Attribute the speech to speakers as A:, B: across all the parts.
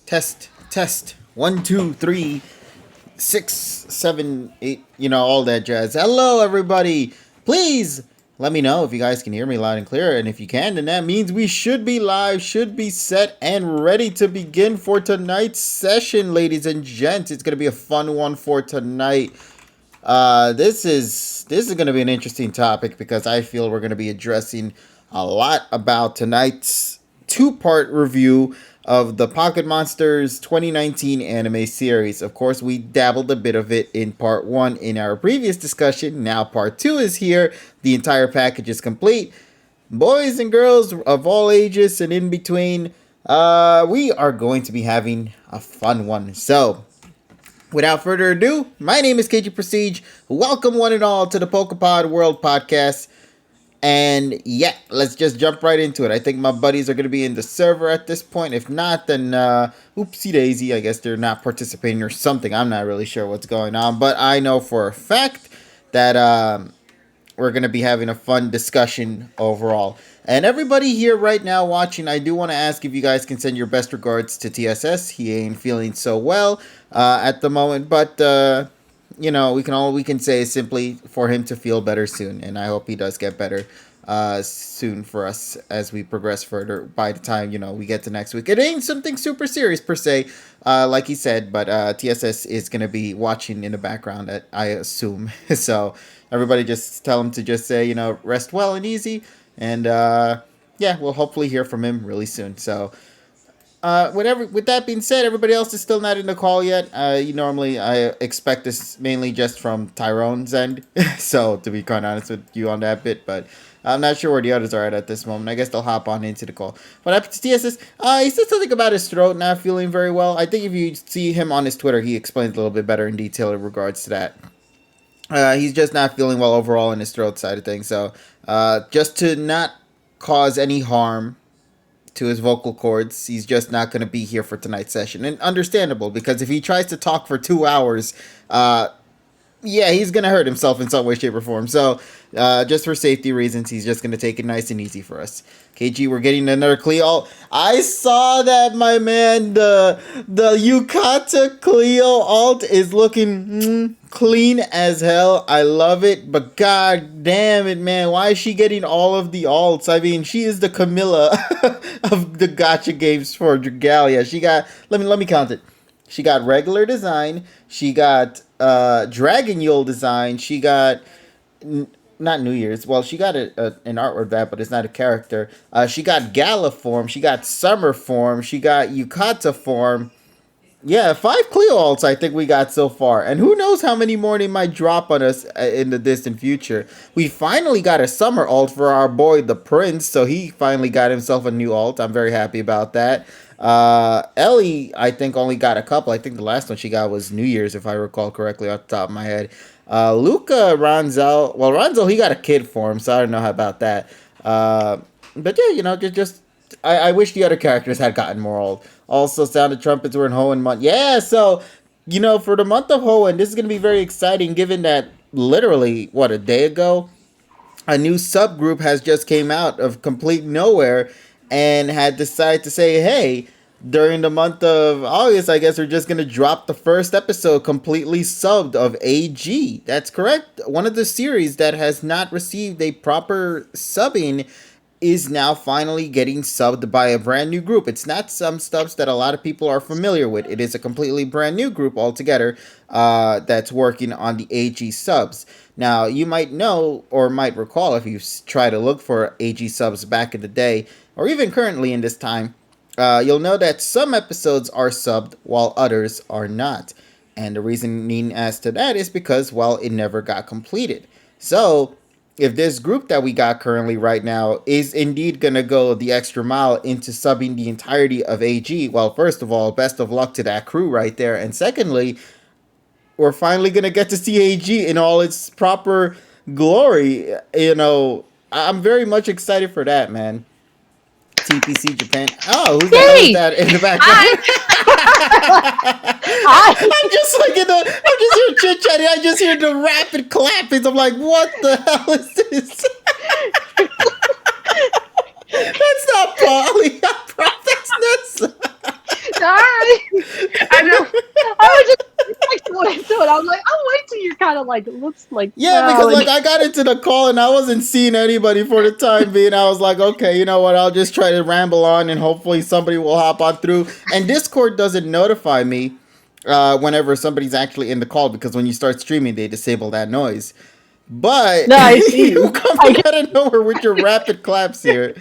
A: Test. 1, 2, 3, 6, 7, 8. All that jazz. Hello, everybody. Please let me know if you guys can hear me loud and clear. And if you can, then that means we should be live, should be set and ready to begin for tonight's session, ladies and gents. It's gonna be a fun one for tonight. This is going to be an interesting topic because I feel we're going to be addressing a lot about tonight's two-part review of the Pocket Monsters 2019 anime series. Of course, we dabbled a bit of it in part 1 in our previous discussion. Now part 2 is here. The entire package is complete. Boys and girls of all ages and in between, we are going to be having a fun one. So, without further ado, my name is KG Prestige. Welcome one and all to the PokePod World Podcast. And yeah, let's just jump right into it. I think my buddies are going to be in the server at this point. If not, then oopsie daisy. I guess they're not participating or something. I'm not really sure what's going on. But I know for a fact that we're going to be having a fun discussion overall. And everybody here right now watching, I do want to ask if you guys can send your best regards to TSS. He ain't feeling so well at the moment, but we can say is simply for him to feel better soon, and I hope he does get better soon for us as we progress further. By the time we get to next week, it ain't something super serious per se, like he said, but TSS is gonna be watching in the background, I assume. So everybody, just tell him to just say rest well and easy, and we'll hopefully hear from him really soon. So. With that being said, everybody else is still not in the call yet. Normally, I expect this mainly just from Tyrone's end. So, to be quite honest with you on that bit, but I'm not sure where the others are at this moment. I guess they'll hop on into the call. What happened to TSS? He said something about his throat not feeling very well. I think if you see him on his Twitter, he explains a little bit better in detail in regards to that. He's just not feeling well overall in his throat side of things. So, just to not cause any harm to his vocal cords, he's just not going to be here for tonight's session. And understandable, because if he tries to talk for 2 hours, he's going to hurt himself in some way, shape, or form. So, just for safety reasons, he's just going to take it nice and easy for us. KG, we're getting another Cleo. I saw that, my man. The Yukata Cleo alt is looking clean as hell. I love it, but god damn it, man. Why is she getting all of the alts? I mean, she is the Camilla of the gacha games for Dragalia. She got, let me count it. She got regular design. She got Dragon Yule design. She got not New Year's. Well, she got an artwork of that, but it's not a character. She got Gala form. She got Summer form. She got Yukata form. Yeah, 5 Cleo alts I think we got so far. And who knows how many more they might drop on us in the distant future. We finally got a Summer alt for our boy, the Prince. So he finally got himself a new alt. I'm very happy about that. Ellie, I think, only got a couple. I think the last one she got was New Year's, if I recall correctly off the top of my head. Luca Ronzel, well, Ronzel, he got a kid form, so I don't know how about that. But yeah, I wish the other characters had gotten more old. Also, Sound of Trumpets were in Hoenn month. Yeah, so, for the month of Hoenn, this is going to be very exciting, given that literally, a day ago, a new subgroup has just came out of complete nowhere and had decided to say, hey, during the month of August, I guess we're just going to drop the first episode completely subbed of AG. That's correct. One of the series that has not received a proper subbing is now finally getting subbed by a brand new group. It's not some stuff that a lot of people are familiar with. It is a completely brand new group altogether that's working on the AG subs. Now, you might know or might recall if you try to look for AG subs back in the day, or even currently in this time, you'll know that some episodes are subbed while others are not. And the reasoning as to that is because, it never got completed. So, if this group that we got currently right now is indeed going to go the extra mile into subbing the entirety of AG, well, first of all, best of luck to that crew right there. And secondly, we're finally going to get to see AG in all its proper glory. I'm very much excited for that, man. TPC Japan. Oh, who's that in the background? I'm just here chit-chatting. I just hear the rapid clappings. I'm like, what the hell is this? That's not Polly. That's nuts.
B: Sorry. kind of like looks like
A: Yeah,
B: wow.
A: because like I got into the call and I wasn't seeing anybody for the time being. I was like, okay, you know what? I'll just try to ramble on and hopefully somebody will hop on through. And Discord doesn't notify me whenever somebody's actually in the call because when you start streaming, they disable that noise. But
B: No, I
A: you
B: see.
A: coming out of nowhere with your rapid claps here.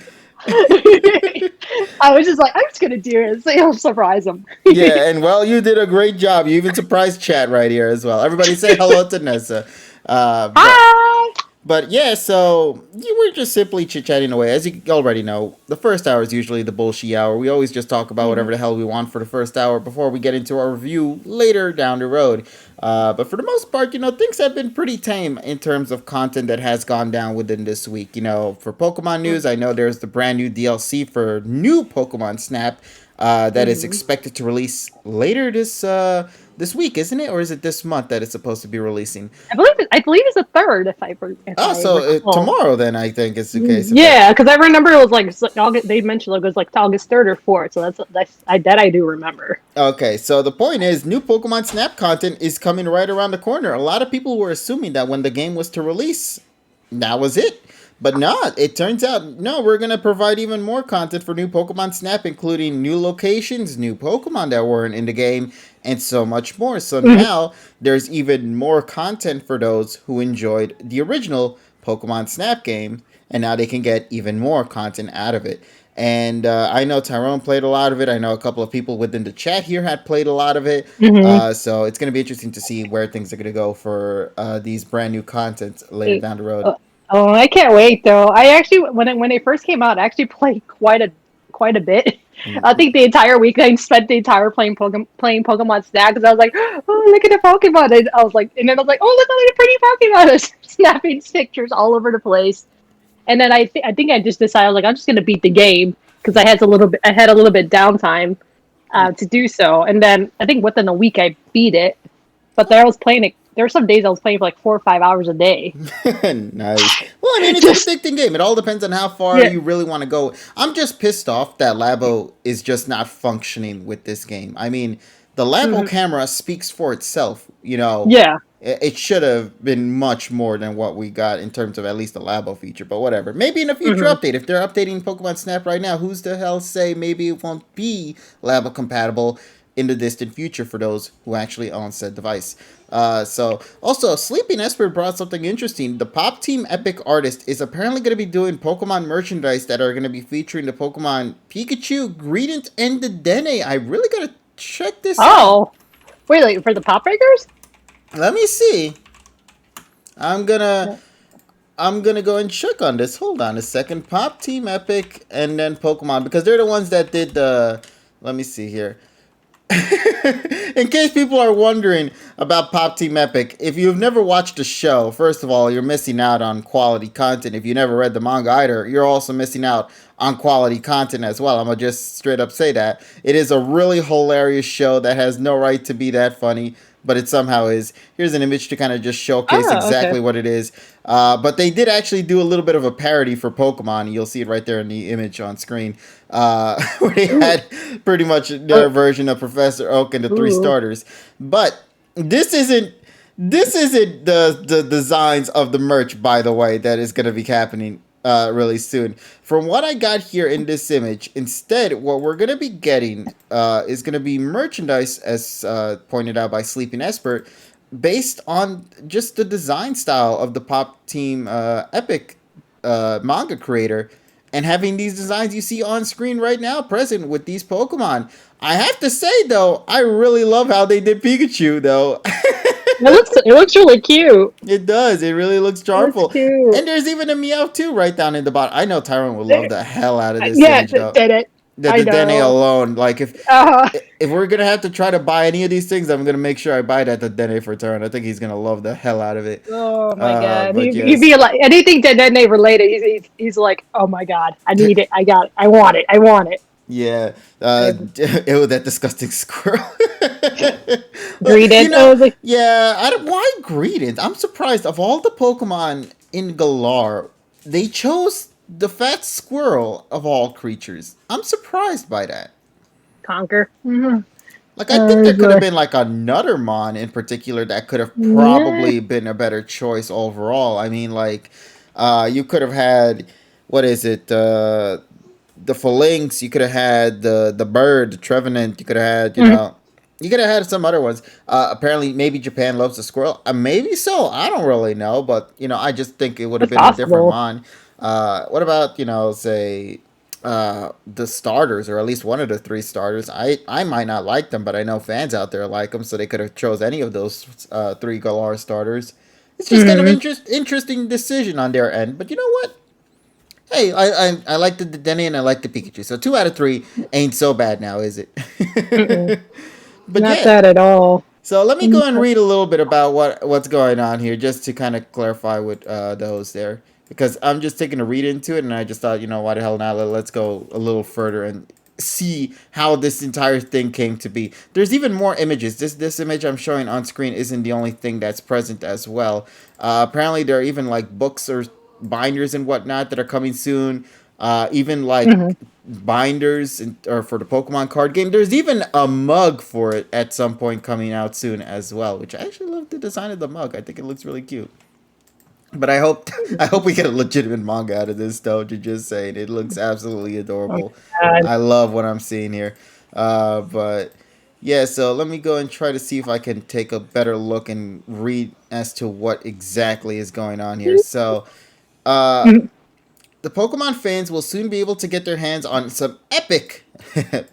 B: I was just like, I'm just gonna do it. So I'll surprise them.
A: Yeah, and well, you did a great job. You even surprised chat right here as well. Everybody say hello to Nessa. Uh, but
B: Hi.
A: But yeah, so you were just simply chit chatting away. As you already know, the first hour is usually the bullshit hour. We always just talk about whatever the hell we want for the first hour before we get into our review later down the road. But for the most part, things have been pretty tame in terms of content that has gone down within this week. For Pokemon news, I know there's the brand new DLC for new Pokemon Snap that is expected to release later this week, isn't it? Or is it this month that it's supposed to be releasing?
B: I believe it's the third, if
A: Oh,
B: I
A: so
B: recall.
A: tomorrow then I think is the case. If I
B: Yeah, because I remember it was like August. They mentioned it was like August 3rd or 4th. So that I do remember.
A: Okay, so the point is, new Pokemon Snap content is coming right around the corner. A lot of people were assuming that when the game was to release, that was it. But not. It turns out, no, we're going to provide even more content for new Pokemon Snap, including new locations, new Pokemon that weren't in the game, and so much more. So now there's even more content for those who enjoyed the original Pokemon Snap game, and now they can get even more content out of it. And I know Tyrone played a lot of it. I know a couple of people within the chat here had played a lot of it. So it's going to be interesting to see where things are going to go for these brand new content later down the road.
B: Oh, I can't wait though. I actually when they first came out, I actually played quite a bit. I think the entire week I spent the entire playing Pokemon Snap because I was like, oh look at the Pokemon, and I was like, and then I was like, oh look at the pretty Pokemon, I was snapping pictures all over the place. And then I think I just decided like I'm just gonna beat the game because I had a little bit downtime to do so, and then I think within a week I beat it. But there I was playing it. There were some days I was playing for like 4 or 5 hours a day.
A: Nice. Well, I mean, it's an
B: Just
A: addicting game. It all depends on how far
B: yeah.
A: you really want to go. I'm just pissed off that Labo is just not functioning with this game. I mean, the Labo camera speaks for itself.
B: Yeah.
A: It should have been much more than what we got in terms of at least the Labo feature, but whatever. Maybe in a future update, if they're updating Pokemon Snap right now, who's the hell say maybe it won't be Labo compatible in the distant future for those who actually own said device. So, also, Sleeping Esper brought something interesting. The Pop Team Epic artist is apparently going to be doing Pokemon merchandise that are going to be featuring the Pokemon Pikachu, Greedent, and the Dene. I really got to check this out.
B: Oh, wait, like for the Pop Breakers?
A: Let me see. I'm gonna go and check on this. Hold on a second. Pop Team Epic and then Pokemon because they're the ones that did the. Let me see here. In case people are wondering about Pop Team Epic, if you've never watched the show, first of all, you're missing out on quality content. If you never read the manga either, you're also missing out on quality content as well. I'm gonna just straight up say that. It is a really hilarious show that has no right to be that funny, but it somehow is. Here's an image to kind of just showcase
B: Oh, okay.
A: exactly what it is. But they did actually do a little bit of a parody for Pokemon. You'll see it right there in the image on screen, where they had pretty much their version of Professor Oak and the three starters. But this isn't the designs of the merch, by the way, that is going to be happening really soon. From what I got here in this image, instead, what we're going to be getting is going to be merchandise, as pointed out by Sleeping Esper, based on just the design style of the Pop Team Epic manga creator, and having these designs you see on screen right now present with these Pokemon. I have to say, though, I really love how they did Pikachu, though.
B: It looks really cute.
A: It does. It really looks
B: It's
A: charmful.
B: cute.
A: And there's even a Meowth right down in the bottom. I know Tyrone would love the hell out of this
B: Yeah,
A: image, though.
B: did it. I
A: The Dene
B: know.
A: alone. Like, if
B: Uh,
A: if we're going to have to try to buy any of these things, I'm going to make sure I buy that the Dene for Tyrone. I think he's going to love the hell out of it.
B: oh my god.
A: But
B: He'd
A: yes.
B: be like anything to Nene related. He's like, oh my god, I need it. I got it. I want it. I want it.
A: Yeah, that disgusting squirrel. Well,
B: Greeted. I was like,
A: yeah, why Greedent? I'm surprised. Of all the Pokemon in Galar, they chose the fat squirrel of all creatures. I'm surprised by that.
B: conquer.
A: Like I think
B: Oh
A: there could have
B: boy.
A: been like another mon in particular that could have
B: Yeah.
A: probably been a better choice overall. I mean, like, you could have had what is it? The phalanx. You could have had the bird, the trevenant. You could have had,
B: Mhm.
A: you could have had some other ones. Apparently, maybe Japan loves the squirrel. Maybe so. I don't really know, but I just think it would have
B: It's
A: been a different
B: possible.
A: mon. What about say the starters, or at least one of the three starters? I might not like them, but I know fans out there like them, so they could have chose any of those three Galar starters. It's just kind of
B: Hmm.
A: interesting decision on their end, but you know what? Hey, I like the Denny and I like the Pikachu. So 2 out of 3 ain't so bad now, is it?
B: Mm-mm.
A: But
B: Not
A: yeah,
B: that at all.
A: so let me
B: Mm.
A: go and read a little bit about what's going on here, just to kind of clarify with those there, because I'm just taking a read into it, and I just thought, why the hell not? Let's go a little further and see how this entire thing came to be. There's even more images. This image I'm showing on screen isn't the only thing that's present as well. Apparently, there are even like books or binders and whatnot that are coming soon. Even like
B: Hmm.
A: binders or for the Pokemon card game. There's even a mug for it at some point coming out soon as well, which I actually love the design of the mug. I think it looks really cute. But I hope I hope we get a legitimate manga out of this though. You're just saying it looks absolutely
B: Oh
A: adorable.
B: God.
A: I love what I'm seeing here. But yeah, so let me go and try to see if I can take a better look and read as to what exactly is going on here. So uh
B: Mhm.
A: the Pokemon fans will soon be able to get their hands on some epic,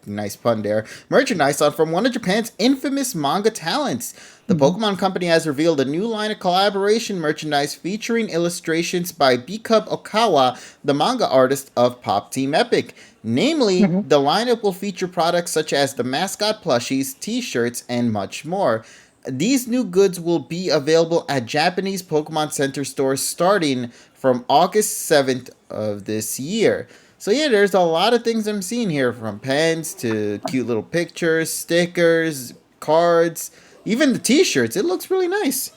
A: nice pun there, merchandise on from one of Japan's infamous manga talents. The
B: Mhm.
A: Pokemon Company has revealed a new line of collaboration merchandise featuring illustrations by Bcub Okawa, the manga artist of Pop Team Epic. Namely,
B: Mhm.
A: the lineup will feature products such as the Mascot plushies, t shirts, and much more. These new goods will be available at Japanese Pokemon Center stores starting from August 7th of this year. So yeah, there's a lot of things I'm seeing here, from pens to cute little pictures, stickers, cards, even the t-shirts. It looks really nice.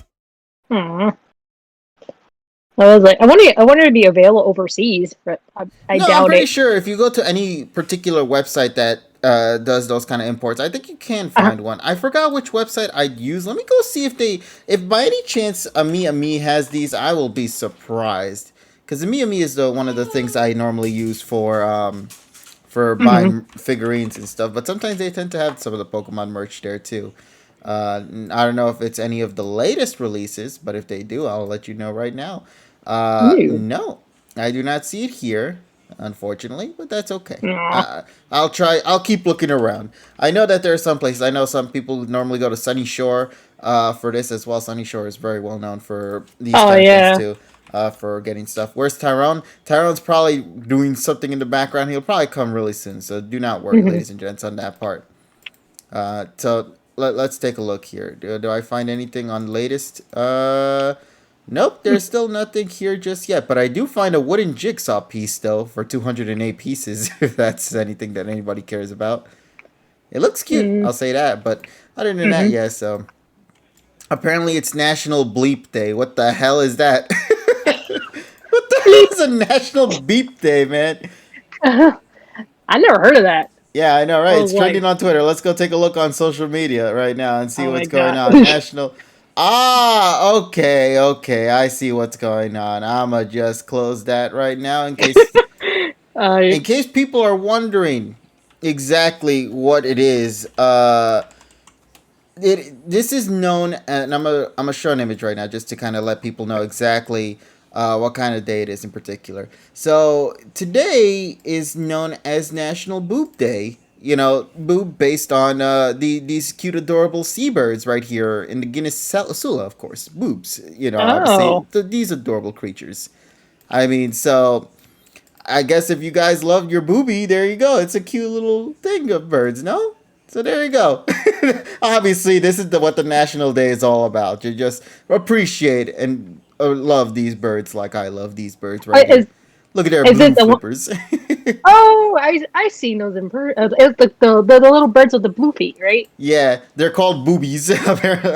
B: Aw. I was like, I wanted to be available overseas, but I
A: No, I'm
B: doubt
A: pretty
B: it.
A: sure if you go to any particular website that does those kind of imports, I think you can
B: Uh,
A: find one. I forgot which website I'd use. Let me go see if by any chance Ami has these. I will be surprised, because Ami is one of the things I normally use for
B: mhm.
A: buying figurines and stuff. But sometimes they tend to have some of the Pokemon merch there too. I don't know if it's any of the latest releases, but if they do, I'll let you know right now.
B: Ew.
A: No, I do not see it here, unfortunately, but that's okay.
B: Aw.
A: I'll try. I'll keep looking around. I know that there are some places. I know some people normally go to Sunny Shore for this as well. Sunny Shore is very well known for these
B: Oh
A: kind of things
B: yeah.
A: too. For getting stuff. Where's Tyrone? Tyrone's probably doing something in the background. He'll probably come really soon, so do not worry,
B: Mhm.
A: ladies and gents, on that part. So let's take a look here. Do I find anything on latest? Nope, there's still nothing here just yet. But I do find a wooden jigsaw piece though for 208 pieces. If that's anything that anybody cares about, it looks cute.
B: Mhm.
A: I'll say that. But other than that,
B: Mhm.
A: yeah. So apparently it's National Bleep Day. What the hell is that? What the hell
B: Bleep.
A: is a National Beep Day, man?
B: I never heard of that.
A: Yeah, I know,
B: I
A: right?
B: was
A: It's trending
B: like,
A: on Twitter. Let's go take a look on social media right now and see
B: oh my
A: what's going
B: god.
A: on. National. Ah, okay, okay. I see what's going on. I'ma just close that right now
B: uh,
A: in case people are wondering exactly what it is. This is known, and I'm gonna show an image right now just to kind of let people know exactly what kind of day it is in particular. So today is known as National Boob Day. Boob based on these cute, adorable seabirds right here in the Guinness Sula, of course. Boobs. How to say
B: oh.
A: these adorable creatures. I mean, so I guess if you guys love your booby, there you go. It's a cute little thing of birds, no? So there you go. Obviously, this is what the National Day is all about. You just appreciate and love these birds like I love these birds right
B: Is
A: here. Look at their
B: Is it
A: blue
B: the one?
A: flippers.
B: Oh, I seen those in it's the little birds with the blue feet, right?
A: Yeah, they're called boobies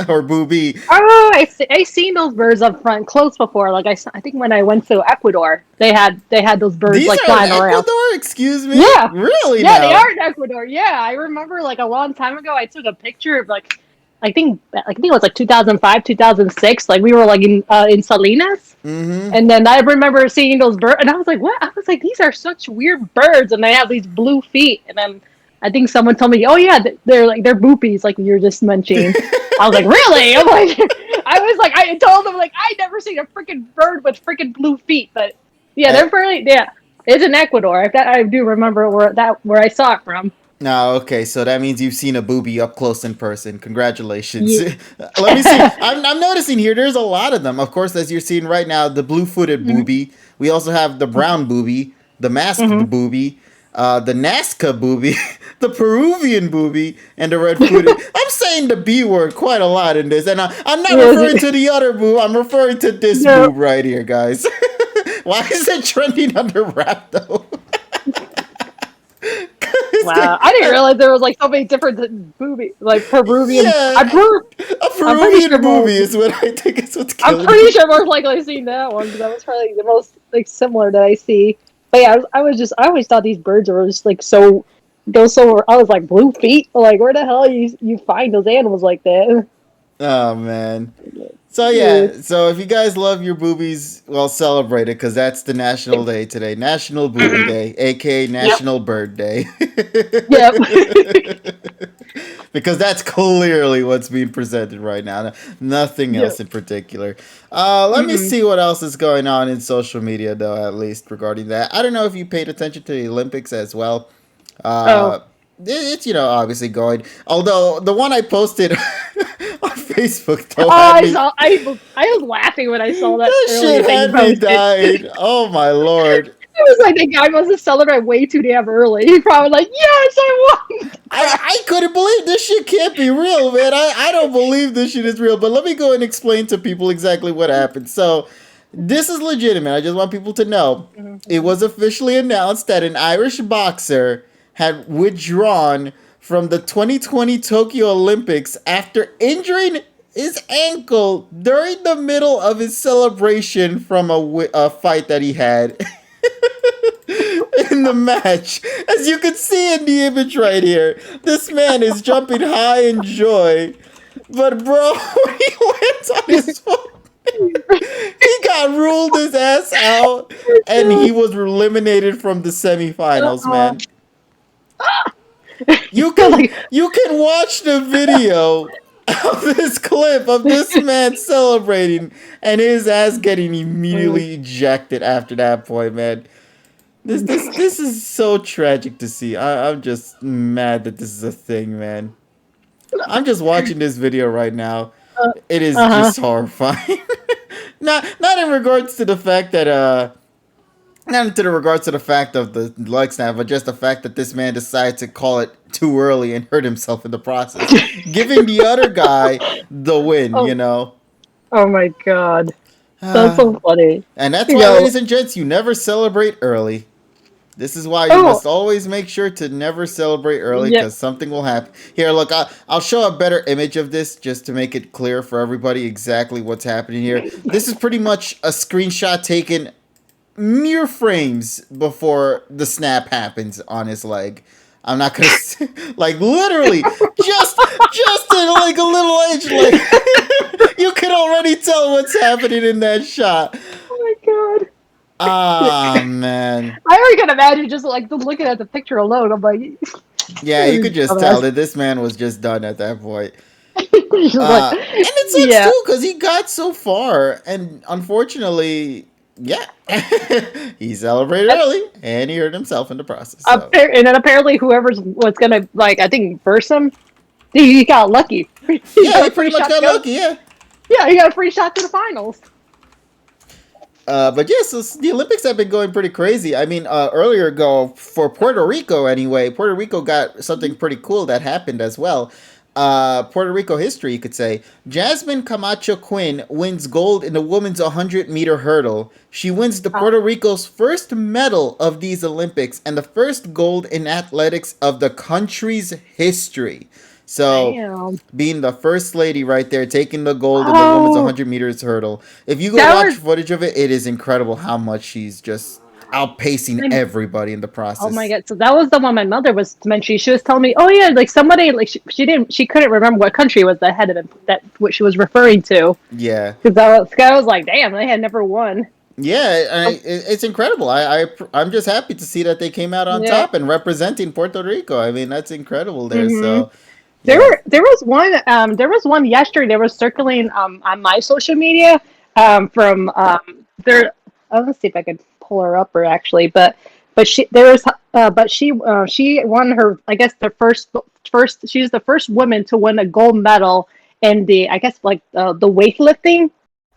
A: or booby.
B: Oh, I seen those birds up front close before. Like I think when I went to Ecuador, they had those birds
A: These
B: like
A: are in
B: flying around.
A: Ecuador. Excuse me.
B: Yeah,
A: Really
B: yeah, they
A: now?
B: are in Ecuador. Yeah, I remember like a long time ago, I took a picture of like I think it was like 2005, 2006. Like we were like in Salinas,
A: Mm-hmm.
B: and then I remember seeing those birds, and I was like, what? I was like, these are such weird birds, and they have these blue feet. And then I think someone told me, oh yeah, they're boopies, like you were just mentioning. I was like, really? I'm like, I was like, I told them like I never seen a freaking bird with freaking blue feet, but yeah, they're pretty. Yeah, it's in Ecuador. That I do remember where I saw it from.
A: No, okay, so that means you've seen a booby up close in person. Congratulations.
B: Yeah.
A: Let me see. I'm noticing here there's a lot of them. Of course, as you're seeing right now, the blue footed
B: Mhm.
A: booby. We also have the brown booby, the masked
B: Mhm.
A: booby, the Nazca booby, the Peruvian booby, and the red footed. I'm saying the B word quite a lot in this, and I'm not referring to the other boob. I'm referring to this
B: No.
A: boob right here, guys. Why is it trending under rap though?
B: Wow, I didn't realize there was like so many different booby, like Peruvian.
A: Yeah, a
B: I'm pretty sure
A: Peruvian movie is what I think is what's
B: I'm
A: killing
B: pretty
A: me.
B: sure most likely I've seen that one because that was probably the most like similar that I see. But yeah, I always thought these birds were just like so. Those so I was like blue feet. Like where the hell you find those animals like that?
A: Oh man. So
B: Yeah.
A: yeah, so if you guys love your boobies, well, celebrate it because that's the national day today, National Booby Day, aka
B: Yep.
A: National Bird Day.
B: Yep.
A: Because that's clearly what's being presented right now. Nothing
B: Yep.
A: else in particular. Let me
B: Mm-mm.
A: see what else is going on in social media, though. At least regarding that, I don't know if you paid attention to the Olympics as well.
B: Oh.
A: Uh, it's obviously going. Although the one I posted on Facebook
B: Oh,
A: though had
B: I
A: me.
B: saw. I was laughing when I saw that
A: That
B: earlier
A: shit
B: that you
A: had me
B: posted.
A: dying. Oh my lord.
B: It was like the guy must have celebrated way too damn early. He probably like, yes, I won.
A: I couldn't believe this shit can't be real, man. I don't believe this shit is real. But let me go and explain to people exactly what happened. So, this is legitimate. I just want people to know. It was officially announced that an Irish boxer had withdrawn from the 2020 Tokyo Olympics after injuring his ankle during the middle of his celebration from a fight that he had. In the match. As you can see in the image right here, this man is jumping high in joy. But bro, when he lands on his foot, he got ruled his ass out and he was eliminated from the semifinals,
B: Uh,
A: man. You can
B: like,
A: you can watch the video of this clip of this man celebrating and his ass getting immediately ejected after that point, man. This is so tragic to see. I'm just mad that this is a thing, man. I'm just watching this video right now. It is
B: uh-huh.
A: just horrifying. Not in regards to the fact that not into the regards to the fact of the leg snap, but just the fact that this man decided to call it too early and hurt himself in the process, giving the other guy the win.
B: Oh, oh my god. That's
A: Uh,
B: so funny.
A: and that's
B: You
A: why,
B: know,
A: ladies and gents, you never celebrate early. This is why you
B: oh,
A: must always make sure to never celebrate early
B: yep.
A: because something will happen. Here, look, I'll show a better image of this just to make it clear for everybody exactly what's happening here. This is pretty much a screenshot taken mere frames before the snap happens on his leg. I'm not gonna say, like literally just in like a little edge, like you can already tell what's happening in that shot.
B: Oh my god.
A: Ah man.
B: I already can imagine just like looking at the picture alone. I'm like,
A: Yeah, you could just tell
B: dumbass.
A: that this man was just done at that point.
B: Just like,
A: And it sucks
B: yeah.
A: too because he got so far, and unfortunately, yeah, he celebrated early and he hurt himself in the process. So
B: And then apparently whoever's what's gonna like I think verse him, he got lucky. He
A: yeah,
B: got
A: he
B: a free
A: pretty much
B: shot to
A: got
B: go.
A: lucky. Yeah.
B: Yeah, he got a free shot to the finals.
A: But yes, the Olympics have been going pretty crazy. I mean, earlier ago for Puerto Rico, anyway, Puerto Rico got something pretty cool that happened as well. Puerto Rico history, you could say. Jasmine Camacho Quinn wins gold in the women's 100-meter hurdle. She wins the
B: Uh,
A: Puerto Rico's first medal of these Olympics and the first gold in athletics of the country's history. So,
B: damn.
A: being the first lady right there, taking the gold in the women's
B: Oh,
A: 100 meters hurdle. If you go
B: that
A: watch
B: was.
A: footage of it, it is incredible how much she's just outpacing
B: My
A: everybody in the
B: Oh my
A: process.
B: god! So that was the one my mother was mentioning. She was telling me, "Oh yeah, like somebody like she couldn't remember what country was the head of it, that what she was referring to
A: Yeah.
B: because I was like, damn, they had never won."
A: Yeah,
B: Um,
A: it's incredible. I'm just happy to see that they came out on
B: yeah.
A: top and representing Puerto Rico. I mean, that's incredible there.
B: hmm
A: So, yeah,
B: there was one yesterday that was circling on my social media from there. Let's see if I could pull her up or actually, but she there was she won her, I guess, the first she was the first woman to win a gold medal in the, I guess, like the weightlifting,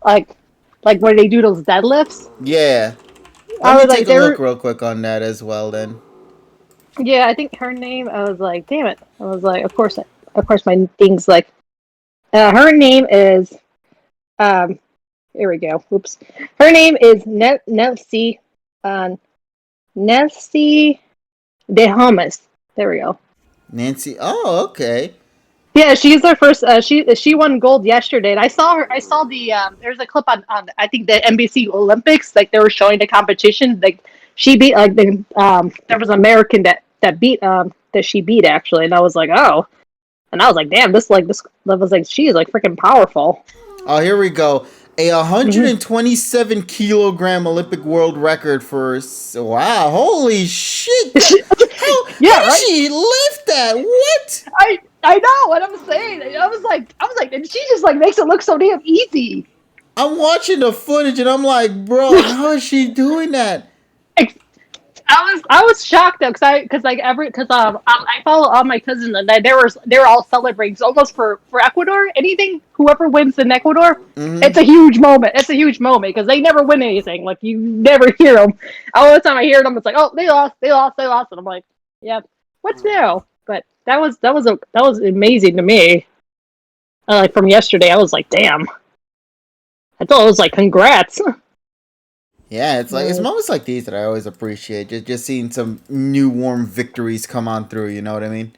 B: like where they do those deadlifts.
A: yeah. Let
B: I
A: me
B: was
A: take
B: like,
A: a look
B: there.
A: real quick on that as well. Then,
B: Yeah, I think her name. I was like, damn it. I was like, of course, my thing's like, her name is, um, here we go. Oops. Her name is Nelsie, uh, Nelsie de Homas. There we go.
A: Nancy. Oh, okay.
B: Yeah, she's our first. She won gold yesterday, and I saw her. I saw the there's a clip on I think the NBC Olympics. Like they were showing the competition. Like she beat like there was an American that beat that she beat actually, and I was like, oh, and I was like, damn, this I was like, she is like freaking powerful.
A: Oh, here we go. A
B: Mhm.
A: 127 kilogram Olympic world record for wow! Holy shit! How
B: Yeah,
A: did
B: right.
A: she lift that? What?
B: I know what I'm saying. I was like, and she just like makes it look so damn easy.
A: I'm watching the footage and I'm like, bro, how is she doing that?
B: I was shocked though because like every because I follow all my cousins and they were all celebrating almost for Ecuador. Anything, whoever wins in Ecuador, it's
A: Mm-hmm.
B: a huge moment. It's a huge moment because they never win anything. Like you never hear them. All the time I hear them, it's like, oh, they lost, and I'm like, yeah, what's new? But that was amazing to me. Like from yesterday, I was like, damn. I thought it was like, congrats.
A: Yeah, it's like it's
B: Mm-hmm.
A: moments like these that I always appreciate. Just seeing some new warm victories come on through. You know what I mean?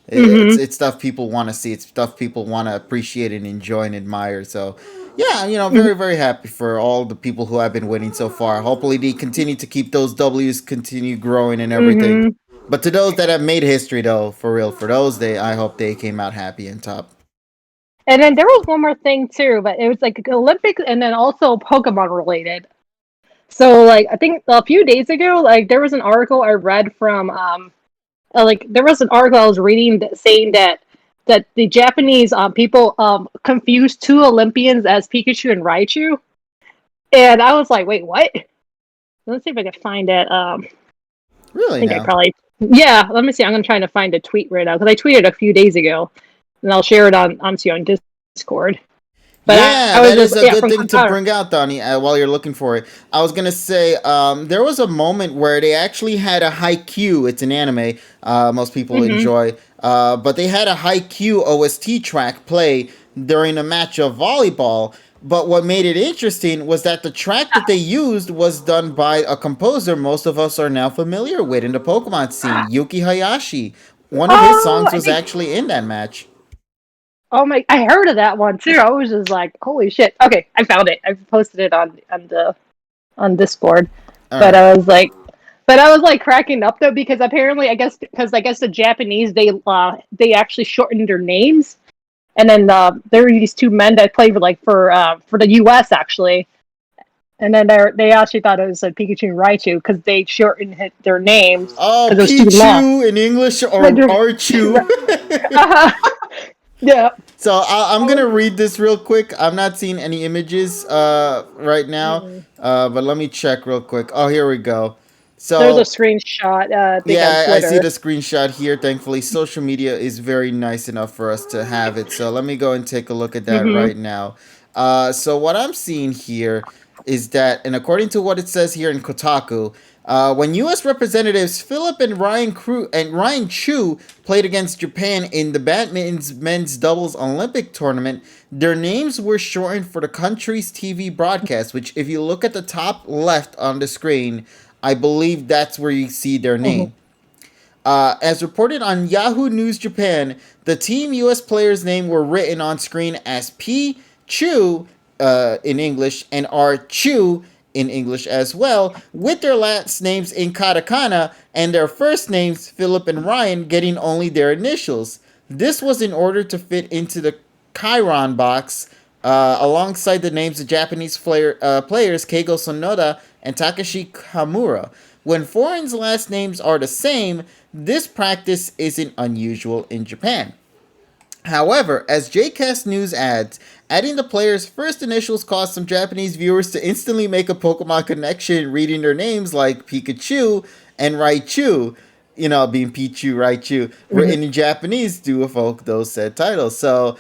A: It's stuff people want to see. It's stuff people want to appreciate and enjoy and admire. So, yeah, very happy for all the people who have been winning so far. Hopefully, they continue to keep those W's continue growing and everything.
B: Mm-hmm.
A: But to those that have made history, though, for real, for those, I hope they came out happy and top.
B: And then there was one more thing too, but it was like Olympics and then also Pokemon related. So like I think a few days ago, like there was an article I read from like there was an article I was reading saying that the Japanese people confused two Olympians as Pikachu and Raichu, and I was like, wait, what? Let's see if I can find it. I
A: Really
B: think I
A: now.
B: probably, yeah. Let me see. I'm gonna try to find a tweet right now because I tweeted a few days ago, and I'll share it onto you on Discord. But
A: Yeah,
B: I was
A: that
B: just,
A: is a
B: yeah,
A: good
B: from
A: thing to
B: Qatar.
A: bring out, Donnie, while you're looking for it. I was going to say there was a moment where they actually had a Haikyuu. It's an anime most people
B: hmm
A: enjoy. But they had a Haikyuu OST track play during a match of volleyball. But what made it interesting was that the track that they used was done by a composer most of us are now familiar with in the Pokemon scene, Yuki Hayashi. One of his
B: Oh,
A: songs
B: I
A: was
B: think.
A: actually in that match.
B: Oh my! I heard of that one too. I was just like, "Holy shit!" Okay, I found it. I posted it on Discord.
A: All
B: But
A: right.
B: I was like cracking up though because apparently I guess the Japanese they actually shortened their names, and then there were these two men that played for the U.S. actually, and then they actually thought it was like Pikachu and Raichu because they shortened their names
A: Oh,
B: because it was too long.
A: Pichu in English or Archu.
B: Yeah.
A: So I'm
B: Oh,
A: gonna read this real quick. I'm not seeing any images right now,
B: mm.
A: but let me check real quick. Oh, here we go.
B: There's a
A: So
B: screenshot, I think, on
A: yeah, I see
B: Twitter.
A: the screenshot here. Thankfully, social media is very nice enough for us to have it. So let me go and take a look at that
B: hmm
A: right now. So what I'm seeing here is that, and according to what it says here in Kotaku, when U.S. representatives Philip and Ryan Chu played against Japan in the badminton's men's doubles Olympic tournament, their names were shortened for the country's TV broadcast. Which, if you look at the top left on the screen, I believe that's where you see their
B: Mhm.
A: name. As reported on Yahoo News Japan, the Team US players' name were written on screen as P. Chu in English and R. Chu in English as well, with their last names in katakana and their first names, Philip and Ryan, getting only their initials. This was in order to fit into the Chiron box alongside the names of Japanese players Keigo Sonoda and Takashi Kamura. When foreign's last names are the same, this practice isn't unusual in Japan. However, as JCast News adds, adding the player's first initials caused some Japanese viewers to instantly make a Pokemon connection reading their names like Pikachu and Raichu, being Pichu, Raichu,
B: Mhm.
A: written in Japanese to evoke those said titles. So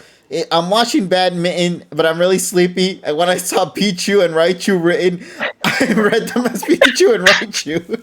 A: I'm watching badminton, but I'm really sleepy. And when I saw Pichu and Raichu written, I read them as Pikachu and Raichu.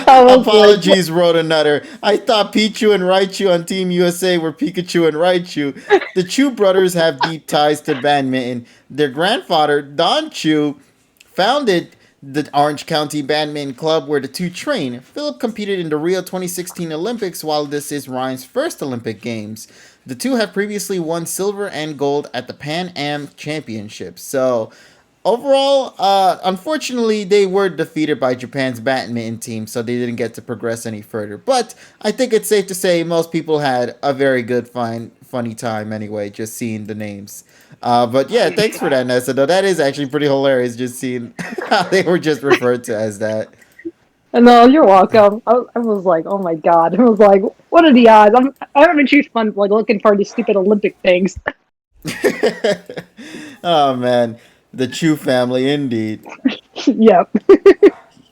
B: I was like,
A: Apologies, wrote another. I thought Pichu and Raichu on Team USA were Pikachu and Raichu. The Chu brothers have deep ties to badminton. Their grandfather, Don Chu, founded the Orange County Badminton Club where the two train. Philip competed in the Rio 2016 Olympics while this is Ryan's first Olympic Games. The two have previously won silver and gold at the Pan Am Championships. So, overall, unfortunately, they were defeated by Japan's badminton team, so they didn't get to progress any further. But I think it's safe to say most people had a very good, funny time anyway, just seeing the names. But yeah, thanks for that, Nessa. Though that is actually pretty hilarious, just seeing how they were just referred to as that.
B: no, you're welcome. I was like, oh my god. I was like, what are the odds? I'm having too fun like looking for these stupid Olympic things.
A: Oh man, the Chu family indeed.
B: Yep.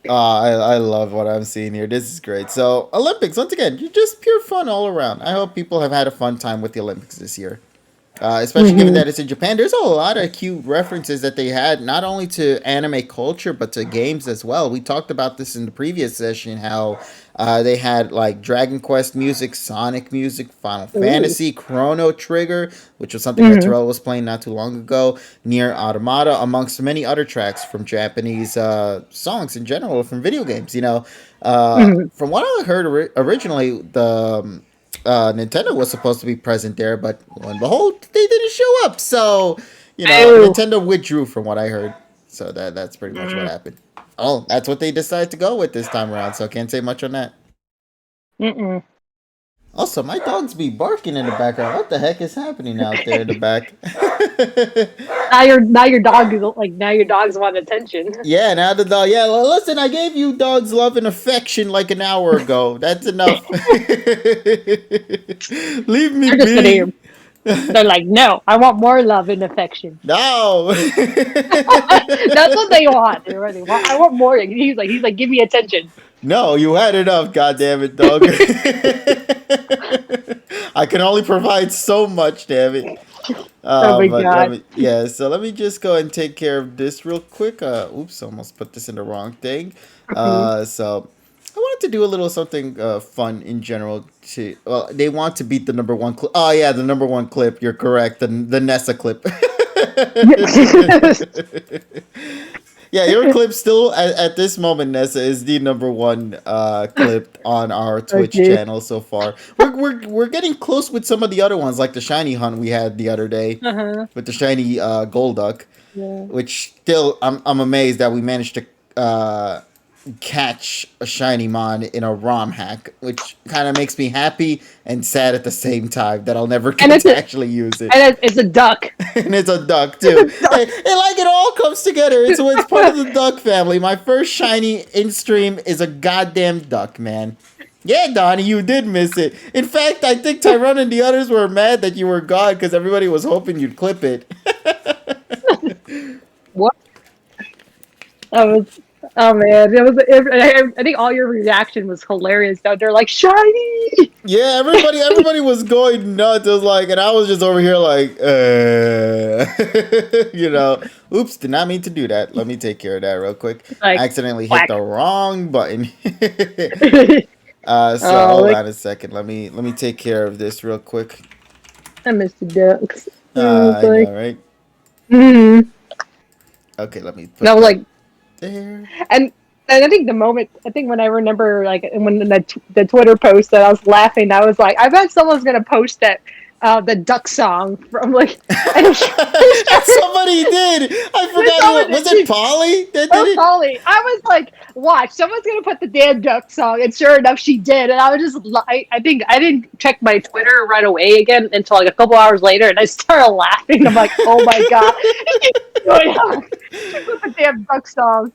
A: I love what I'm seeing here. This is great. So Olympics once again, you're just pure fun all around. I hope people have had a fun time with the Olympics this year. Especially given
B: Hmm.
A: that it's in Japan, there's a lot of cute references that they had, not only to anime culture but to games as well. We talked about this in the previous session, how they had like Dragon Quest music, Sonic music, Final
B: Ooh.
A: Fantasy, Chrono Trigger, which was something that
B: Hmm.
A: Terrell was playing not too long ago, Near Automata, amongst many other tracks from Japanese songs in general from video games.
B: Hmm.
A: From what I heard originally, the Nintendo was supposed to be present there, but lo and behold, they didn't show up. So,
B: Oh.
A: Nintendo withdrew from what I heard. So that's pretty much what happened. Oh, that's what they decided to go with this time around. So I can't say much on that.
B: Mm-mm.
A: Also, my dogs be barking in the background. What the heck is happening out there in the back?
B: Now your dog is like now your dogs want attention.
A: Yeah, now the dog. Yeah, well, listen, I gave you dogs love and affection like an hour ago. That's enough. Leave me
B: They're just sitting here.
A: be.
B: They're like, no, I want more love and affection.
A: No.
B: That's what they want. They want. I want more. He's like, give me attention.
A: No, you had enough, goddamn it, dog. I can only provide so much, damn it.
B: Oh my
A: But let
B: god.
A: me, yeah. So let me just go and take care of this real quick. Oops, almost put this in the wrong thing.
B: Mhm.
A: So I wanted to do a little something fun in general. Well, they want to beat the number one clip. Oh yeah, the number one clip. You're correct. The Nessa clip. Yeah, your clip still at this moment, Nessa, is the number one clip on our Twitch
B: Okay.
A: channel so far. We're getting close with some of the other ones, like the shiny hunt we had the other day
B: Uh-huh.
A: with the shiny Golduck,
B: Yeah.
A: which still I'm amazed that we managed to catch a shiny mon in a ROM hack, which kind of makes me happy and sad at the same time that I'll never
B: And
A: get to actually use it.
B: it's a duck.
A: And it's a duck
B: It's
A: too.
B: a duck.
A: And like it all comes together. It's part of the duck family. My first shiny in stream is a goddamn duck, man. Yeah, Donnie, you did miss it. In fact, I think Tyrone and the others were mad that you were gone because everybody was hoping you'd clip it.
B: What? I was Oh man, it was. I think all your reaction was hilarious. Though they're like shiny.
A: Yeah, everybody was going nuts. It was like, and I was just over here like, you know, oops, did not mean to do that. Let me take care of that real quick. I
B: Like
A: accidentally hit
B: whack.
A: the wrong button. So
B: Oh,
A: hold
B: like
A: on a second. Let me take care of this real quick.
B: I missed the ducks. It's
A: I
B: like,
A: know, right?
B: mm-hmm.
A: Okay, let me
B: And I
A: put
B: was
A: that
B: like,
A: there.
B: and I think the moment, I think when I remember, like, when the Twitter post that I was laughing, I was like, I bet someone's gonna post that, the duck song from like, and
A: And somebody did. I forgot who was it. Polly that did
B: oh,
A: it.
B: Polly, I was like, watch, someone's gonna put the damn duck song, and sure enough, she did, and I was just, I think I didn't check my Twitter right away again until like a couple hours later, and I started laughing. I'm like, oh my god, she put the damn duck song.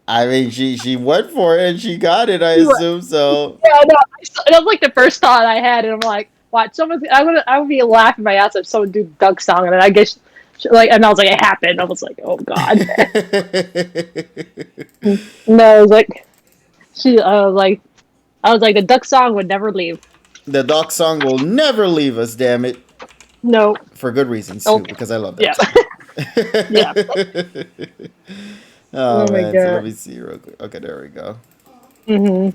A: I mean, she went for it and she got it. I
B: Yeah,
A: assume so.
B: no, that was like the first thought I had, and I'm like, watch, I would be laughing my ass if someone do duck song, and I guess, like, and I was like, it happened. I was like, oh god, no, I was like, I was like, the duck song would never leave.
A: The dog song will never leave us. Damn it,
B: No,
A: for good reasons too,
B: nope.
A: because I love
B: Yeah,
A: that song.
B: yeah.
A: Oh
B: Oh my
A: man, so let
B: god.
A: me see real quick. Okay, there we go.
B: Mhm.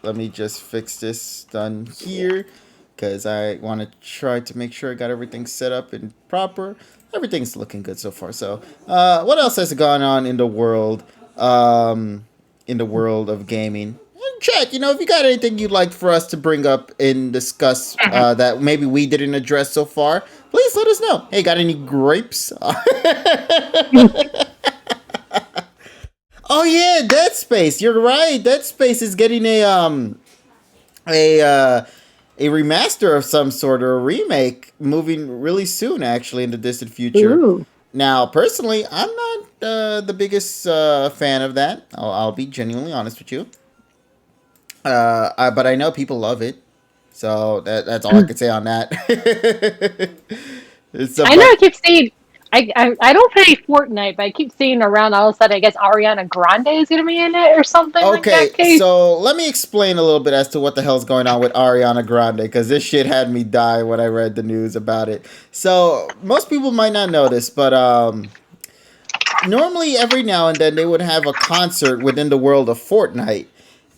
A: Let me just fix this done here because I want to try to make sure I got everything set up and proper. Everything's looking good so far. So, what else has gone on in the world of gaming? Chat, if you got anything you'd like for us to bring up and discuss that maybe we didn't address so far, please let us know. Hey, got any grapes? Oh yeah, Dead Space. You're right. Dead Space is getting a a remaster of some sort or a remake moving really soon, actually, in the distant future.
B: Ooh.
A: Now, personally, I'm not the biggest fan of that. I'll be genuinely honest with you. But I know people love it, so that's all I can say on that. So,
B: I know I
A: but
B: keep seeing. I don't play Fortnite, but I keep seeing around all of a sudden. I guess Ariana Grande is gonna be in it or something like
A: okay,
B: that. Case.
A: so let me explain a little bit as to what the hell's going on with Ariana Grande because this shit had me die when I read the news about it. So most people might not know this, but normally every now and then they would have a concert within the world of Fortnite.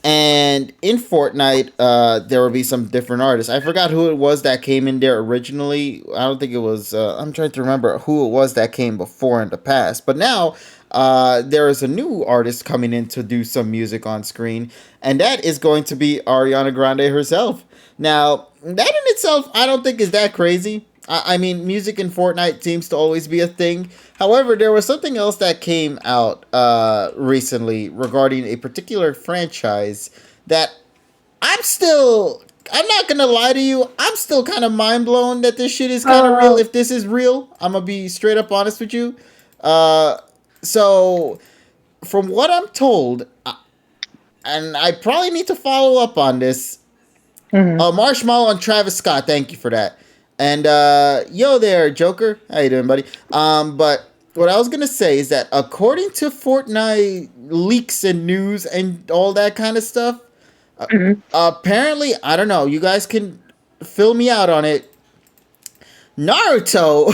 A: And in Fortnite, there would be some different artists. I forgot who it was that came in there originally. I don't think it was. I'm trying to remember who it was that came before in the past. But now, there is a new artist coming in to do some music on screen, and that is going to be Ariana Grande herself. Now, that in itself, I don't think is that crazy. I mean, music in Fortnite seems to always be a thing. However, there was something else that came out recently regarding a particular franchise that I'm still. I'm not gonna lie to you. I'm still kind of mind blown that this shit is kind of real.
B: Uh,
A: If this is real, I'm gonna be straight up honest with you. Uh, so from what I'm told, and I probably need to follow up on this.
B: mhm.
A: Marshmallow and Travis Scott, thank you for that. And yo there, Joker. How you doing, buddy? But what I was gonna say is that according to Fortnite leaks and news and all that kind of stuff,
B: Mhm.
A: apparently, I don't know. You guys can fill me out on it. Naruto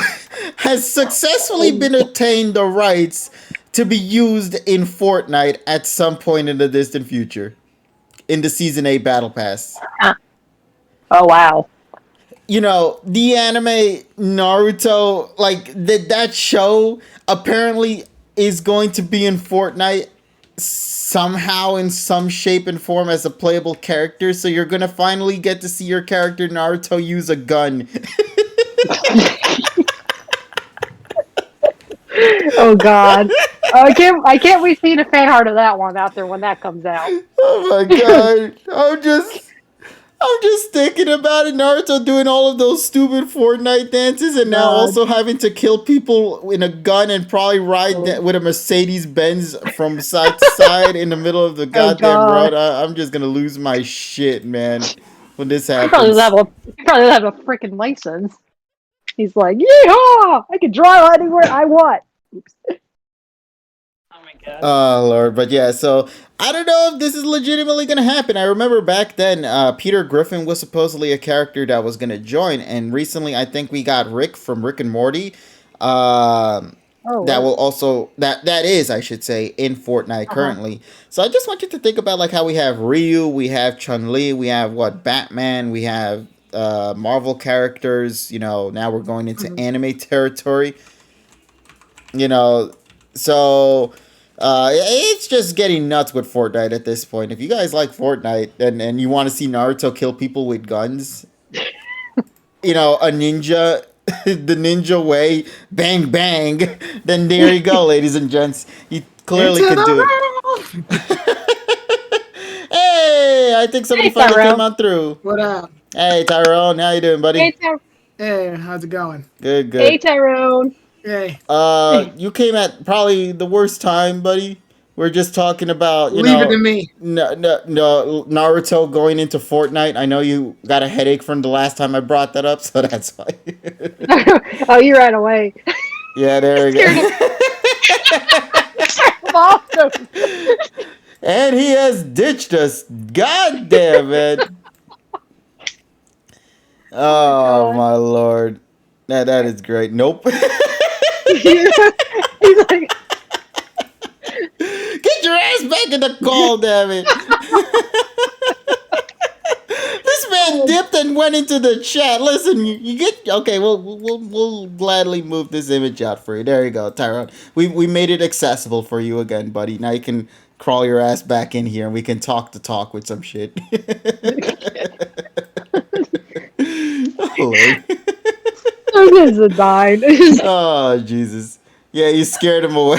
A: has successfully been obtained the rights to be used in Fortnite at some point in the distant future in the Season 8 Battle Pass.
B: Oh wow.
A: The anime Naruto, like that show apparently is going to be in Fortnite somehow in some shape and form as a playable character. So you're gonna finally get to see your character Naruto use a gun.
B: Oh god. I can't wait seeing a fan art of that one out there when that comes out.
A: Oh my god! I'm just thinking about it. Naruto doing all of those stupid Fortnite dances, and now
B: God.
A: also having to kill people in a gun and probably ride with a Mercedes Benz from side to side in the middle of the
B: Oh
A: goddamn
B: god.
A: road. I'm just gonna lose my shit, man, when this
B: He probably doesn't
A: happens.
B: have he probably doesn't have a freaking license. He's like, yeehaw! I can drive anywhere I want. Oops. Oh my god.
A: Oh Lord, but yeah, so I don't know if this is legitimately gonna happen. I remember back then, Peter Griffin was supposedly a character that was gonna join, and recently I think we got Rick from Rick and Morty. Um,
B: Oh
A: that
B: what?
A: will also that is, I should say, in Fortnite
B: Uh huh.
A: currently. So I just want you to think about like how we have Ryu, we have Chun Li, we have what Batman, we have Marvel characters. You know, now we're going into
C: Mhm.
A: anime territory. You know, so it's just getting nuts with Fortnite at this point. If you guys like Fortnite and you want to see Naruto kill people with guns, you know, a ninja, the ninja way, bang bang, then there you go, ladies and gents. You
C: Into
A: clearly can do it.
C: the room.
A: Hey, I think somebody
B: Hey
A: finally came
B: Tyrell.
A: on through.
C: What up?
A: Hey, Tyrone, how you doing,
B: Hey
A: buddy?
B: Tyrone.
C: Hey, how's it going?
A: Good,
B: Hey
A: good.
B: Tyrone.
C: Hey,
A: You came at probably the worst time, buddy. We're just talking about,
C: leave it to me.
A: no, Naruto going into Fortnite. I know you got a headache from the last time I brought that up, so that's why.
B: Oh, you ran away.
A: Yeah, there we
B: Scared of
A: go.
B: awesome.
A: And he has ditched us. God damn it.
B: Oh my
A: Oh
B: god.
A: my lord. That is great. Nope.
B: Yeah. He's like,
A: Get your ass back in the call, damn it. This man
B: oh,
A: dipped and went into the chat. Listen, you get okay. We'll gladly move this image out for you. There you go, Tyrone. We made it accessible for you again, buddy. Now you can crawl your ass back in here and we can talk the talk with some shit. Oh Lord.
B: this is dying.
A: Oh Jesus. Yeah, you scared him away.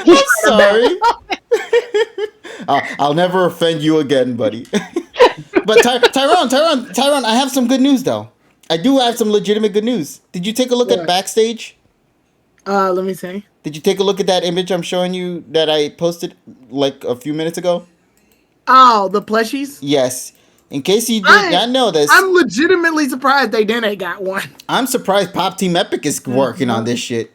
B: He's
A: I'm sorry. I'll never offend you again, buddy. But Tyrone, I have some good news though. I do have some legitimate good news. Did you take a look at
C: What?
A: backstage?
C: Let me see.
A: Did you take a look at that image I'm showing you that I posted like a few minutes ago?
C: Oh, the plushies.
A: Yes. In case you did
C: I
A: not know this,
C: I'm legitimately surprised they didn't got one.
A: I'm surprised Pop Team Epic is working on
C: Mhm.
A: this shit.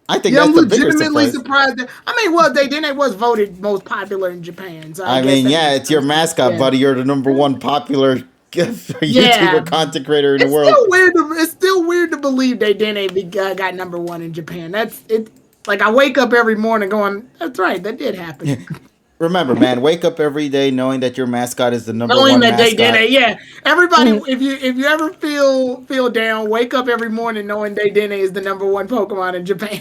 A: I think
C: Yeah, I'm
A: that's the bigger
C: legitimately
A: surprise.
C: surprised. I mean, well, they didn't. Was voted most popular in Japan, so I
A: I
C: guess
A: mean,
C: that
A: yeah,
C: makes
A: it's your
C: sense.
A: mascot,
C: Yeah,
A: buddy. You're the number one popular
C: yeah.
A: YouTuber content creator in the
C: It's
A: world.
C: still weird. It's still weird to believe they didn't got number one in Japan. That's it. Like I wake up every morning going, "That's right, that did happen."
A: Remember, man, wake up every day knowing that your mascot is the number
C: Knowing
A: one
C: that they did
A: mascot.
C: it, yeah. Everybody, if you ever feel down, wake up every morning knowing they did it is the number one Pokemon in Japan.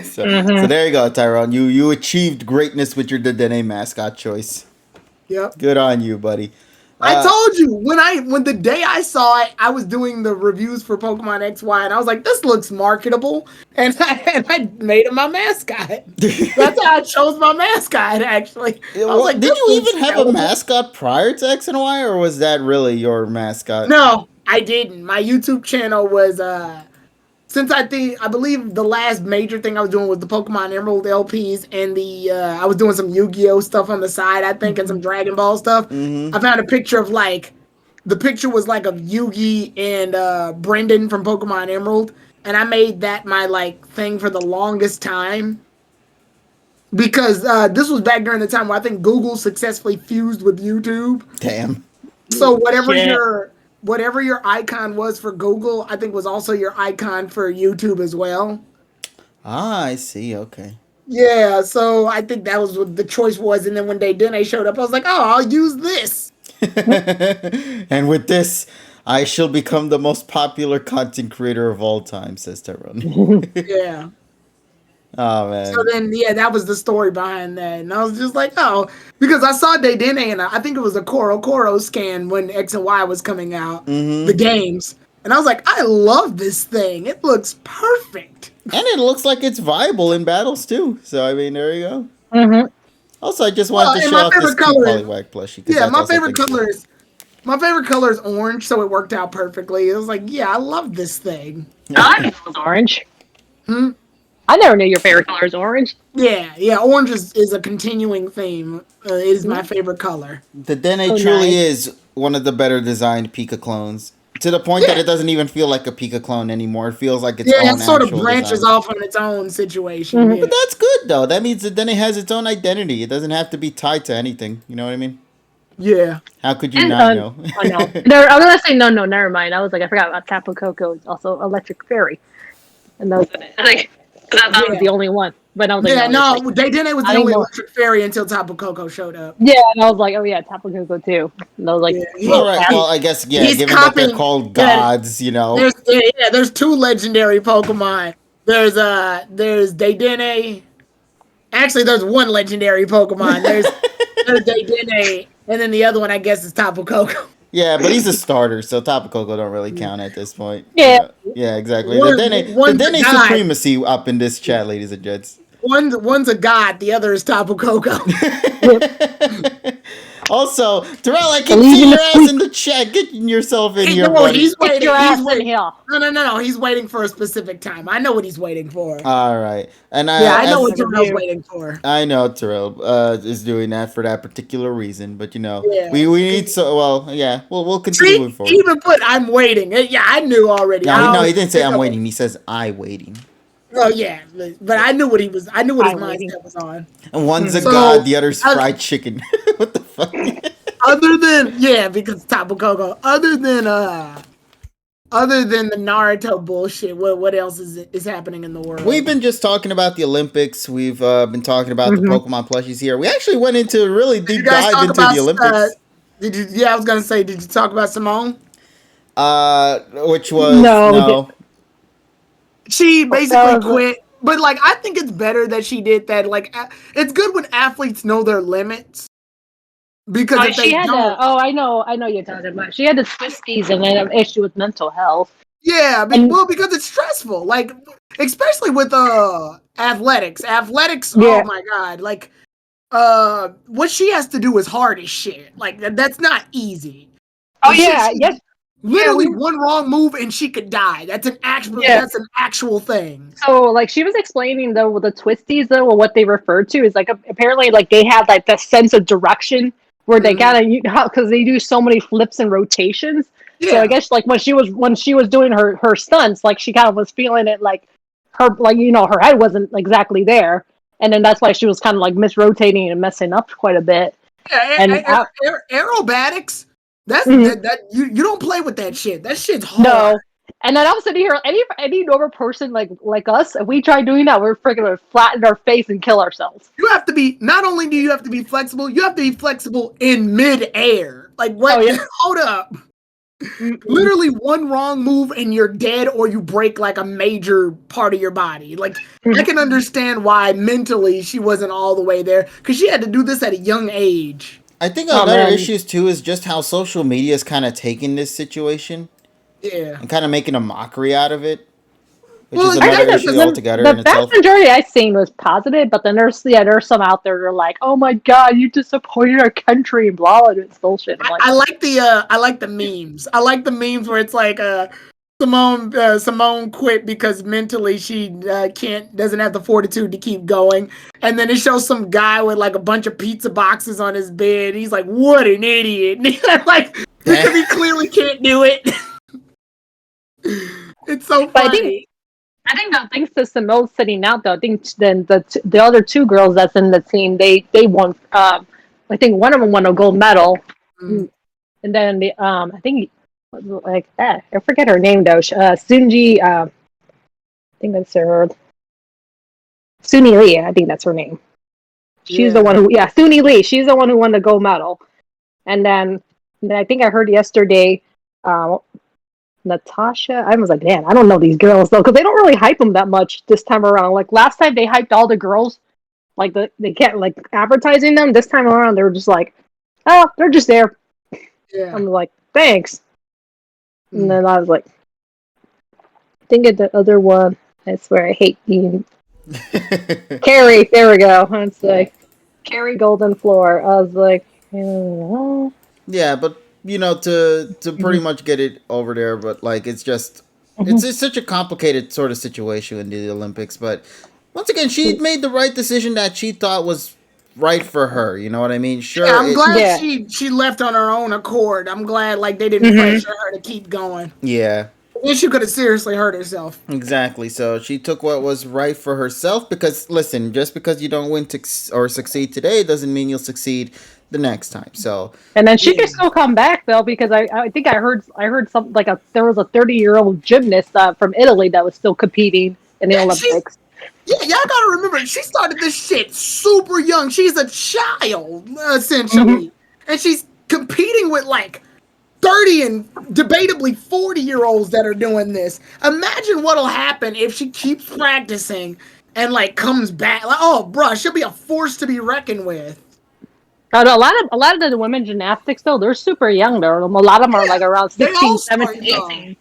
A: So there you go, Tyrone. You achieved greatness with your Dedenne mascot choice.
C: Yep.
A: Good on you, buddy.
C: I
A: Uh,
C: told you when the day I saw it, I was doing the reviews for Pokemon XY, and I was like, "This looks marketable," and I made him my mascot. That's how I chose my mascot. Actually, I was
A: well,
C: like,
A: did
C: "This
A: you
C: looks
A: even have a
C: sellable."
A: mascot prior to X and Y, or was that really your mascot?
C: No, I didn't. My YouTube channel was since I believe the last major thing I was doing was the Pokemon Emerald LPs and the I was doing some Yu-Gi-Oh stuff on the side, I think, and some Dragon Ball stuff.
A: Mm-hmm.
C: I found a picture of like the picture was like of Yugi and Brendan from Pokemon Emerald, and I made that my like thing for the longest time because this was back during the time where I think Google successfully fused with YouTube.
A: Damn.
C: So
B: shit.
C: whatever your icon was for Google, I think was also your icon for YouTube as well.
A: Ah, I see. Okay.
C: Yeah, so I think that was what the choice was, and then when they showed up, I was like, oh, I'll use this.
A: And with this, I shall become the most popular content creator of all time, says Tyrone.
C: Yeah.
A: Oh
C: So
A: man.
C: then, yeah, that was the story behind that, and I was just like, oh, because I saw they did, and I think it was a Koro scan when X and Y was coming out, the
A: Mm-hmm.
C: games, and I was like, I love this thing. It looks perfect.
A: And it looks like it's viable in battles too. So I mean, there you go.
B: Mm-hmm.
A: Also, I just wanted
C: Well,
A: to
C: and
A: show
C: my
A: off this
C: favorite
A: cute
C: color is
A: Poliwag plushie because
C: yeah,
A: that's also things good.
C: my favorite color is orange, so it worked out perfectly. It was like, yeah, I love this thing.
B: I didn't know it was orange.
C: Hmm?
B: I never knew your favorite color is orange.
C: Yeah, orange is a continuing theme. It is my favorite color.
A: The Dene
B: Oh,
A: truly
B: nice.
A: is one of the better designed Pika clones. To the point that it doesn't even feel like a Pika clone anymore. It feels like its
C: Yeah,
A: own
C: it sort of
A: actual
C: branches
A: design.
C: off on its own situation.
B: Mhm.
C: Yeah.
A: But that's good though. That means that then it has its own identity. It doesn't have to be tied to anything. You know what I mean?
C: Yeah.
A: How could you
B: And
A: not know?
B: I know. There, I was gonna say no, never mind. I was like, I forgot about Tapu Koko. It's also Electric Fairy, and that was like that was
C: Yeah.
B: the only one. But I was like,
C: Yeah,
B: no, there's
C: no,
B: like
C: they didn't. Was
B: I
C: the
B: think
C: only
B: more.
C: electric fairy until Tapu Koko showed up.
B: Yeah, and I was like, oh yeah, Tapu Koko too. And I was like,
C: Yeah,
A: All
B: well,
A: right. Well, I guess
C: he's
A: given that they're
C: copying.
A: called
C: Yeah,
A: gods, you know.
C: there's two legendary Pokemon. There's Dedenne. Actually, there's one legendary Pokemon. There's Dedenne, and then the other one I guess is Tapu Koko.
A: Yeah, but he's a starter, so Tapu Koko don't really count at this point.
B: yeah.
A: Yeah, exactly. The
C: One's a
A: Dene
C: god.
A: supremacy up in this chat, ladies and gents.
C: One's a god. The other is Tapu Koko.
A: Also, Terrell, I keep
B: Believe
A: seeing
B: in
A: your
B: the
A: ass
B: squeak.
A: in the chat. Get yourself in
C: Hey,
A: here,
C: no,
A: buddy.
C: he's
B: Get
C: waiting.
B: your
C: He's
B: ass in
C: waiting.
B: here.
C: No. He's waiting for a specific time. I know what he's waiting for.
A: All right, and
C: Yeah, I know
A: as-
C: what Terrell's waiting for.
A: I know Terrell is doing that for that particular reason, but
C: Yeah.
A: we need we'll continue
C: See,
A: moving
C: he
A: forward.
C: even put "I'm waiting." Yeah, I knew already.
A: No, he didn't say I'm waiting. He says I waiting.
C: Oh yeah, but I knew what he was. I knew what his
B: I'm waiting.
C: mindset was on.
A: And one's a
C: So,
A: god, the other's
C: I-
A: fried chicken. What the fuck?
C: Other than because Tapu Koko. Other than the Naruto bullshit, what else is happening in the world?
A: We've been just talking about the Olympics. We've been talking about the
B: Mhm.
A: Pokemon plushies here. We actually went into a really
C: Did you
A: deep
C: guys
A: dive
C: talk
A: into
C: about
A: the Olympics.
C: Did you? Yeah, I was gonna say. Did you talk about Simone?
A: Which was
B: No, we
A: no.
C: She basically
B: was-
C: quit. But like, I think it's better that she did that. Like, it's good when athletes know their limits. Because if they
B: she had
C: don't,
B: I know you're talking about. She had the twisties and then an issue with mental health.
C: yeah,
B: And-
C: because it's stressful. Like, especially with athletics. Athletics,
B: Yeah.
C: oh my god, like what she has to do is hard as shit. Like that's not easy.
B: Oh
C: She-
B: yeah,
C: she-
B: yes.
C: Literally
B: we-
C: one wrong move and she could die. That's an actual.
B: Yeah.
C: That's an actual thing.
B: So like she was explaining though with the twisties though, what they refer to is like apparently like they have like that sense of direction where they gotta because they do so many flips and rotations.
C: Yeah.
B: So I guess like when she was doing her stunts, like she kind of was feeling it like her her head wasn't exactly there, and then that's why she was kind of like misrotating and messing up quite a bit.
C: Yeah,
B: And
C: aerobatics. That's
B: Mhm.
C: that you don't play with that shit. That shit's hard.
B: No. And then I was sitting here, any normal person like us, if we try doing that, we're freaking gonna flatten our face and kill ourselves.
C: You have to be. Not only do you have to be flexible, you have to be flexible in midair. Like what?
B: Oh, yeah.
C: Hold up. Literally one wrong move and you're dead, or you break like a major part of your body. Like I can understand why mentally she wasn't all the way there because she had to do this at a young age.
A: I think
B: Oh,
A: another
B: man.
A: issue too is just how social media is kind of taking this situation
C: Yeah.
A: and kind of making a mockery out of it, which
C: Well,
A: is
C: I
A: another
C: think
A: issue
B: the
A: altogether in
B: vast
A: itself.
B: majority I've seen was positive, but then there's some out there that are like, oh my god, you disappointed our country and blah, and it's bullshit. I'm like,
C: I like the memes. I like the memes where it's like Simone quit because mentally she doesn't have the fortitude to keep going, and then it shows some guy with like a bunch of pizza boxes on his bed. He's like, "What an idiot!" Like because he clearly can't do it. It's so
B: But I
C: funny.
B: I think that thanks to Simone sitting out though, I think then the other two girls that's in the team, they won. I think one of them won a gold medal,
C: Mm.
B: and then the I think like I forget her name though. Sunji, I think that's her. Suni Lee, I think that's her name. She's the
C: Yeah.
B: one who, Suni Lee. She's the one who won the gold medal, and then I think I heard yesterday, Natasha. I was like, man, I don't know these girls though, because they don't really hype them that much this time around. Like last time they hyped all the girls, like they kept like advertising them. This time around, they were just like, oh, they're just there.
C: Yeah.
B: I'm like, thanks.
C: Mm.
B: And then I was like, I think of the other one. I swear I hate being Carrie. There we go. It's like Carrie Golden Floor. I was like,
A: Yeah, but to pretty much get it over there, but like it's just it's such a complicated sort of situation in the Olympics. But once again, she made the right decision that she thought was right for her. You know what I mean?
C: Yeah,
A: Sure,
C: I'm
A: it.
C: glad
B: Yeah.
C: she left on her own accord. I'm glad like they didn't
B: Hmm.
C: pressure her to keep going.
A: Yeah,
C: Then she could have seriously hurt herself.
A: exactly. So she took what was right for herself. Because listen, just because you don't win or succeed today doesn't mean you'll succeed the next time. So
B: And then she
C: Yeah.
B: could still come back though, because I think I heard something like there was a 30-year-old gymnast from Italy that was still competing in the
C: Yeah, she's
B: Olympics.
C: yeah, y'all gotta remember she started this shit super young. She's a child,
B: Hmm.
C: essentially. And she's competing with like 30 and debatably 40-year-olds that are doing this. Imagine what'll happen if she keeps practicing and like comes back. Like, oh bruh, she'll be a force to be reckoned with.
B: A lot of the women gymnastics though, they're super young though. A lot of them are
C: Yeah.
B: like around
C: They all
B: 16,
C: start
B: 17,
C: young.
B: 18. No,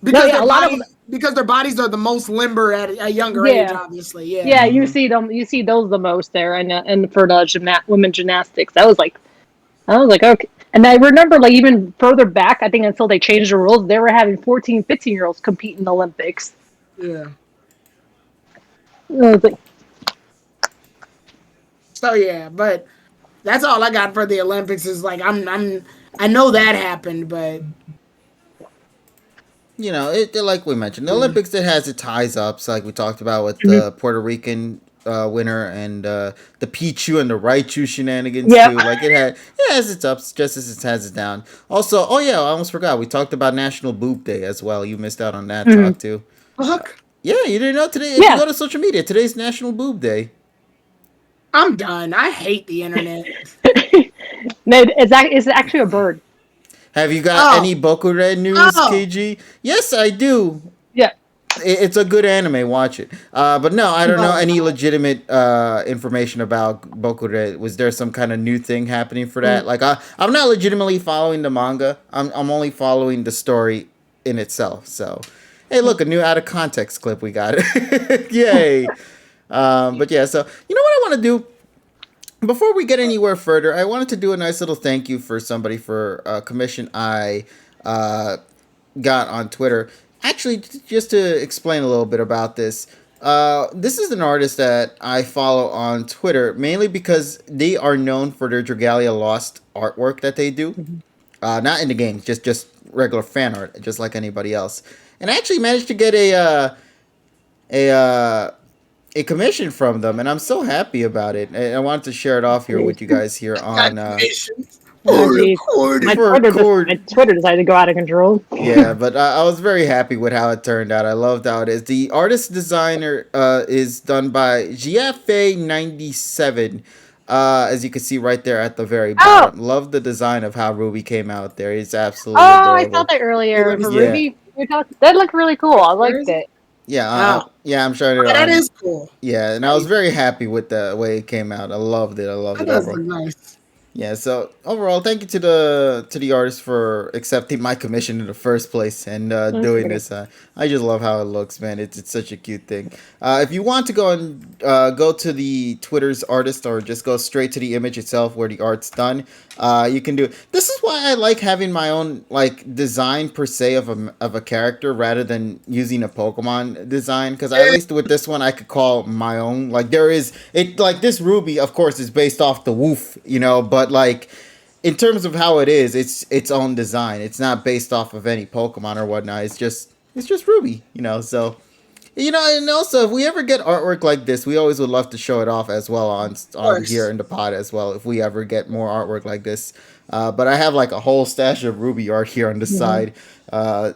C: Because
B: yeah,
C: their
B: a lot of them.
C: bodies are the most limber at a younger age,
B: Yeah,
C: obviously. Yeah.
B: yeah. You
A: mhm.
B: see them. You see those the most there, and for the women gymnastics, I was like, okay. And I remember, like, even further back, I think until they changed the rules, they were having 14, 15-year-olds compete in the Olympics.
C: Yeah.
B: I was like,
C: So yeah, but that's all I got for the Olympics is like I know that happened, but
A: You know, like we mentioned, the
C: yeah.
A: Olympics, it has its highs ups, like we talked about with
B: mhm.
A: the Puerto Rican winner and the Pichu and the Raichu shenanigans
B: Yep.
A: too. Like it has its ups just as it has its down. Also, oh yeah, I almost forgot. We talked about National Boob Day as well. You missed out on that
B: Mhm.
A: talk too.
C: Fuck.
A: Yeah, you didn't know today. If you
B: Yeah.
A: go to social media, today's National Boob Day.
C: I'm done. I hate the internet.
B: No, it's actually a bird.
A: Have you got
C: Oh.
A: any Boku Red news,
C: Oh.
A: KG? Yes, I do.
B: Yeah.
A: It's a good anime. Watch it. But no, I don't know
C: Oh
A: any
C: god.
A: legitimate information about Bokure. Was there some kind of new thing happening for
B: Mm.
A: that? Like, I'm not legitimately following the manga. I'm only following the story in itself. So, hey, look, a new out of context clip we got. Yay! But yeah, so you know what I want to do. Before we get anywhere further, I wanted to do a nice little thank you for somebody for a commission I uh, got on Twitter. Actually, just to explain a little bit about this, this is an artist that I follow on Twitter mainly because they are known for their Dragalia Lost artwork that they do.
B: Mhm.
A: Not in the game, just regular fan art, just like anybody else. And I actually managed to get a uh, a commission from them, and I'm so happy about it. And I wanted to share it
B: That's
A: off here with you
B: amazing.
A: guys here
C: Got
A: on
C: commissions
B: Oh,
C: for
B: geez.
C: recording.
A: for
B: My
A: record.
B: Twitter decided to go out of control.
A: Yeah, but I was very happy with how it turned out. I loved how it is. The artist designer is done by GFA97. As you can see right there at the very
B: Oh,
A: bottom. Love the design of how Ruby came out there. It's absolutely
B: I saw
A: adorable.
B: that
C: Hey,
B: earlier
C: let me
B: for
C: see.
A: Yeah,
B: Ruby. That looked really cool. I
C: Where
B: liked
C: is it?
B: it.
A: yeah,
C: Oh.
A: yeah. I'm showing it
C: Okay, that
A: on.
C: is cool.
A: Yeah, and I was
C: Nice.
A: very happy with the way it came out. I loved it. I loved
C: That
A: it
C: does look
A: overall.
C: nice.
A: Yeah, so overall, thank you to the artist for accepting my commission in the first place and
B: That's
A: doing
B: pretty.
A: this. I just love how it looks, man. It's such a cute thing. If you want to go and go to the Twitter's artist or just go straight to the image itself where the art's done, you can do it. This is why I like having my own like design per se of a character rather than using a Pokemon design because at least with this one I could call my own. Like there is it like this Ruby, of course, is based off the Woof, you know, but like in terms of how it is, it's its own design. It's not based off of any Pokemon or whatnot. It's just Ruby, you know. So you know, and also if we ever get artwork like this, we always would love to show it off as well
C: Of
A: on here
C: course.
A: in the pod as well. If we ever get more artwork like this, but I have like a whole stash of Ruby art here on the
B: Mhm.
A: side,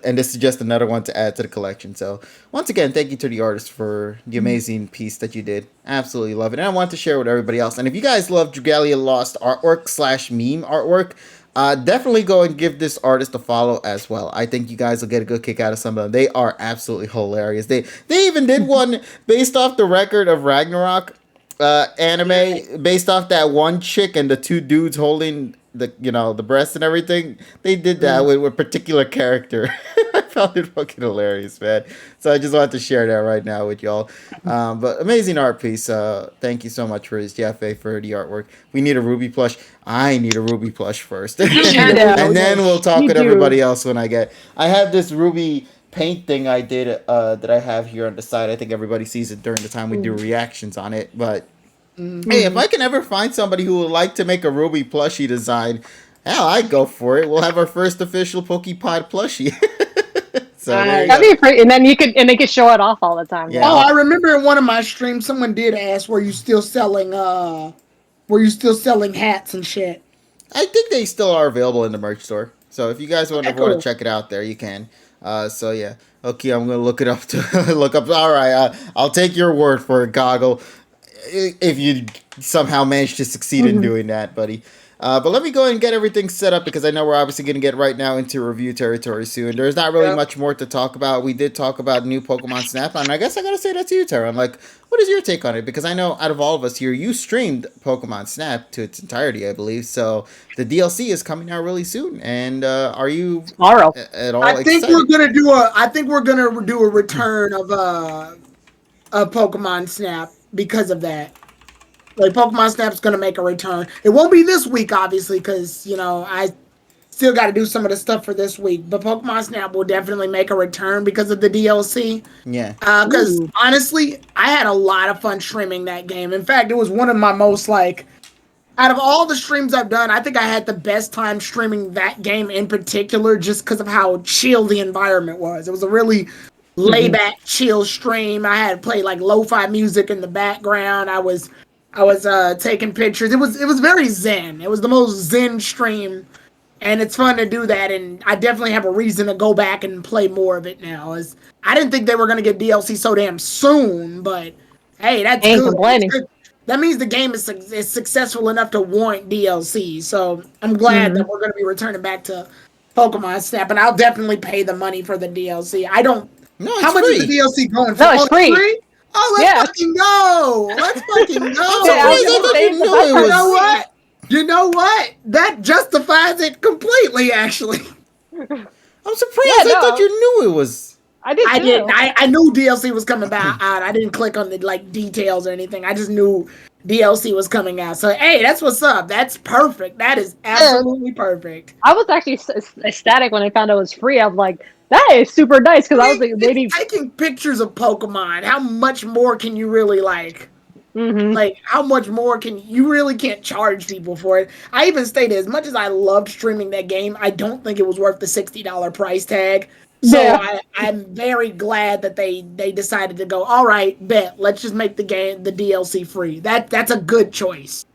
A: and this is just another one to add to the collection. So once again, thank you to the artist for the amazing piece that you did. Absolutely love it, and I want to share with everybody else. And if you guys love Dragalia Lost artwork slash meme artwork. Definitely go and give this artist a follow as well. I think you guys will get a good kick out of some of them. They are absolutely hilarious. They even did one based off the record of Ragnarok
B: Yeah.
A: anime, based off that one chick and the two dudes holding the breast and everything. They did that
C: Mm.
A: with a particular character. I found it fucking hilarious, man. So I just wanted to share that right now with y'all. But amazing art piece. Thank you so much for his Jaffe for the artwork. We need a Ruby plush. I need a Ruby plush first,
C: You
A: and
C: need a
B: Yeah,
C: Ruby
A: then we'll
C: plush.
A: talk
B: you
A: with
B: do.
A: everybody else when I get. I have this Ruby paint thing I did that I have here on the side. I think everybody sees it during the time we do
B: Mm.
A: reactions on it, but Hey, if I can ever find somebody who would like to make a Ruby plushie design, hell, I'd go for it. We'll have our first official PokePod plushie. So there you
B: That'd
A: go.
B: be pretty, and then they could show it off all the time.
A: Yeah.
C: Oh, I remember in one of my streams, someone did ask, "Were you still selling? Were you still selling hats and shit?"
A: I think they still are available in the merch store. So if you guys want
C: Okay,
A: to
C: cool.
A: check it out there, you can. So yeah. Okay, I'm gonna look it up to look up. All right, I'll take your word for it, Goggle. If you somehow manage to succeed in doing that, buddy. But let me go ahead and get everything set up because I know we're obviously going to get right now into review territory soon. There's not really
C: Yep.
A: much more to talk about. We did talk about new Pokemon Snap, and I guess I got to say that to you, Tara. I'm like, what is your take on it? Because I know out of all of us here, you streamed Pokemon Snap to its entirety, I believe. So the DLC is coming out really soon. And are you
B: Tomorrow.
A: at all
C: I think
A: excited?
C: we're gonna do a. I think we're gonna do a return of Pokemon Snap because of that. Like Pokemon Snap's gonna make a return. It won't be this week, obviously, because I still got to do some of the stuff for this week. But Pokemon Snap will definitely make a return because of the DLC.
A: Yeah.
C: Because
B: Ooh.
C: honestly, I had a lot of fun streaming that game. In fact, it was one of my most like. Out of all the streams I've done, I think I had the best time streaming that game in particular, just because of how chill the environment was. It was a really laid back, chill stream. I had played like lo-fi music in the background. I was taking pictures. It was very zen. It was the most zen stream, and it's fun to do that. And I definitely have a reason to go back and play more of it now. As I didn't think they were gonna get DLC so damn soon, but hey, that's
B: Ain't
C: good.
B: complaining.
C: That's good. That means the game is successful enough to warrant DLC. So I'm glad that we're gonna be returning back to Pokemon Snap, and I'll definitely pay the money for the DLC. I don't.
A: No, it's
C: How much
A: free.
C: is the DLC going for?
B: No, it's
C: Oh,
B: free.
C: Oh, let's
B: Yeah.
C: fucking go! Let's fucking go!
A: I'm
B: Yeah,
A: surprised. I thought you knew it
C: You
A: was.
C: know what? You know what? That justifies it completely, actually.
A: I'm surprised.
B: Yeah,
A: I
B: no.
A: thought you knew it was.
B: I did too.
C: I didn't. I knew DLC was coming back out. I didn't click on the like details or anything. I just knew DLC was coming out. So hey, that's what's up. That's perfect. That is absolutely perfect.
B: I was actually ecstatic when I found out it was free. I was like, that is super nice because I was like, maybe.
C: It's taking pictures of Pokemon. How much more can you really like?
B: Mm-hmm.
C: Like, how much more can you really can't charge people for it? I even stated, as much as I loved streaming that game, I don't think it was worth the $60 price tag. So
B: Yeah.
C: I'm very glad that they decided to go, all right, bet, let's just make the DLC free. That's a good choice.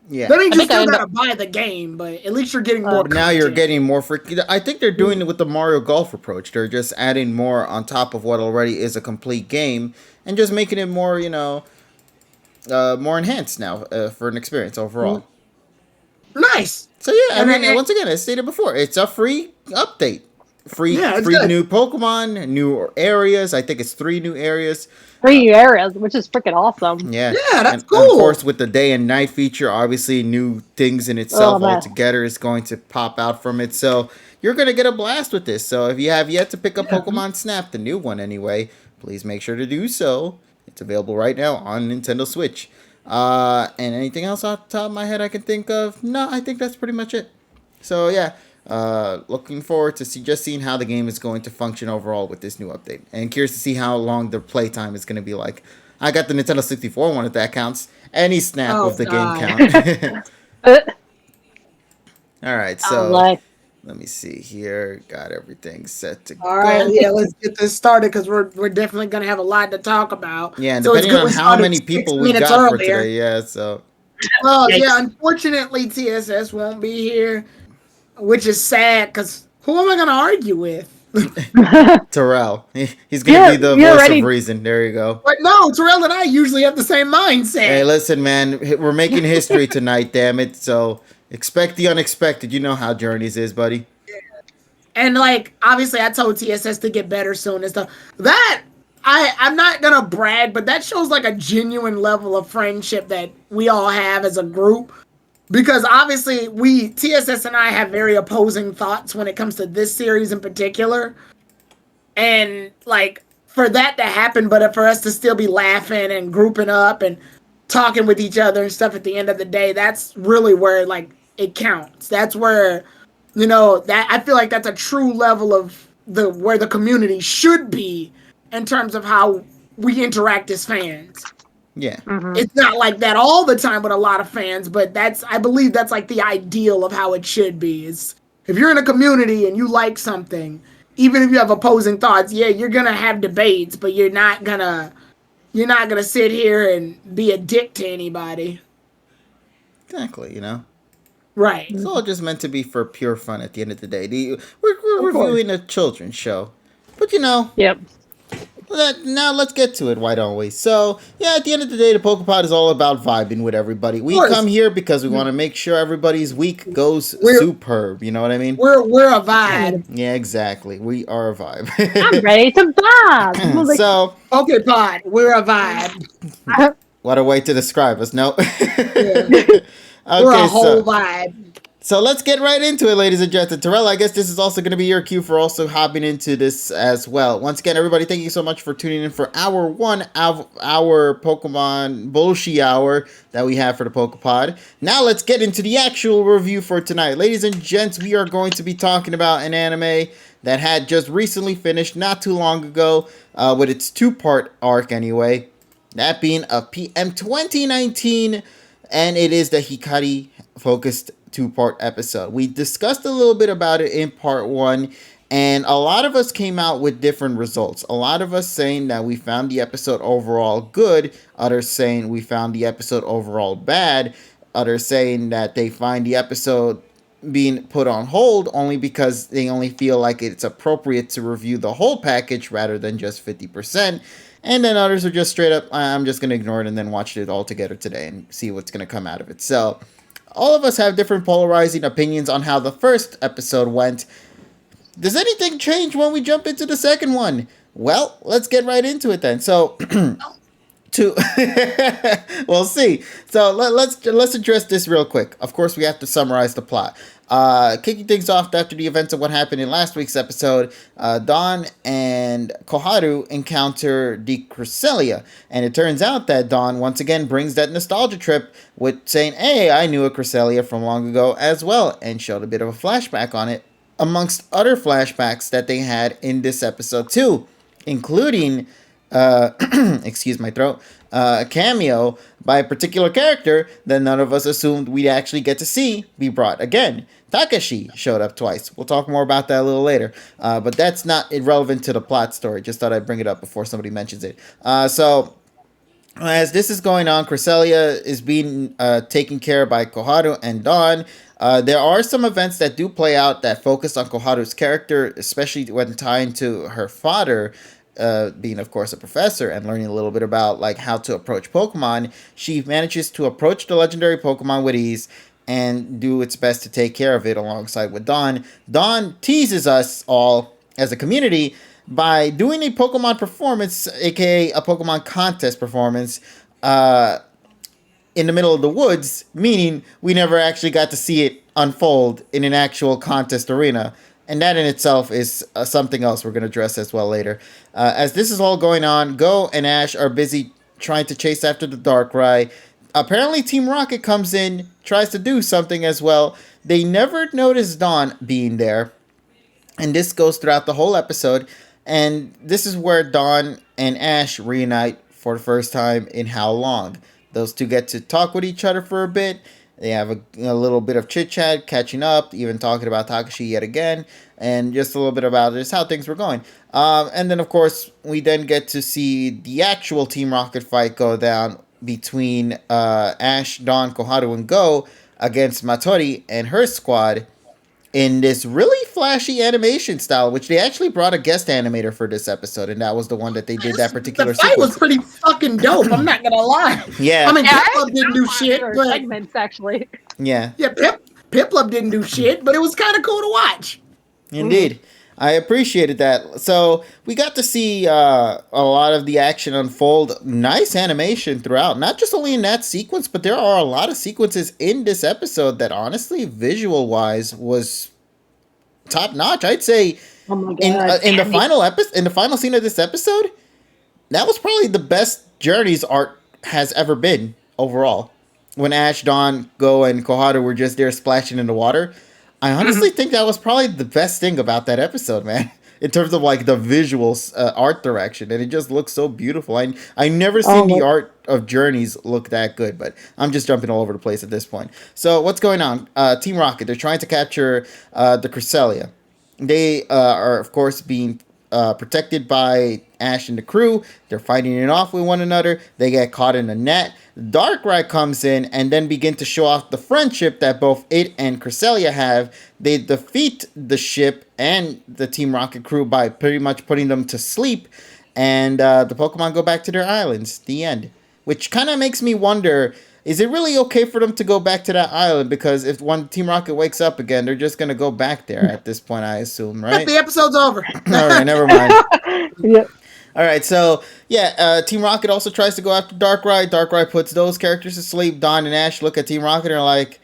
A: Yeah.
C: That means you
B: think I
C: still
B: end
C: gotta buy the game, but at least you're getting more
A: But now you're
C: content.
A: getting more freaking. I think they're doing it with the Mario Golf approach. They're just adding more on top of what already is a complete game and just making it more, more enhanced now for an experience overall.
C: Nice.
A: So yeah, I
C: And
A: mean,
C: then-
A: once again, as stated before, it's a free update. Free
C: Yeah, it's good.
A: new Pokemon, new areas. I think it's 3 new areas.
B: 3 new areas, which is freaking awesome.
A: Yeah,
C: Yeah, that's
A: and
C: cool.
A: of course, with the day and night feature, obviously new things in itself
B: man.
A: altogether is going to pop out from it. So you're gonna get a blast with this. So if you have yet to pick up Pokemon Snap, the new one anyway, please make sure to do so. It's available right now on Nintendo Switch. And anything else off the top of my head I can think of? No, I think that's pretty much it. So yeah. Looking forward to seeing how the game is going to function overall with this new update, and curious to see how long the playtime is going to be like. I got the Nintendo 64 one if that counts. Any snap
C: Oh,
A: of the
C: God.
A: game count.
B: Uh,
A: All right,
B: I
A: so
B: was like,
A: let me see here. Got everything set to
C: All right,
A: go.
C: yeah, let's get this started because we're definitely gonna have a lot to talk about.
A: Yeah, and
C: So it's
A: depending
C: good
A: on
C: we
A: how
C: started
A: many
C: 6
A: people we
C: minutes
A: got for
C: earlier.
A: today, yeah. So
C: Well,
B: Yikes.
C: yeah, unfortunately TSS won't be here, which is sad because who am I gonna argue with?
A: Terrell, he's gonna
B: Yeah,
A: be the
B: you're
A: voice
B: ready.
A: of reason. There you go.
C: But no, Terrell and I usually have the same mindset.
A: Hey, listen, man, we're making history tonight. Damn it! So expect the unexpected. You know how Journeys is, buddy.
C: And like, obviously, I told TSS to get better soon and stuff. That I'm not gonna brag, but that shows like a genuine level of friendship that we all have as a group. Because obviously, TSS and I have very opposing thoughts when it comes to this series in particular. And like, for that to happen, but for us to still be laughing and grouping up and talking with each other and stuff at the end of the day, that's really where like it counts. That's where that I feel like that's a true level of where the community should be in terms of how we interact as fans.
A: Yeah.
C: It's not like that all the time with a lot of fans, but I believe that's like the ideal of how it should be. Is if you're in a community and you like something, even if you have opposing thoughts, yeah, you're gonna have debates, but you're not gonna sit here and be a dick to anybody.
A: Exactly, you know.
C: Right.
A: It's all just meant to be for pure fun at the end of the day. We're
C: Of course.
A: reviewing a children's show. But you know,
B: Yep.
A: now let's get to it, why don't we? So, yeah, at the end of the day, the PokePod is all about vibing with everybody. We
C: course.
A: come here because we want to make sure everybody's week goes
C: We're-
A: superb, you know what I mean?
C: We're a vibe.
A: Yeah, exactly. We are a vibe.
B: I'm ready to vibe.
A: So,
C: PokePod, we're a vibe.
A: what a way to describe us, no?
C: Yeah. We're a
A: Okay,
C: whole vibe.
A: so let's get right into it, ladies and gentlemen. Terrell, I guess this is also going to be your cue for also hopping into this as well. Once again, everybody, thank you so much for tuning in for our Pokemon bullshit hour that we have for the PokePod. Now let's get into the actual review for tonight. Ladies and gents, we are going to be talking about an anime that had just recently finished not too long ago with its two-part arc anyway. That being a PM 2019, and it is the Hikari-focused two-part episode. We discussed a little bit about it in part one, and a lot of us came out with different results. A lot of us saying that we found the episode overall good, others saying we found the episode overall bad, others saying that they find the episode being put on hold only because they only feel like it's appropriate to review the whole package rather than just 50%. And then others are just straight up, I'm just going to ignore it and then watch it all together today and see what's going to come out of it. So, all of us have different polarizing opinions on how the first episode went. Does anything change when we jump into the second one? Well, let's get right into it then. So, we'll see. So let's address this real quick. Of course, we have to summarize the plot. Kicking things off after the events of what happened in last week's episode, Dawn and Koharu encounter the Cresselia, and it turns out that Dawn once again brings that nostalgia trip with saying, "Hey, I knew a Cresselia from long ago as well," and showed a bit of a flashback on it, amongst other flashbacks that they had in this episode too, including excuse my throat, a cameo by a particular character that none of us assumed we'd actually get to see be brought again. Takashi showed up twice. We'll talk more about that a little later, but that's not irrelevant to the plot story. Just thought I'd bring it up before somebody mentions it. So, as this is going on, Cresselia is being taken care of by Koharu and Dawn. There are some events that do play out that focus on Koharu's character, especially when tying to her father, being of course a professor and learning a little bit about like how to approach Pokemon. She manages to approach the legendary Pokemon with ease and do its best to take care of it alongside with Dawn. Dawn teases us all as a community by doing a Pokemon performance, aka a Pokemon contest performance, in the middle of the woods, meaning we never actually got to see it unfold in an actual contest arena. And that in itself is something else we're going to address as well later. As this is all going on, Go and Ash are busy trying to chase after the Darkrai. Apparently Team Rocket comes in, tries to do something as well. They never notice Dawn being there. And this goes throughout the whole episode. And this is where Dawn and Ash reunite for the first time in how long. Those two get to talk with each other for a bit. They have a little bit of chit-chat, catching up, even talking about Takashi yet again, and just a little bit about just how things were going. And then, of course, we then get to see the actual Team Rocket fight go down between Ash, Dawn, Koharu, and Go against Matori and her squad in this really flashy animation style, which they actually brought a guest animator for this episode, and that was the one that they did that particular
C: The fight
A: sequence.
C: was pretty fucking dope. I'm not gonna lie.
A: Yeah.
C: I mean,
B: Yeah,
C: Piplup didn't do shit, but
B: segments actually.
A: Yeah.
C: yeah, Piplup didn't do shit, but it was kind of cool to watch.
A: Indeed. I appreciated that. So we got to see a lot of the action unfold. Nice animation throughout. Not just only in that sequence, but there are a lot of sequences in this episode that honestly, visual-wise, was top-notch. I'd say
B: Oh my god!
A: in the final scene of this episode, that was probably the best Journey's art has ever been overall. When Ash, Dawn, Go, and Koharu were just there splashing in the water. I honestly think that was probably the best thing about that episode, man. in terms of like the visuals, art direction, and it just looks so beautiful. I never
B: Oh
A: seen the
B: my.
A: art of Journeys look that good, but I'm just jumping all over the place at this point. So what's going on? Team Rocket, they're trying to capture the Cresselia. They are, of course, being protected by Ash and the crew. They're fighting it off with one another. They get caught in a net. Darkrai comes in and then begin to show off the friendship that both it and Cresselia have. They defeat the ship and the Team Rocket crew by pretty much putting them to sleep. And the Pokemon go back to their islands. The end. Which kind of makes me wonder, is it really okay for them to go back to that island? Because if one Team Rocket wakes up again, they're just going to go back there at this point, I assume, right?
C: The episode's over.
A: All right, never mind.
B: Yeah.
A: All right, so yeah, Team Rocket also tries to go after Darkrai. Darkrai puts those characters to sleep. Dawn and Ash look at Team Rocket and are like,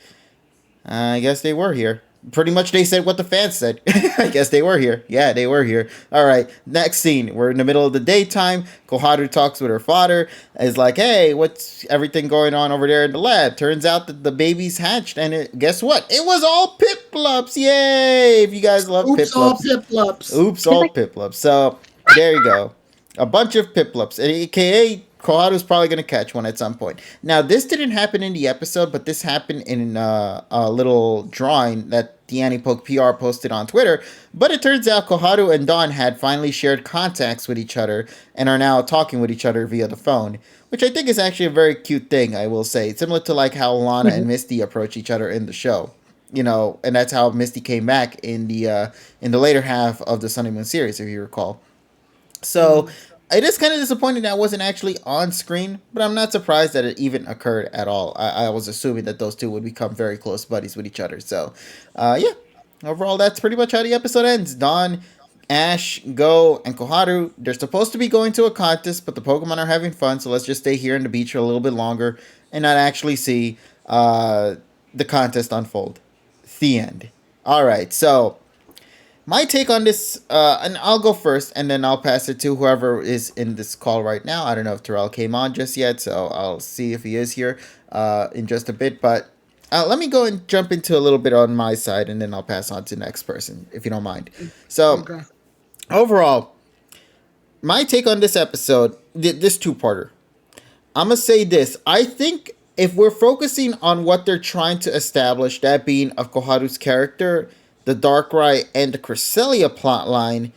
A: I guess they were here. Pretty much they said what the fans said. I guess they were here. Yeah, they were here. All right, next scene. We're in the middle of the daytime. Koharu talks with her father. Is like, hey, what's everything going on over there in the lab? Turns out that the baby's hatched, and guess what? It was all Piplups. Yay! If you guys love
C: Oops, all
A: Piplups.
C: Piplups.
A: Oops, all Piplups. So, there you go. A bunch of Piplups. AKA, Koharu's probably going to catch one at some point. Now, this didn't happen in the episode, but this happened in a little drawing that the Anti-Poke PR posted on Twitter. But it turns out Koharu and Dawn had finally shared contacts with each other and are now talking with each other via the phone, which I think is actually a very cute thing, I will say. It's similar to like how Lana and Misty approach each other in the show. You know, and that's how Misty came back in the later half of the Sun and Moon series, if you recall. So it is kind of disappointing that it wasn't actually on screen, but I'm not surprised that it even occurred at all. I was assuming that those two would become very close buddies with each other. So, yeah, overall, that's pretty much how the episode ends. Dawn, Ash, Go, and Koharu, they're supposed to be going to a contest, but the Pokemon are having fun, so let's just stay here on the beach for a little bit longer and not actually see the contest unfold. The end. All right, so my take on this, and I'll go first, and then I'll pass it to whoever is in this call right now. I don't know if Terrell came on just yet, so I'll see if he is here in just a bit. But let me go and jump into a little bit on my side, and then I'll pass on to the next person, if you don't mind. So,
C: Okay.
A: overall, my take on this episode, this two-parter, I'm going to say this. I think if we're focusing on what they're trying to establish, that being of Koharu's character, the Darkrai and the Cresselia plotline,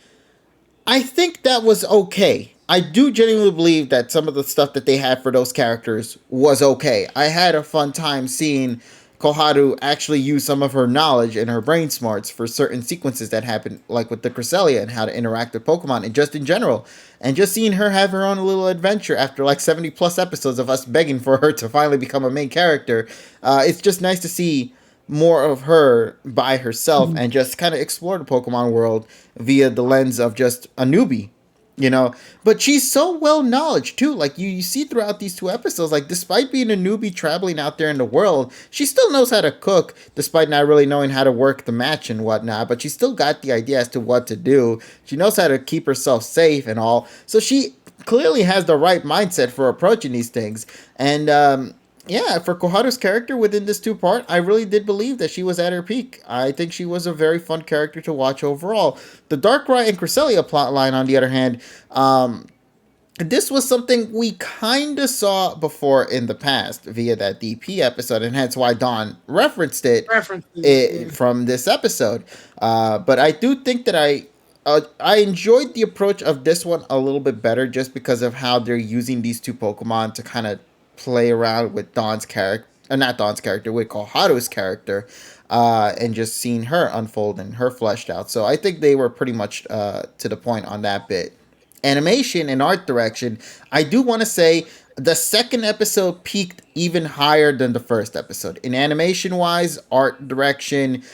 A: I think that was okay. I do genuinely believe that some of the stuff that they had for those characters was okay. I had a fun time seeing Koharu actually use some of her knowledge and her brain smarts for certain sequences that happened, like with the Cresselia and how to interact with Pokemon and just in general. And just seeing her have her own little adventure after like 70 plus episodes of us begging for her to finally become a main character. It's just nice to see more of her by herself and just kind of explore the Pokemon world via the lens of just a newbie, you know. But she's so well knowledge too. Like you see throughout these two episodes, like despite being a newbie traveling out there in the world, she still knows how to cook, despite not really knowing how to work the match and whatnot. But she still got the idea as to what to do. She knows how to keep herself safe and all. So she clearly has the right mindset for approaching these things. And yeah, for Koharu's character within this two-part, I really did believe that she was at her peak. I think she was a very fun character to watch overall. The Darkrai and Cresselia plotline, on the other hand, this was something we kind of saw before in the past via that DP episode, and hence why Dawn referenced it, from this episode. But I do think that I enjoyed the approach of this one a little bit better just because of how they're using these two Pokemon to kind of play around with Dawn's character, not Dawn's character, with Koharu's character, and just seeing her unfold and her fleshed out. So I think they were pretty much to the point on that bit. Animation and art direction, I do want to say the second episode peaked even higher than the first episode. In animation wise, art direction,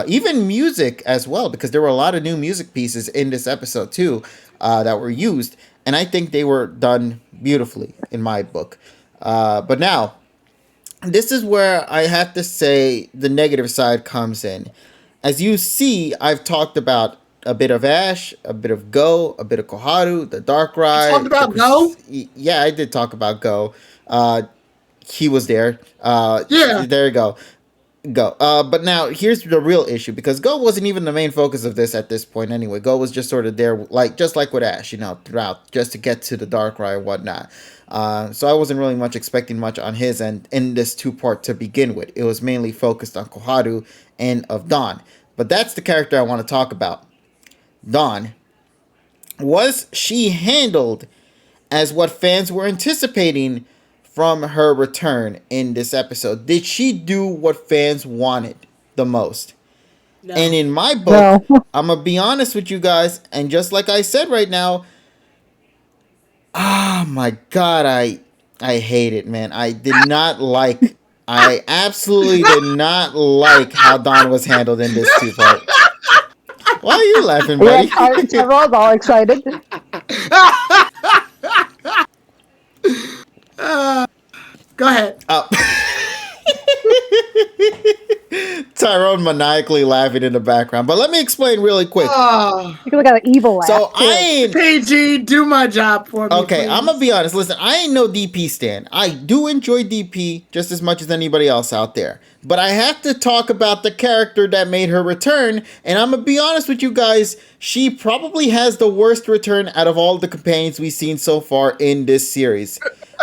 A: even music as well, because there were a lot of new music pieces in this episode too that were used. And I think they were done beautifully in my book. But now, this is where I have to say the negative side comes in. As you see, I've talked about a bit of Ash, a bit of Go, a bit of Koharu, the Darkrai.
C: You talked about Go?
A: Yeah, I did talk about Go. He was there.
C: Yeah.
A: There you go. Go. But now here's the real issue because Go wasn't even the main focus of this at this point anyway. Go was just sort of there, like just like with Ash, throughout just to get to the Darkrai and whatnot. So I wasn't really much expecting much on his end in this two-part to begin with. It was mainly focused on Koharu and of Dawn. But that's the character I want to talk about. Dawn. Was she handled as what fans were anticipating from her return in this episode? Did she do what fans wanted the most? No. And in my book, I'm going to be honest with you guys, and just like I said right now, oh my God, I hate it, man. I absolutely did not like how Dawn was handled in this two-part. Why are you laughing, buddy?
B: Yeah, Tyrone's all excited.
C: Go ahead.
A: Tyrone maniacally laughing in the background. But let me explain really quick.
B: You can look at an evil laugh.
A: So I ain't...
C: PG, do my job for me,
A: okay,
C: please.
A: I'm going to be honest. Listen, I ain't no DP stan. I do enjoy DP just as much as anybody else out there. But I have to talk about the character that made her return. And I'm going to be honest with you guys. She probably has the worst return out of all the companions we've seen so far in this series.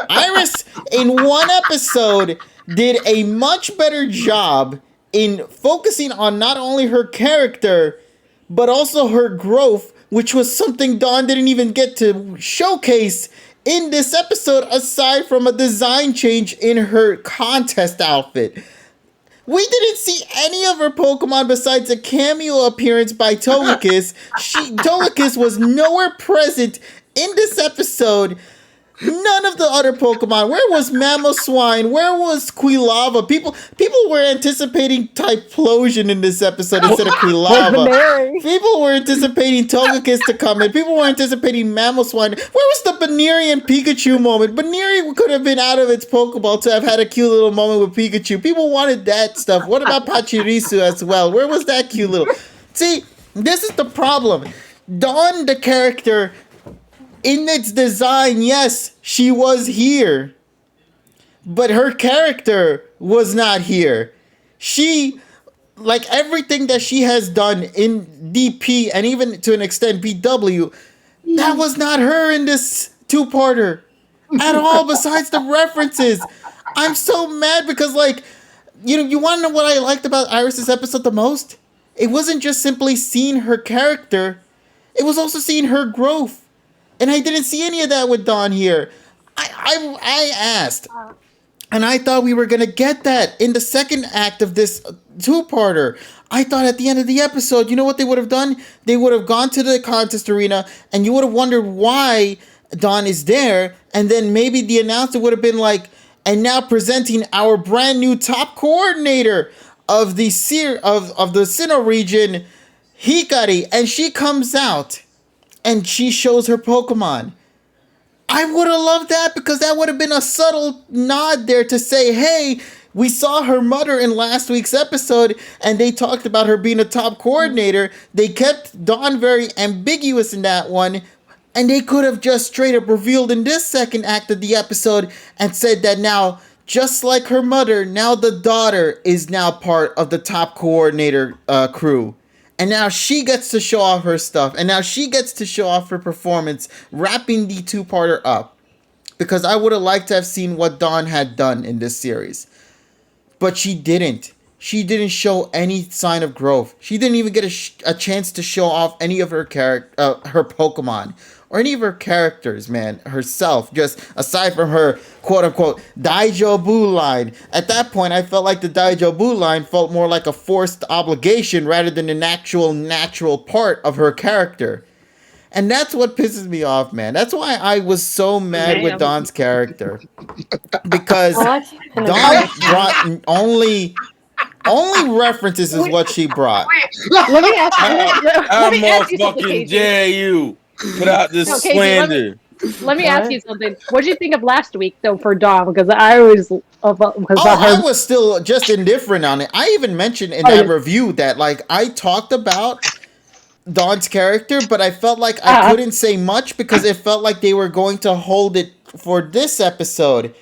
A: Iris, in one episode, did a much better job in focusing on not only her character, but also her growth, which was something Dawn didn't even get to showcase in this episode, aside from a design change in her contest outfit. We didn't see any of her Pokemon besides a cameo appearance by Togekiss. Togekiss was nowhere present in this episode. None of the other Pokemon. Where was Mamoswine? Where was Quilava? People were anticipating Typhlosion in this episode instead of Quilava. People were anticipating Togekiss to come in. People were anticipating Mamoswine. Where was the Baneri and Pikachu moment? Baneri could have been out of its Pokeball to have had a cute little moment with Pikachu. People wanted that stuff. What about Pachirisu as well? Where was that cute little... See, this is the problem. Dawn, the character... in its design, yes, she was here. But her character was not here. She, like everything that she has done in DP and even to an extent BW, that was not her in this two-parter at all besides the references. I'm so mad because, like, you want to know what I liked about Iris' episode the most? It wasn't just simply seeing her character. It was also seeing her growth. And I didn't see any of that with Dawn here. I asked, and I thought we were going to get that in the second act of this two-parter. I thought at the end of the episode, you know what they would have done? They would have gone to the contest arena, and you would have wondered why Dawn is there, and then maybe the announcer would have been like, and now presenting our brand new top coordinator of the Sinnoh region, Hikari, and she comes out. And she shows her Pokemon. I would have loved that because that would have been a subtle nod there to say, hey, we saw her mother in last week's episode and they talked about her being a top coordinator. They kept Dawn very ambiguous in that one. And they could have just straight up revealed in this second act of the episode and said that now, just like her mother, now the daughter is now part of the top coordinator crew. And now she gets to show off her stuff. And now she gets to show off her performance, wrapping the two-parter up. Because I would have liked to have seen what Dawn had done in this series. But she didn't. She didn't show any sign of growth. She didn't even get a chance to show off any of her her Pokemon. Or any of her characters, man. Herself. Just aside from her, quote-unquote, Daijobu line. At that point, I felt like the Daijobu line felt more like a forced obligation rather than an actual natural part of her character. And that's what pisses me off, man. That's why I was so mad with Dawn's character. Because Dawn brought only references is what she brought.
B: Let me ask you something,
D: fucking dare you. Without this slander.
B: Let me ask you something. What did you think of last week, though, for Dawn? Because I was... I
A: was still just indifferent on it. I even mentioned in that review that, like, I talked about Dawn's character, but I felt like I couldn't say much because it felt like they were going to hold it for this episode.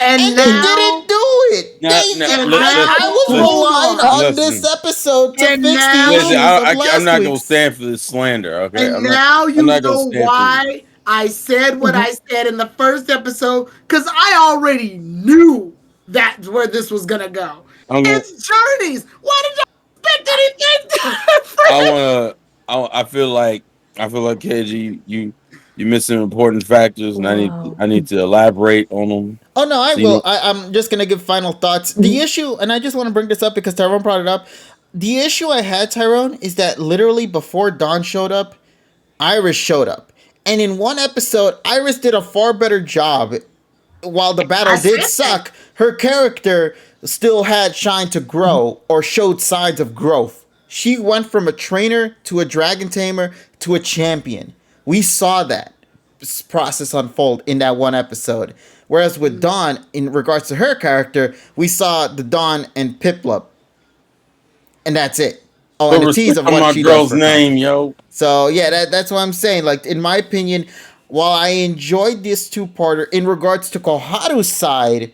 A: And they didn't do it.
C: And now,
A: I was
C: hold
A: relying
C: on.
A: on
D: Listen.
A: this episode to
C: And
A: fix the
C: now-
D: Listen,
A: issues of
D: I'm
A: last
D: not gonna
A: week's.
D: stand for this slander. Okay,
C: And
D: I'm
C: now you
D: not gonna
C: know
D: stand for this.
C: why I said what I said in the first episode, because I already knew that's where this was gonna go.
D: I'm gonna,
C: It's journeys. Why did y'all expect anything
D: I
C: different?
D: wanna. I feel like KG, you missing important factors, and
B: Wow.
D: I need to elaborate on them.
A: Oh no, I
D: So you
A: will.
D: know,
A: I'm just gonna give final thoughts. The issue, and I just want to bring this up because Tyrone brought it up. The issue I had, Tyrone, is that literally before Dawn showed up, Iris showed up, and in one episode, Iris did a far better job. While the battle
C: I
A: did
C: said
A: suck, her character still had shine to grow or showed signs of growth. She went from a trainer to a dragon tamer to a champion. We saw that process unfold in that one episode. Whereas with Dawn, in regards to her character, we saw the Dawn and Piplup, and that's it. Oh,
D: put
A: and a tease
D: respect
A: of
D: on
A: what
D: my
A: she does
D: girl's
A: for
D: name,
A: content.
D: yo.
A: So yeah, that's what I'm saying. Like in my opinion, while I enjoyed this two-parter in regards to Koharu's side,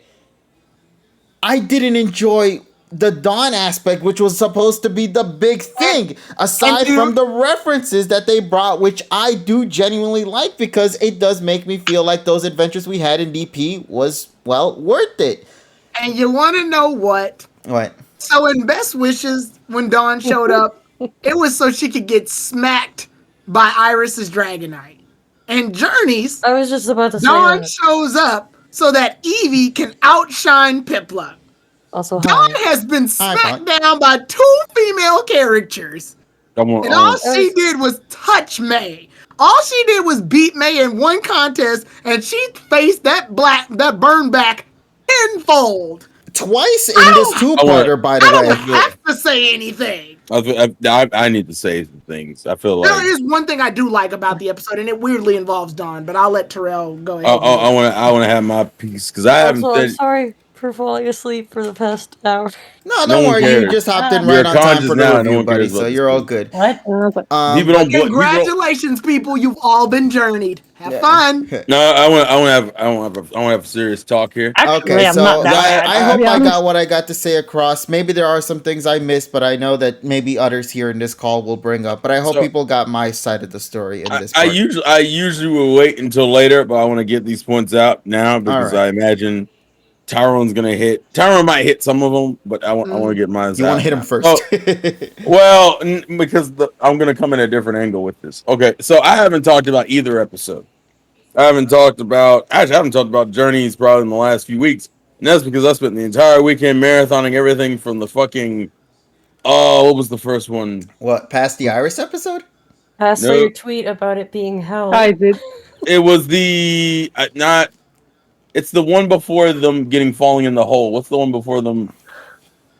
A: I didn't enjoy the Dawn aspect, which was supposed to be the big thing, aside
C: dude-
A: from the references that they brought, which I do genuinely like because it does make me feel like those adventures we had in DP was, well, worth it.
C: And you want to know what?
A: What?
C: So in Best Wishes, when Dawn showed up, it was so she could get smacked by Iris's Dragonite. And Journeys,
E: I was just about to say
C: Dawn
E: that.
C: shows up so that Eevee can outshine Piplup.
E: Also,
C: Dawn
E: hi.
C: has been
A: Hi,
C: smacked
A: Dawn.
C: down by two female characters.
D: Come on,
C: And all she did was touch May. All she did was beat May in one contest, and she faced that burn back tenfold.
A: Twice in this two-parter, by the
C: I don't
A: way.
C: have to say anything.
D: I need to say some things. I feel like
C: There is one thing I do like about the episode, and it weirdly involves Dawn, but I'll let Terrell go ahead.
D: I want to have my piece because I haven't
E: Also, I'm
D: said.
E: sorry for falling asleep for the past hour.
A: No,
D: No
A: don't
D: one
A: worry. You
D: cares.
A: just hopped in
E: You're
A: right on time
D: conscious
A: for the
D: now, no
A: review,
D: one
A: buddy.
D: cares
A: So
D: about
A: you're
D: this
A: all
D: thing.
A: good.
E: What?
D: People don't.
C: Congratulations, people! You've all been journeyed. Have fun.
D: No, I want to have a serious talk here.
B: Actually,
A: Okay,
B: I'm
A: so
B: not that bad.
A: I
B: to
A: hope
B: be
A: I
B: honest.
A: got what I got to say across. Maybe there are some things I missed, but I know that maybe others here in this call will bring up. But I hope
D: So-
A: people got my side of the story in this
D: I
A: part.
D: usually will wait until later, but I want to get these points out now because
A: right.
D: I imagine Tyrone's gonna hit. Tyrone might hit some of them, but I want to get mine.
A: You want to hit him
D: now.
A: first.
D: Oh, well, because I'm gonna come in a different angle with this. Okay, so I haven't talked about either episode. I haven't talked about journeys probably in the last few weeks, and that's because I spent the entire weekend marathoning everything from the fucking. Oh, what was the first one?
A: What, past the Iris episode?
E: I saw
D: No.
E: your tweet about it being hell.
B: I did.
D: It was the not. It's the one before them falling in the hole. What's the one before them?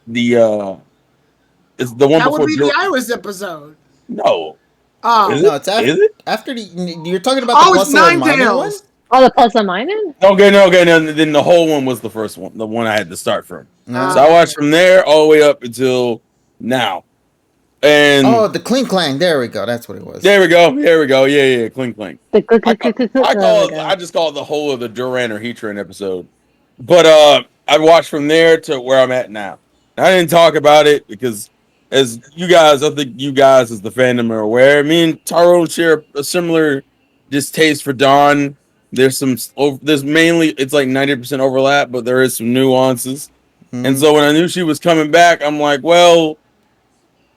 D: It's the one
C: That
D: before.
C: would be the Iris episode.
D: No,
C: Oh,
D: Is
A: No, it's
D: Is it?
A: after the. You're talking about the
C: it's
A: Bustle and Mining one?
C: Ninetales.
B: Oh, the plus and minus?
D: Okay, no. Then the whole one was the first one, the one I had to start from.
A: No.
D: So I watched from there all the way up until now, and
A: Oh, the Clink Clang. There we go. That's what it was.
D: there we go. Yeah, clink clink.
B: The good,
D: I just call it the whole of the Duran or Heatran episode. But I watched from there to where I'm at now. I didn't talk about it because, as you guys, I think you guys as the fandom are aware, me and Tyrone share a similar distaste for Dawn. There's mainly, it's like 90% overlap, but there is some nuances. And so when I knew she was coming back, I'm like, well,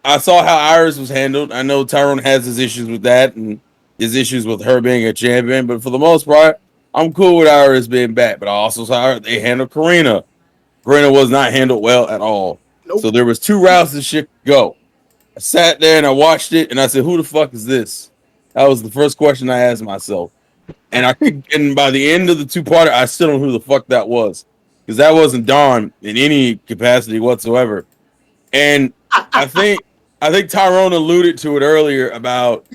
D: I saw how Iris was handled. I know Tyrone has his issues with that and his issues with her being a champion, but for the most part, I'm cool with Iris being back. But I also saw how they handled Karina. Karina was not handled well at all.
C: Nope.
D: So there was two routes this shit could go. I sat there and I watched it and I said, who the fuck is this? That was the first question I asked myself. And by the end of the two-parter, I still don't know who the fuck that was. Because that wasn't Dawn in any capacity whatsoever. And I think Tyrone alluded to it earlier about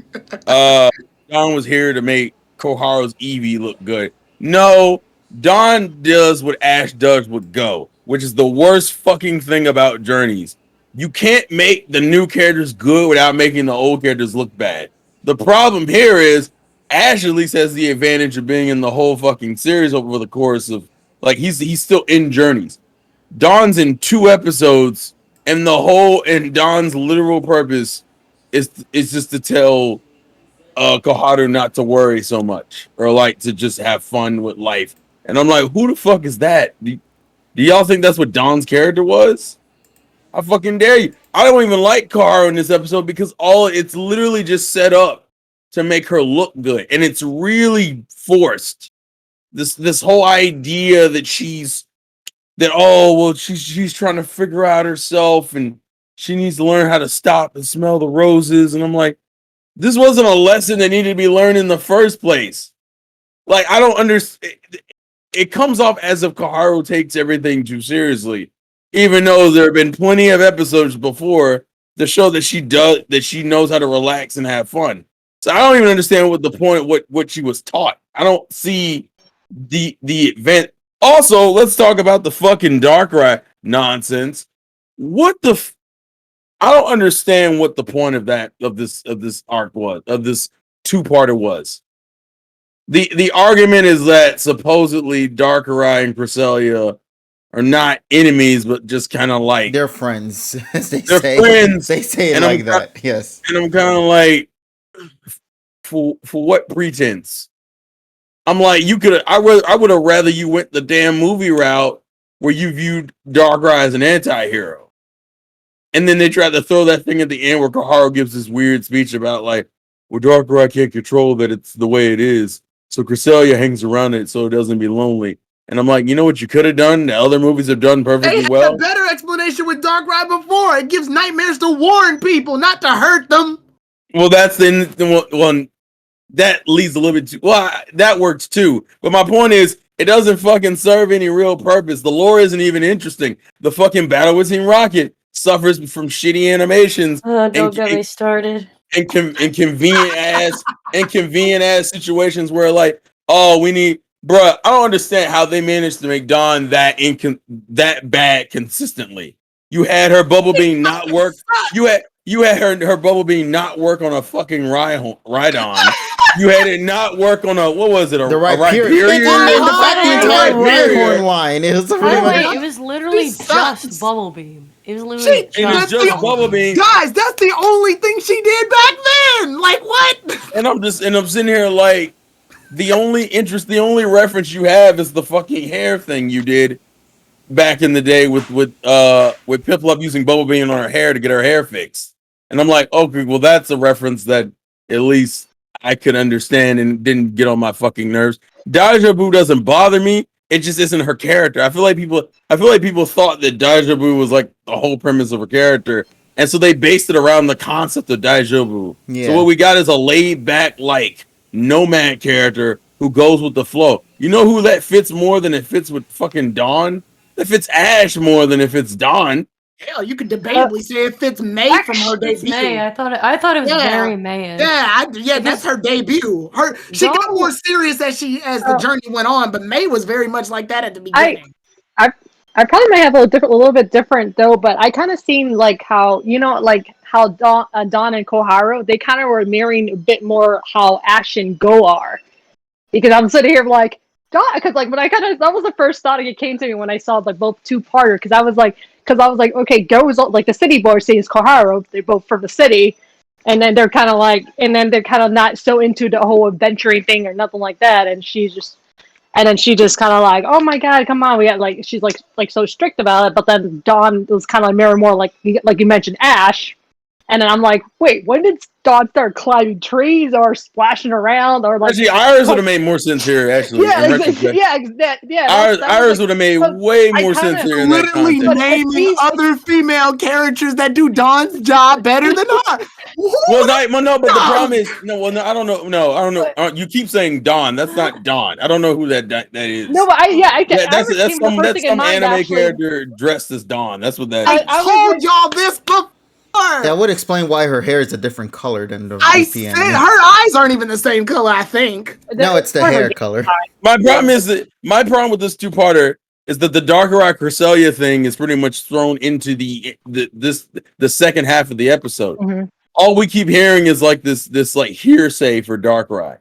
D: Dawn was here to make Koharu's Eevee look good. No, Dawn does what Ash does with Go, which is the worst fucking thing about Journeys. You can't make the new characters good without making the old characters look bad. The problem here is Ash at least has the advantage of being in the whole fucking series over the course of, like, he's still in Journeys. Dawn's in 2 episodes, and Dawn's literal purpose is just to tell Koharu not to worry so much, or like to just have fun with life. And I'm like, who the fuck is that? Do y'all think that's what Dawn's character was? I fucking dare you. I don't even like Koharu in this episode because it's literally just set up to make her look good, and it's really forced. This whole idea that she's trying to figure out herself, and she needs to learn how to stop and smell the roses. And I'm like, this wasn't a lesson that needed to be learned in the first place. Like, I don't understand. It comes off as if Koharu takes everything too seriously, even though there have been plenty of episodes before to show that she knows how to relax and have fun. So I don't even understand what the point, what she was taught. I don't see the event. Also, let's talk about the fucking Darkrai nonsense. I don't understand what the point of this arc was, of this 2-parter was. The argument is that supposedly Darkrai and Cresselia are not enemies, but just kind of like
A: they're friends. They're
D: friends.
A: They say it like that. Yes.
D: And I'm kind of like, for what pretense? I'm like, I would have rather you went the damn movie route where you viewed Darkrai as an anti-hero. And then they tried to throw that thing at the end where Koharu gives this weird speech about like, well, Darkrai can't control that it's the way it is. So Cresselia hangs around it so it doesn't be lonely. And I'm like, you know what you could have done? The other movies have done perfectly well.
C: They had a better explanation with Darkrai before. It gives nightmares to warn people, not to hurt them.
D: Well, that's the one. That leads a little bit too well. That works too. But my point is, it doesn't fucking serve any real purpose. The lore isn't even interesting. The fucking battle with Team Rocket suffers from shitty animations.
E: Don't get me started.
D: And convenient ass situations where like, oh, we need, bruh. I don't understand how they managed to make Dawn that bad consistently. You had her bubble beam not work. You had her bubble beam not work on a fucking Rhydon. You had it not work on what was it?
A: The right period.
D: It
E: was literally just bubble beam. It was literally
D: just bubble beam.
C: Guys, that's the only thing she did back then. Like what?
D: And I'm sitting here like, the only reference you have is the fucking hair thing you did back in the day with Piplup using bubble beam on her hair to get her hair fixed. And I'm like, okay, well, that's a reference that at least I could understand and didn't get on my fucking nerves. Deja Vu doesn't bother me. It just isn't her character. I feel like people thought that Deja Vu was like the whole premise of her character, and so they based it around the concept of Deja Vu. Yeah. So what we got is a laid back, like, nomad character who goes with the flow. You know who that fits more than it fits with fucking Dawn? That fits Ash more than it fits Dawn.
C: Hell, you could debatably say it fits May from her debut.
E: May. I thought it was very May.
C: That's her debut. She got more serious as the journey went on, but May was very much like that at the beginning.
B: I probably might have a little bit different though, but I kind of seen like how Dawn and Koharu, they kind of were mirroring a bit more how Ash and Go are, because I'm sitting here like Dawn, because like that was the first thought that came to me when I saw like both 2-parter, because I was like, okay, Go is like the city boy sees Koharu, they're both from the city, and then they're kind of not so into the whole adventuring thing or nothing like that, and she just kind of like, oh my god, come on, we got like, she's like so strict about it, but then Dawn was kind of like mirror more like you mentioned Ash, and then I'm like, wait, when did Dawn start climbing trees or splashing around or like?
D: Actually, Iris would have made more sense here. Actually, Iris would have made way more sense here.
C: Literally naming other female characters that do Dawn's job better than her.
D: But the problem is, I don't know. You keep saying Dawn. That's not Dawn. I don't know who that is.
B: No, but
D: that's some anime character dressed as Dawn. That's what that is.
C: I told y'all this before.
A: That would explain why her hair is a different color than the
C: VPN. Her eyes aren't even the same color, I think.
A: No, it's the hair color.
D: My problem with this 2-parter is that the Darkrai Cresselia thing is pretty much thrown into the second half of the episode. Mm-hmm. All we keep hearing is like this like hearsay for Darkrai,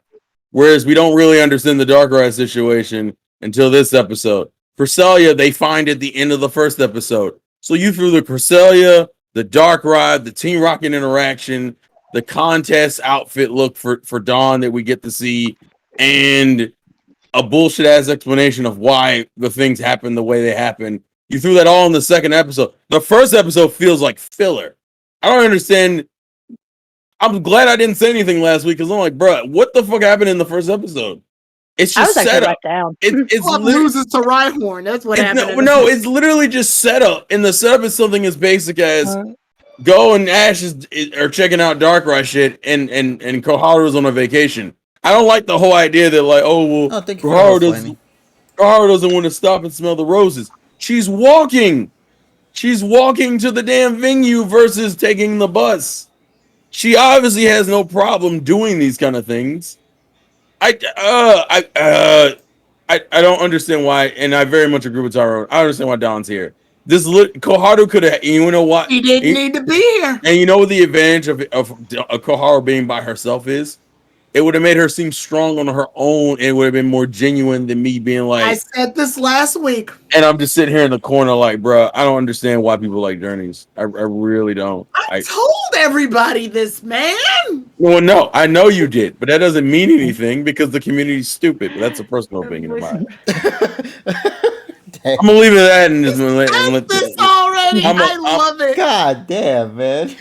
D: whereas we don't really understand the Darkrai situation until this episode. Cresselia, they find at the end of the first episode. So you threw the Cresselia, the Dark Ride, the Team Rocket interaction, the contest outfit look for Dawn that we get to see, and a bullshit ass explanation of why the things happen the way they happen. You threw that all in the second episode. The first episode feels like filler. I don't understand. I'm glad I didn't say anything last week because I'm like, bro, what the fuck happened in the first episode? It's
B: I was
D: just
B: actually
D: set up.
B: let down.
D: It's
C: loses to Rhyhorn. That's what happened.
D: No, it's literally just setup. And the setup is something as basic as Go and Ash are checking out Darkrai shit, and Koharu's on a vacation. I don't like the whole idea that like, Koharu doesn't want to stop and smell the roses. She's walking to the damn venue versus taking the bus. She obviously has no problem doing these kind of things. I don't understand why, and I very much agree with Tyrone. I understand why Don's here. Koharu could have, you know what?
C: He didn't need to be here.
D: And you know what the advantage of Koharu being by herself is? It would have made her seem strong on her own. It would have been more genuine than me being like.
C: I said this last week.
D: And I'm just sitting here in the corner like, bro, I don't understand why people like journeys. I really don't.
C: I told everybody this, man.
D: Well, no, I know you did, but that doesn't mean anything because the community's stupid. But that's a personal opinion of mine. I'm gonna leave it at that and just let
C: this already. I love it.
A: God damn, man.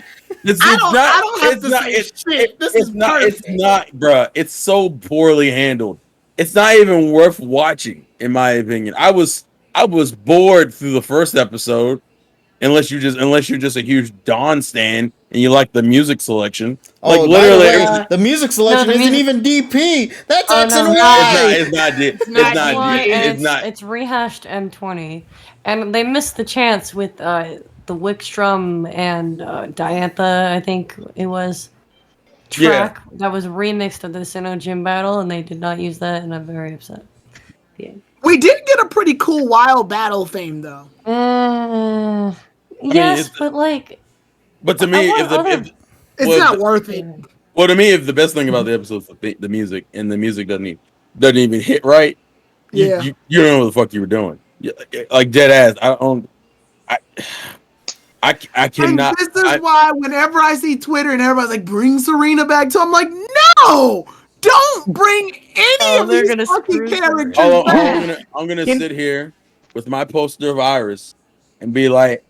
C: I don't have to say shit. This is perfect.
D: It's not, bruh. It's so poorly handled. It's not even worth watching, in my opinion. I was bored through the first episode, unless you're just a huge Dawn stan and you like the music selection. Like literally,
A: the music selection isn't even DP. That's X and
D: Y. It's not.
E: It's rehashed M20, and they missed the chance with the Wickstrom and Diantha, I think it was, track that was remixed of the Sinnoh Gym battle, and they did not use that, and I'm very upset. Yeah.
C: We did get a pretty cool wild battle theme, though.
E: Yes, but like.
D: But to me,
C: it's not worth it.
D: Well, to me, if the best thing about the episode is the music, and the music doesn't even hit right, you don't know what the fuck you were doing. Like dead ass. I cannot.
C: And this is why whenever I see Twitter and everybody's like, "Bring Serena back," so I'm like, "No, don't bring any of these fucking characters back."
D: I'm gonna sit here with my poster of Iris and be like,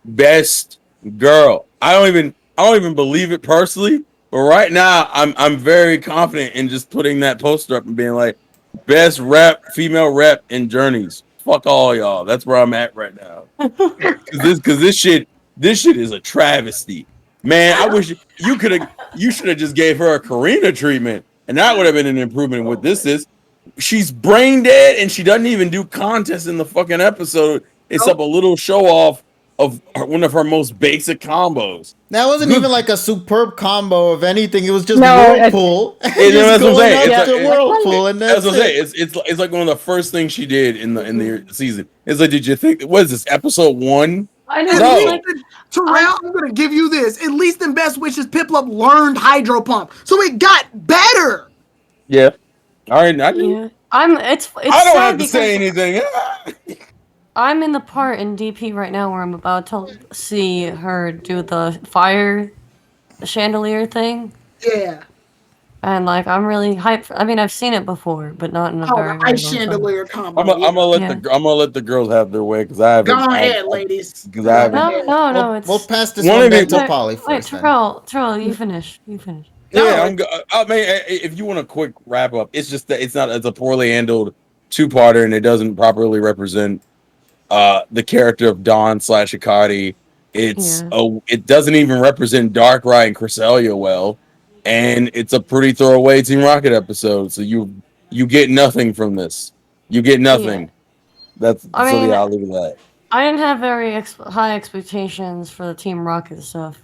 D: "Best girl." I don't even believe it personally, but right now I'm very confident in just putting that poster up and being like, "Best female rep in Journeys." Fuck all y'all. That's where I'm at right now. Because this shit is a travesty, man. I wish you should have just gave her a Karina treatment, and that would have been an improvement. What this is, she's brain dead, and she doesn't even do contests in the fucking episode. It's up a little show off of one of her most basic combos.
A: That wasn't even like a superb combo of anything. It was just Whirlpool.
D: That's what I'm saying.
A: That's
D: what I'm saying. It's like one of the first things she did in the season. It's like, did you think, what is this, episode 1?
E: I know.
C: No. Terrell, I'm gonna give you this. At least in Best Wishes, Piplup learned Hydro Pump, so it got better.
D: Yeah. All right. I don't have to say anything.
E: I'm in the part in DP right now where I'm about to see her do the fire chandelier thing.
C: Yeah.
E: And like I'm really hyped. I mean, I've seen it before, but not in a very long
C: chandelier combo.
D: I'm gonna let the girls have their way because I haven't.
C: Go ahead, ladies.
D: Because I haven't.
E: No.
A: We'll pass this one back to Polly first.
E: Wait, Terrell, you finish.
D: Yeah, I mean, if you want a quick wrap up, it's just that it's a poorly handled two-parter, and it doesn't properly represent the character of Dawn / Akari. It doesn't even represent Darkrai and Cresselia well, and it's a pretty throwaway Team Rocket episode. So you get nothing from this. You get nothing.
E: Yeah.
D: I'll leave it at that.
E: I didn't have very high expectations for the Team Rocket stuff.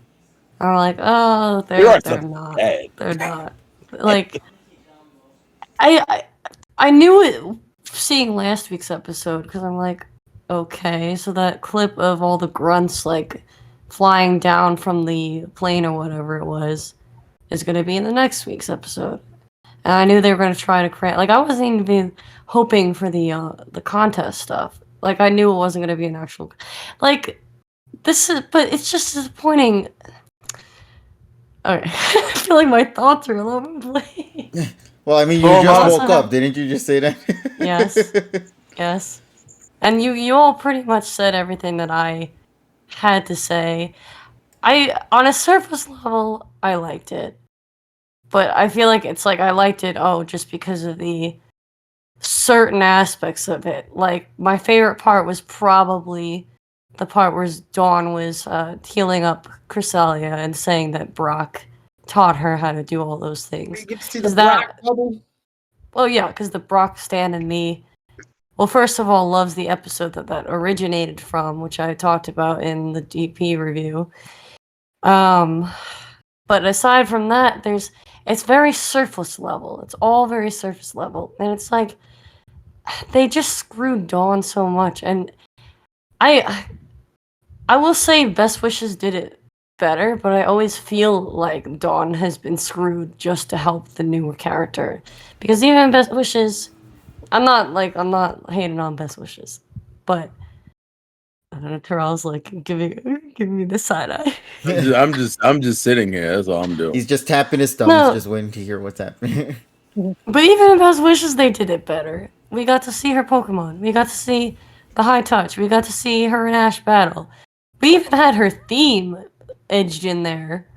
E: I'm like, oh, they're not.
D: Bad.
E: They're not. Like, I knew it seeing last week's episode because I'm like, okay, so that clip of all the grunts like flying down from the plane or whatever it was is going to be in the next week's episode. and I knew they were going to try to create. Like I wasn't even hoping for the contest stuff. Like I knew it wasn't going to be an actual. Like this is, but it's just disappointing. Okay, I feel like my thoughts are a little bit.
A: Well, I mean, you just woke up, didn't you just say that?
E: Yes. Yes. And you all pretty much said everything that I had to say. On a surface level, I liked it. But I feel like it's like I liked it, just because of the certain aspects of it. Like, my favorite part was probably the part where Dawn was healing up Cresselia and saying that Brock taught her how to do all those things.
C: You get to see the Brock bubble.
E: Well, yeah, because the Brock stan in me, well, first of all, loves the episode that originated from, which I talked about in the DP review. But aside from that, it's very surface level. It's all very surface level, and it's like they just screwed Dawn so much. And I will say, Best Wishes did it better, but I always feel like Dawn has been screwed just to help the newer character, because even Best Wishes, I'm not hating on Best Wishes, but I don't know. Terrell's like giving me the side eye.
D: I'm just sitting here. That's all I'm doing.
A: He's just tapping his thumbs, just waiting to hear what's happening.
E: But even in Best Wishes, they did it better. We got to see her Pokemon. We got to see the high touch. We got to see her and Ash battle. We even had her theme edged in there,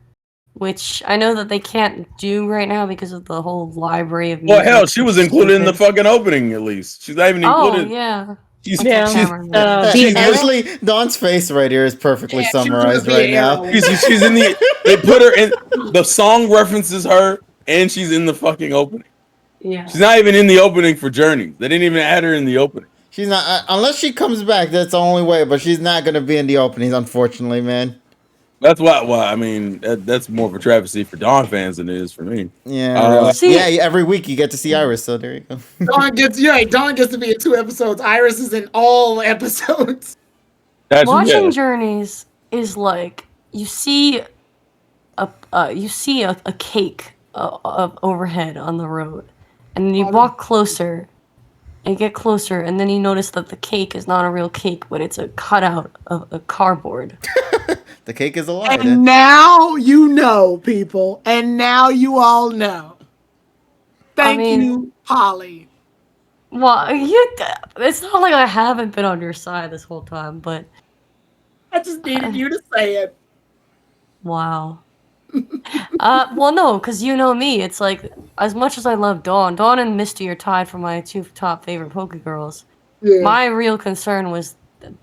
E: which I know that they can't do right now because of the whole library of music.
D: Well, hell, she was included in the fucking opening, at least. She's not even included.
E: Oh, yeah.
A: Honestly, Dawn's face right here is perfectly summarized right now.
D: She's in the. They put her in. The song references her, and she's in the fucking opening.
E: Yeah.
D: She's not even in the opening for Journey. They didn't even add her in the opening.
A: She's not, unless she comes back. That's the only way. But she's not gonna be in the openings, unfortunately, man.
D: That's why. Well, I mean, that's more of a travesty for Dawn fans than it is for me.
A: Yeah, really. Every week you get to see Iris, so there you go.
C: Dawn gets to be in 2 episodes. Iris is in all episodes.
E: Watching Journeys is like you see a cake overhead on the road, and then you walk closer and get closer, and then you notice that the cake is not a real cake, but it's a cutout of a cardboard.
A: The cake is a lie.
C: And now you know, people. And now you all know. Thank you, Holly.
E: Well, it's not like I haven't been on your side this whole time, but
C: I just needed you to say it.
E: Wow. Well, no, because you know me. It's like, as much as I love Dawn and Misty are tied for my 2 top favorite Pokegirls. Yeah. My real concern was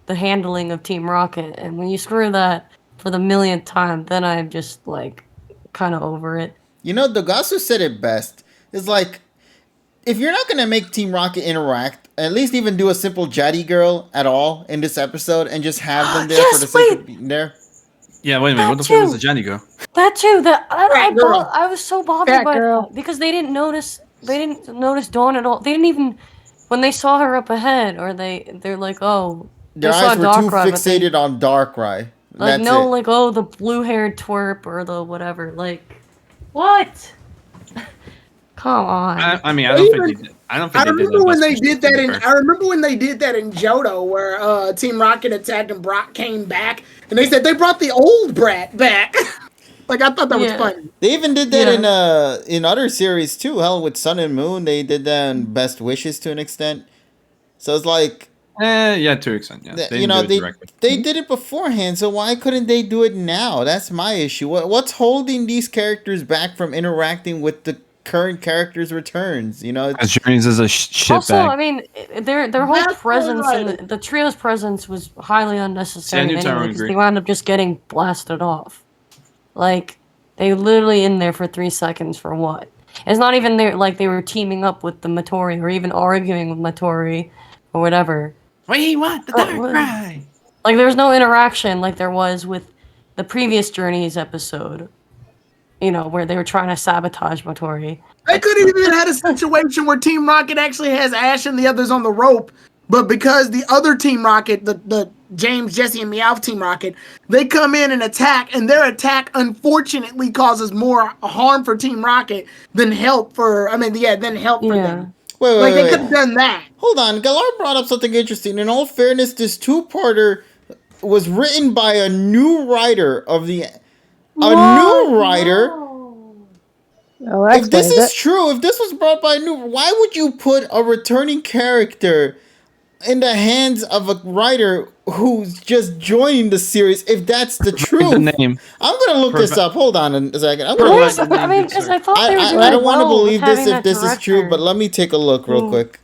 E: the handling of Team Rocket, and when you screw that for the millionth time, then I'm just like kind of over it.
A: You know, Dogasu said it best. It's like, if you're not gonna make Team Rocket interact, at least even do a simple Jatty Girl at all in this episode, and just have them there for the sake of being there.
F: Yeah, wait a minute. What the fuck was the Jatty Girl?
E: That too. I was so bothered by that because they didn't notice Dawn at all. They didn't even, when they saw her up ahead, or they're like, oh,
A: their eyes were too fixated on Darkrai.
E: Like, no, like, oh, the blue-haired twerp or the whatever. Like, what? Come on.
F: I mean, I don't think they did.
C: I remember when they did that in Johto, where Team Rocket attacked and Brock came back, and they said they brought the old brat back. Like, I thought that was funny.
A: They even did that in other series too. Hell, with Sun and Moon, they did that in Best Wishes to an extent. So it's like,
F: to an extent, yeah.
A: They did it beforehand, so why couldn't they do it now? That's my issue. What's holding these characters back from interacting with the current characters' returns? You know,
F: Journeys is a shit
E: also,
F: bag.
E: I mean, their whole presence and the trio's presence was highly unnecessary anyway, because they wound up just getting blasted off. Like, they literally in there for 3 seconds for what? It's not even there like they were teaming up with the Matori or even arguing with Matori or whatever.
F: Wait, what? The Darkrai!
E: Like, there was no interaction like there was with the previous Journeys episode. You know, where they were trying to sabotage Matori.
C: They could have even had a situation where Team Rocket actually has Ash and the others on the rope, but because the other Team Rocket, the James, Jesse, and Meowth Team Rocket. They come in and attack, and their attack unfortunately causes more harm for Team Rocket than help for. Than help for them.
A: Wait,
C: They could have done that.
A: Hold on, Galar brought up something interesting. In all fairness, this two-parter was written by a new writer of the. New writer.
B: Oh,
A: if this is true, if this was brought by a new, why would you put a returning character in the hands of a writer who's just joining the series? If that's the truth,
F: the name.
A: I'm gonna look this up. Hold on a second. I'm
F: Provide
A: gonna.
F: the name,
E: I mean,
F: good
E: because
F: sir.
E: I thought they were doing
A: I don't want to
E: well
A: believe
E: with
A: this
E: having
A: if
E: that
A: this is true,
E: director.
A: but let me take a look real quick.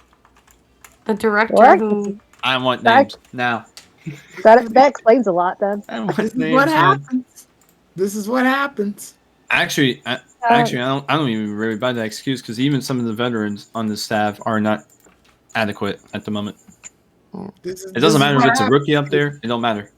E: The director
B: Well,
E: who
F: I want
B: That-
F: names now.
B: That explains a lot then.
F: I want
C: This is
F: names,
C: what
F: man.
C: happens. This is what happens.
F: Actually, I don't even really buy that excuse because even some of the veterans on the staff are not adequate at the moment. It doesn't matter if it's a rookie up there. It don't matter.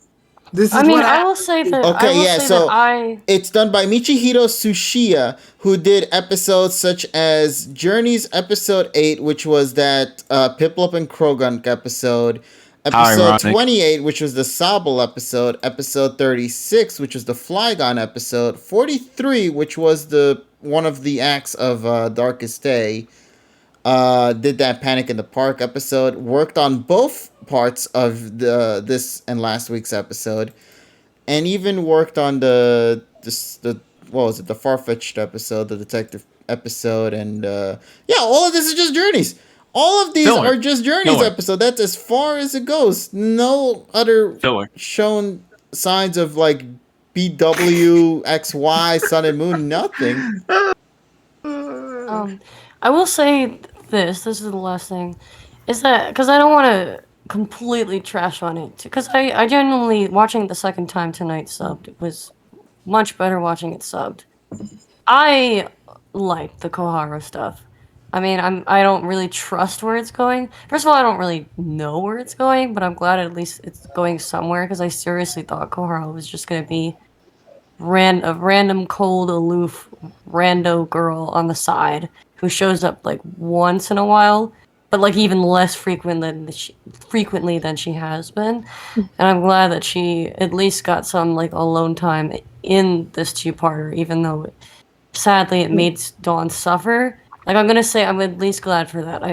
E: I will say that.
A: It's done by Michihiro Tsuchiya, who did episodes such as Journey's episode 8, which was that Piplup and Krogunk episode, episode 28, which was the Sobble episode, episode 36, which was the Flygon episode, 43, which was the one of the acts of Darkest Day. Did that Panic in the Park episode, worked on both parts of this and last week's episode, and even worked on the what was it, the Farfetch'd episode, the detective episode, and all of this is just Journeys. All of these are just Journeys episode. That's as far as it goes. No other shown signs of like BW, XY, Sun and Moon, nothing.
E: I will say this is the last thing, is that, because I don't want to completely trash on it, because I genuinely, watching it the second time tonight subbed, it was much better watching it subbed. I like the Koharu stuff. I mean, I don't really trust where it's going. First of all, I don't really know where it's going, but I'm glad at least it's going somewhere, because I seriously thought Koharu was just going to be a random, cold, aloof, rando girl on the side who shows up like once in a while, but like even less frequently than she has been. And I'm glad that she at least got some like alone time in this two-parter, even though sadly it made Dawn suffer. Like, I'm gonna say I'm at least glad for that.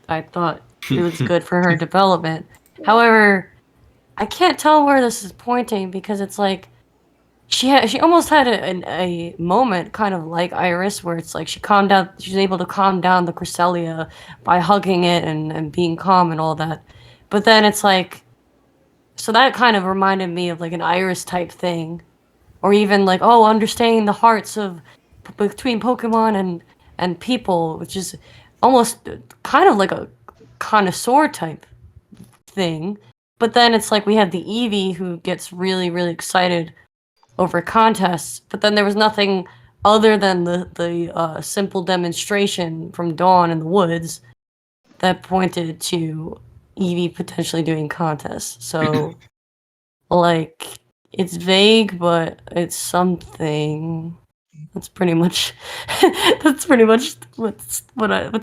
E: I thought it was good for her development. However, I can't tell where this is pointing, because it's like she almost had a moment kind of like Iris, where it's like she was able to calm down the Cresselia by hugging it and being calm and all that. But then it's like, so that kind of reminded me of like an Iris type thing, or even like, understanding the hearts between Pokemon and people, which is almost kind of like a connoisseur type thing. But then it's like we have the Eevee who gets really, really excited over contests, but then there was nothing other than the simple demonstration from Dawn in the woods that pointed to Eevee potentially doing contests. So, like, it's vague, but it's something. That's pretty much what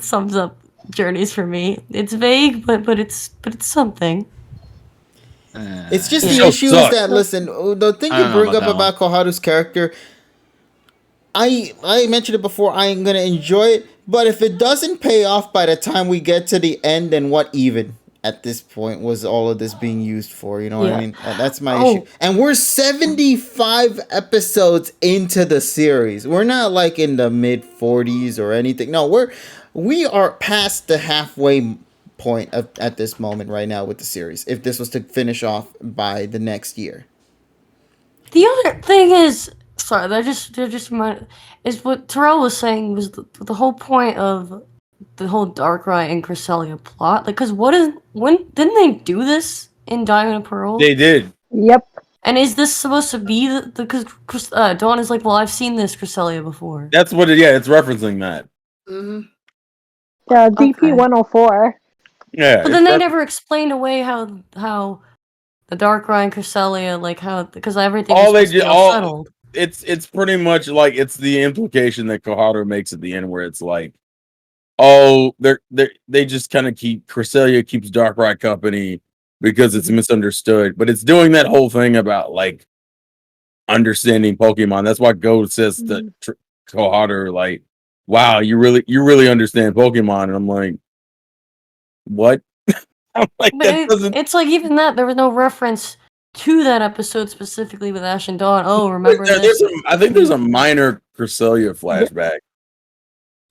E: sums up Journeys for me. It's vague, but it's something.
A: It's just the issue is that, listen, the thing you bring up about Koharu's character, I mentioned it before, I ain't gonna enjoy it, but if it doesn't pay off by the time we get to the end, then what even at this point was all of this being used for? You know what I mean? That's my issue. And we're 75 episodes into the series. We're not like in the mid 40s or anything. No, we are past the halfway point at this moment right now with the series, if this was to finish off by the next year.
E: The other thing is, sorry, is what Terrell was saying was the whole point of the whole Darkrai and Cresselia plot. Like, because when didn't they do this in Diamond and Pearl?
D: They did.
B: Yep.
E: And is this supposed to be because Dawn is like, well, I've seen this Cresselia before.
D: That's what it's referencing that.
C: Mm-hmm.
B: Yeah, DP 104.
D: Yeah,
E: but then they never explained away how the Darkrai and Cresselia, like how, because everything is settled.
D: It's pretty much like, it's the implication that Koharu makes at the end, where it's like, oh, they just kind of Cresselia keeps Darkrai company, because it's misunderstood. But it's doing that whole thing about like understanding Pokemon. That's why Go says to Koharu, like, "Wow, you really understand Pokemon." And I'm like, "What?" I'm like,
E: it's like even that there was no reference to that episode specifically with Ash and Dawn. Oh, remember this?
D: I think there's a minor Cresselia flashback.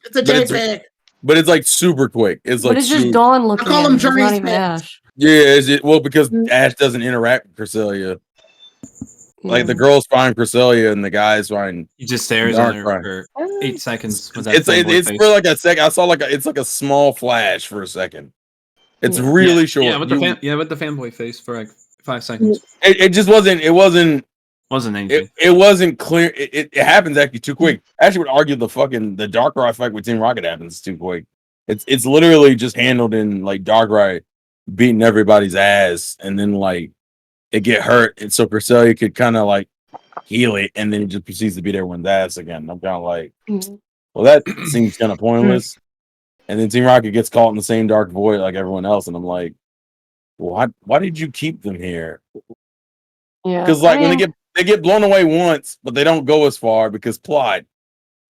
C: It's a JPEG.
D: But it's like super quick. It's like
E: it's just Dawn looking.
C: I call him
E: Journey not even Ash.
D: Yeah, well, because Ash doesn't interact with Cresselia. Like the girls find Cresselia and the guys find.
F: He just stares at her for 8 seconds. With that
D: it's for like a second. I saw it's like a small flash for a second. It's really short.
F: Yeah, with the fanboy face for like 5 seconds.
D: It just wasn't. It wasn't
F: anything.
D: It wasn't clear. It happens actually too quick. I actually would argue the Darkrai fight with Team Rocket happens too quick. It's literally just handled in like Darkrai beating everybody's ass, and then like it get hurt, and so Cresselia could kind of like heal it, and then it just proceeds to beat everyone's ass again. I'm kind of like, well, that seems kind of pointless. And then Team Rocket gets caught in the same dark void like everyone else, and I'm like, why did you keep them here?
E: Yeah,
D: because like when they get blown away once, but they don't go as far because plot.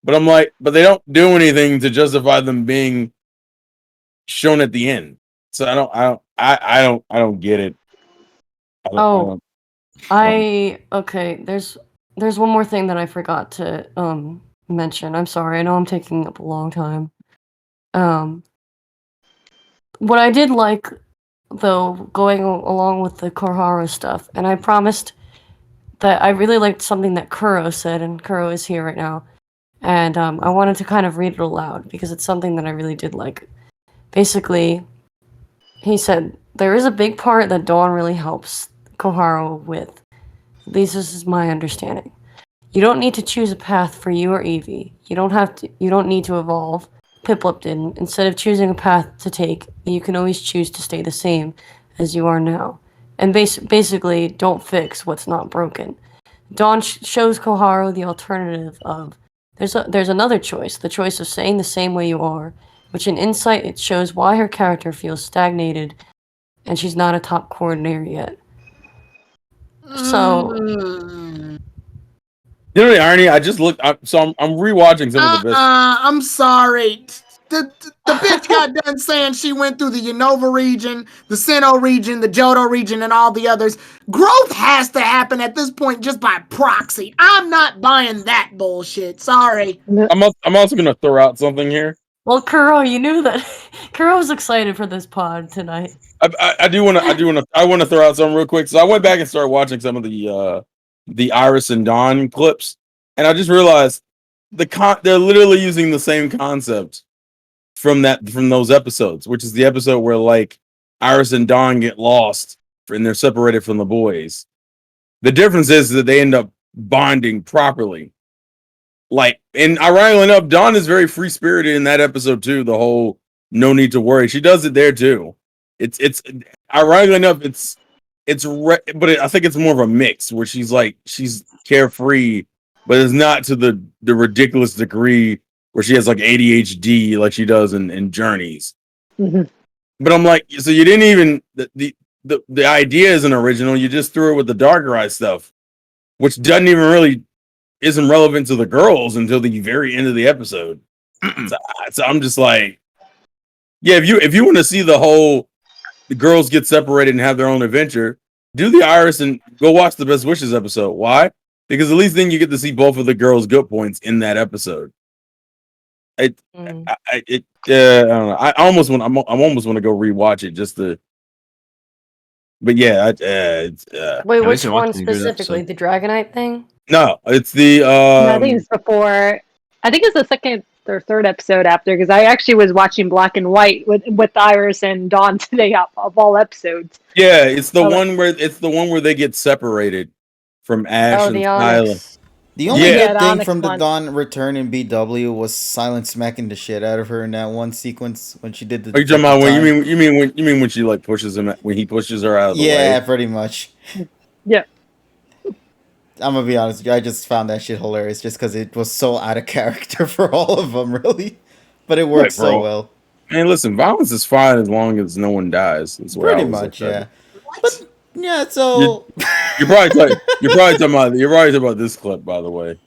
D: But I'm like, but they don't do anything to justify them being shown at the end. So I don't get it.
E: Okay. There's one more thing that I forgot to mention. I'm sorry. I know I'm taking up a long time. What I did like, though, going along with the Koharu stuff, and I promised that I really liked something that Kuro said, and Kuro is here right now, and I wanted to kind of read it aloud because it's something that I really did like. Basically, he said, there is a big part that Dawn really helps Koharu with. At least this is my understanding. You don't need to choose a path for you or Eevee. You don't need to evolve. Piplup didn't. Instead of choosing a path to take, you can always choose to stay the same as you are now. And basically, don't fix what's not broken. Dawn shows Koharu the alternative of, there's another choice, the choice of staying the same way you are, which in insight, it shows why her character feels stagnated and she's not a top coordinator yet. So...
D: You know the irony? I just looked. I'm rewatching some of the best.
C: I'm sorry. The bitch got done saying she went through the Unova region, the Sinnoh region, the Johto region, and all the others. Growth has to happen at this point just by proxy. I'm not buying that bullshit. Sorry.
D: I'm also gonna throw out something here.
E: Well, Kuro, you knew that. Kuro was excited for this pod tonight.
D: I want to throw out something real quick. So I went back and started watching some of the Iris and Dawn clips, and I just realized they're literally using the same concept from those episodes, which is the episode where like Iris and Dawn get lost and they're separated from the boys. The difference is that they end up bonding properly. Like, and ironically enough, Dawn is very free spirited in that episode too. The whole no need to worry, she does it there too. It's ironically enough, but I think it's more of a mix where she's carefree, but it's not to the ridiculous degree where she has like ADHD like she does in Journeys.
B: Mm-hmm.
D: But I'm like, so you didn't even the idea isn't original. You just threw it with the Darkrai stuff, which doesn't even really isn't relevant to the girls until the very end of the episode. So I'm just like, yeah, if you want to see the girls get separated and have their own adventure, do the Iris and go watch the Best Wishes episode. Why? Because at least then you get to see both of the girls' good points in that episode. I don't know. I almost want to go rewatch it just to. But yeah,
E: wait, which one specifically? The Dragonite thing?
D: No, it's the.
B: I think it's before. I think it's the second or third episode after, because I actually was watching Black and White with Iris and Dawn today of all episodes.
D: Yeah, it's the one where they get separated from Ash and Skyla.
A: The only good thing from the Dawn return in BW was Silent smacking the shit out of her in that one sequence when she did the.
D: Are you talking about when you mean when she like pushes him when he pushes her out of the way?
A: Yeah, pretty much.
B: Yeah.
A: I'm gonna be honest with you, I just found that shit hilarious just because it was so out of character for all of them, really. But it worked so well.
D: Man, listen, violence is fine as long as no one dies.
A: Pretty much, yeah. But yeah, so
D: You're probably talking about this clip, by the way.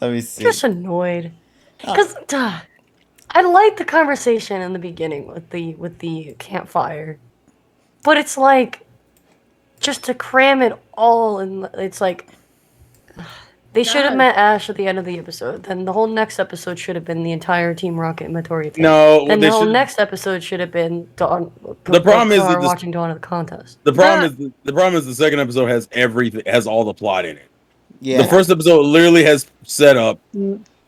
A: let me see.
E: Just annoyed because I liked the conversation in the beginning with the campfire, but it's like just to cram it all in. It's like they should have met Ash at the end of the episode. Then the whole next episode should have been the entire Team Rocket and Midoriya thing.
D: No,
E: and the whole next episode should have been Dawn.
D: The problem is that
E: watching Dawn at the contest.
D: The problem is the second episode has everything, has all the plot in it.
A: Yeah.
D: The first episode literally has set up,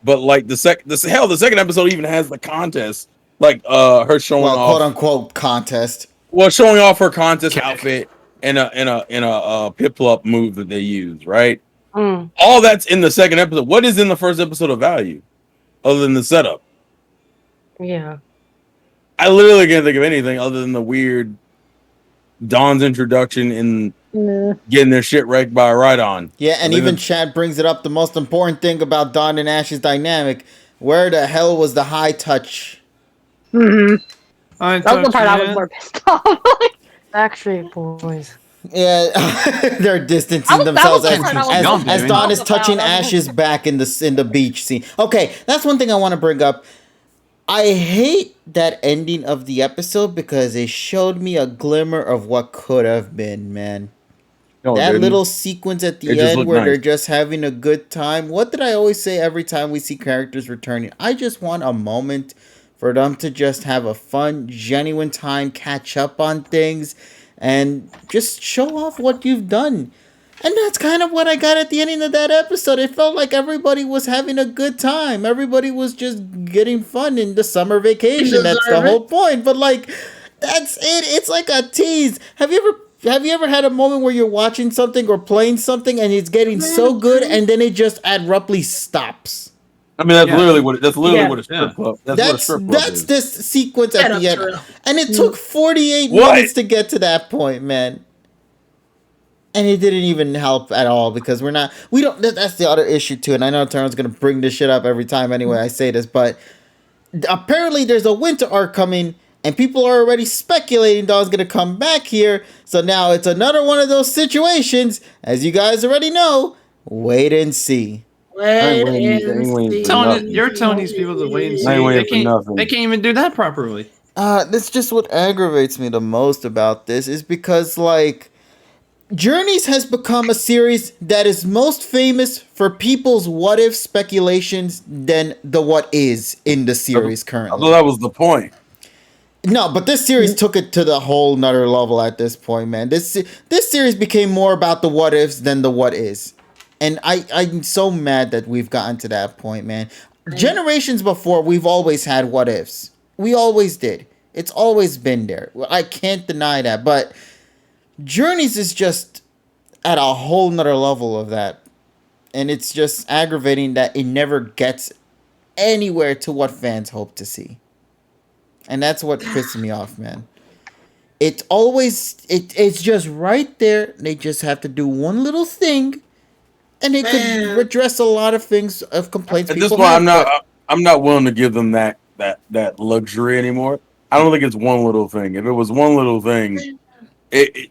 D: but like the second episode even has the contest, like her showing off,
A: quote unquote contest.
D: Well, showing off her contest outfit in a pip-up move that they use, right? All that's in the second episode. What is in the first episode of value, other than the setup?
E: Yeah,
D: I literally can't think of anything other than the weird Dawn's introduction and getting their shit wrecked by a ride-on.
A: Yeah, and even Chad brings it up. The most important thing about Dawn and Ash's dynamic: where the hell was the high touch?
B: That was the part I was more pissed off.
E: Backstreet Boys.
A: Yeah, they're distancing themselves as Dawn is touching Ash's back in the beach scene. Okay, that's one thing I want to bring up. I hate that ending of the episode because it showed me a glimmer of what could have been, man.
D: No,
A: that little sequence at the end where they're just having a good time. What did I always say every time we see characters returning? I just want a moment for them to just have a fun, genuine time, catch up on things, and just show off what you've done. And that's kind of what I got at the ending of that episode. It felt like everybody was having a good time. Everybody was just getting fun in the summer vacation. That's the whole point. But like, that's it. It's like a tease. Have you ever had a moment where you're watching something or playing something and it's getting so good and then it just abruptly stops?
D: I mean, that's literally what a strip club. That's
A: this sequence at the end, and it took 48 minutes to get to that point, man. And it didn't even help at all because we don't. That's the other issue too. And I know Tyrion's gonna bring this shit up every time anyway I say this, but apparently there's a winter arc coming, and people are already speculating Dawn's gonna come back here. So now it's another one of those situations, as you guys already know. Wait and see.
F: You're telling these people to wait and see. They can't even do that properly.
A: That's just what aggravates me the most about this is because like Journeys has become a series that is most famous for people's what if speculations than the what is in the series currently.
D: Although that was the point.
A: No, but this series took it to the whole nother level at this point, man. This series became more about the what ifs than the what is. And I'm so mad that we've gotten to that point, man. Generations before, we've always had what ifs. We always did. It's always been there. I can't deny that. But Journeys is just at a whole nother level of that. And it's just aggravating that it never gets anywhere to what fans hope to see. And that's what pisses me off, man. It's it's just right there. They just have to do one little thing. And it could redress a lot of things of complaints.
D: At this point, I'm not willing to give them that luxury anymore. I don't think it's one little thing. If it was one little thing,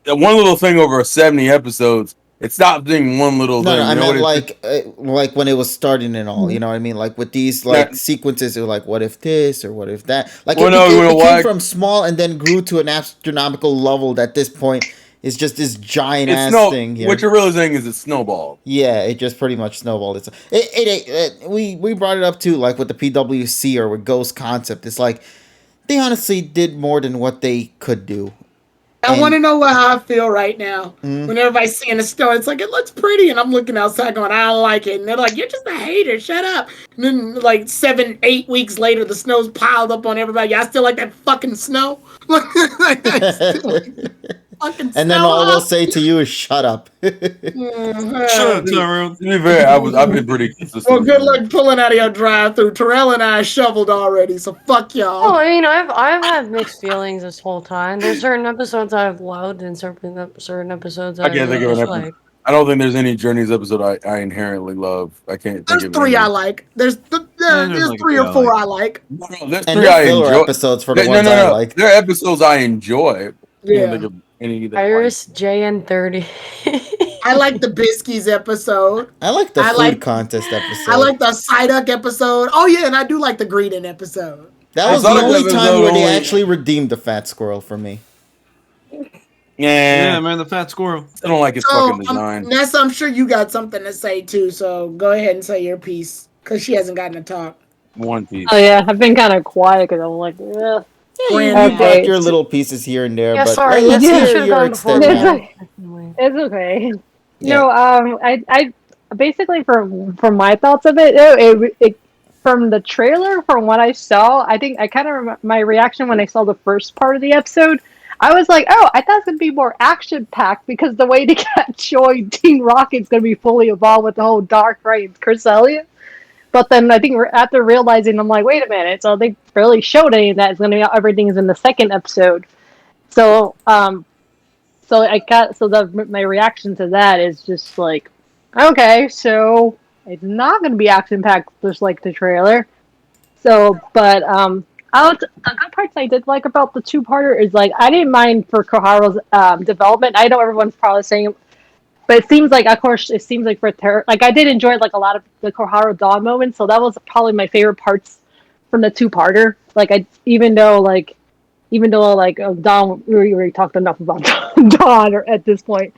D: one little thing over 70 episodes, it stopped being one little thing.
A: No, I meant like when it was starting and all. You know what I mean? Like with these sequences, it was like, what if this or what if that? Like it came from small and then grew to an astronomical level that at this point is just this giant thing here.
D: What you're really saying is it snowballed.
A: Yeah, it just pretty much snowballed. We brought it up too, like with the PWC or with Ghost Concept. It's like they honestly did more than what they could do.
C: I want to know how I feel right now. When everybody's seeing the snow, it's like, it looks pretty. And I'm looking outside going, I don't like it. And they're like, you're just a hater. Shut up. And then like 7-8 weeks later, the snow's piled up on everybody. I still like that fucking snow.
A: And then all they'll say to you is shut up.
F: Shut up, Tyrell.
D: To be fair, I've been pretty consistent.
C: Well, good luck pulling out of your drive-through. Terrell and I shoveled already, so fuck y'all.
E: Oh, I mean, I've had mixed feelings this whole time. There's certain episodes I've loved and certain episodes I can't think of an episode.
D: I don't think there's any Journeys episode I inherently love. I can't think of
C: three I like. There's 3 or 4 I like.
D: No, there's 3 I enjoy.
A: Episodes for the ones I like.
D: There are episodes I enjoy.
C: Yeah.
E: Iris JN30.
C: I like the Biskies episode.
A: I like the food contest episode.
C: I like the Psyduck episode. Oh yeah, and I do like the Greedent episode.
A: That was the only time where they actually redeemed the fat squirrel for me.
F: Yeah, man, the fat squirrel.
D: I don't like his fucking design.
C: Nessa, I'm sure you got something to say too, so go ahead and say your piece, because she hasn't gotten to talk.
D: One piece.
B: Oh yeah, I've been kind of quiet because I'm like, ugh.
A: Yeah, you brought your little pieces here and there, but
E: sorry,
A: let's
E: yeah,
A: hear your extent.
B: It's okay.
A: Yeah.
B: No, I basically from my thoughts of it, from the trailer, from what I saw, I think I kind of my reaction when I saw the first part of the episode, I was like, oh, I thought it was gonna be more action packed because the way to get showing Team Rocket's gonna be fully involved with the whole Darkrai and Cresselia. But then I think after realizing, I'm like, wait a minute. So they really showed any of that. It's gonna be everything's in the second episode. So my reaction to that is just like, okay, so it's not gonna be action packed just like the trailer. So, but the good parts I did like about the two-parter is like I didn't mind for Koharu's development. I know everyone's probably saying. But it seems like, of course, like I did enjoy like a lot of the Koharu Dawn moments, so that was probably my favorite parts from the two-parter. Like even though Dawn, we already talked enough about Dawn at this point,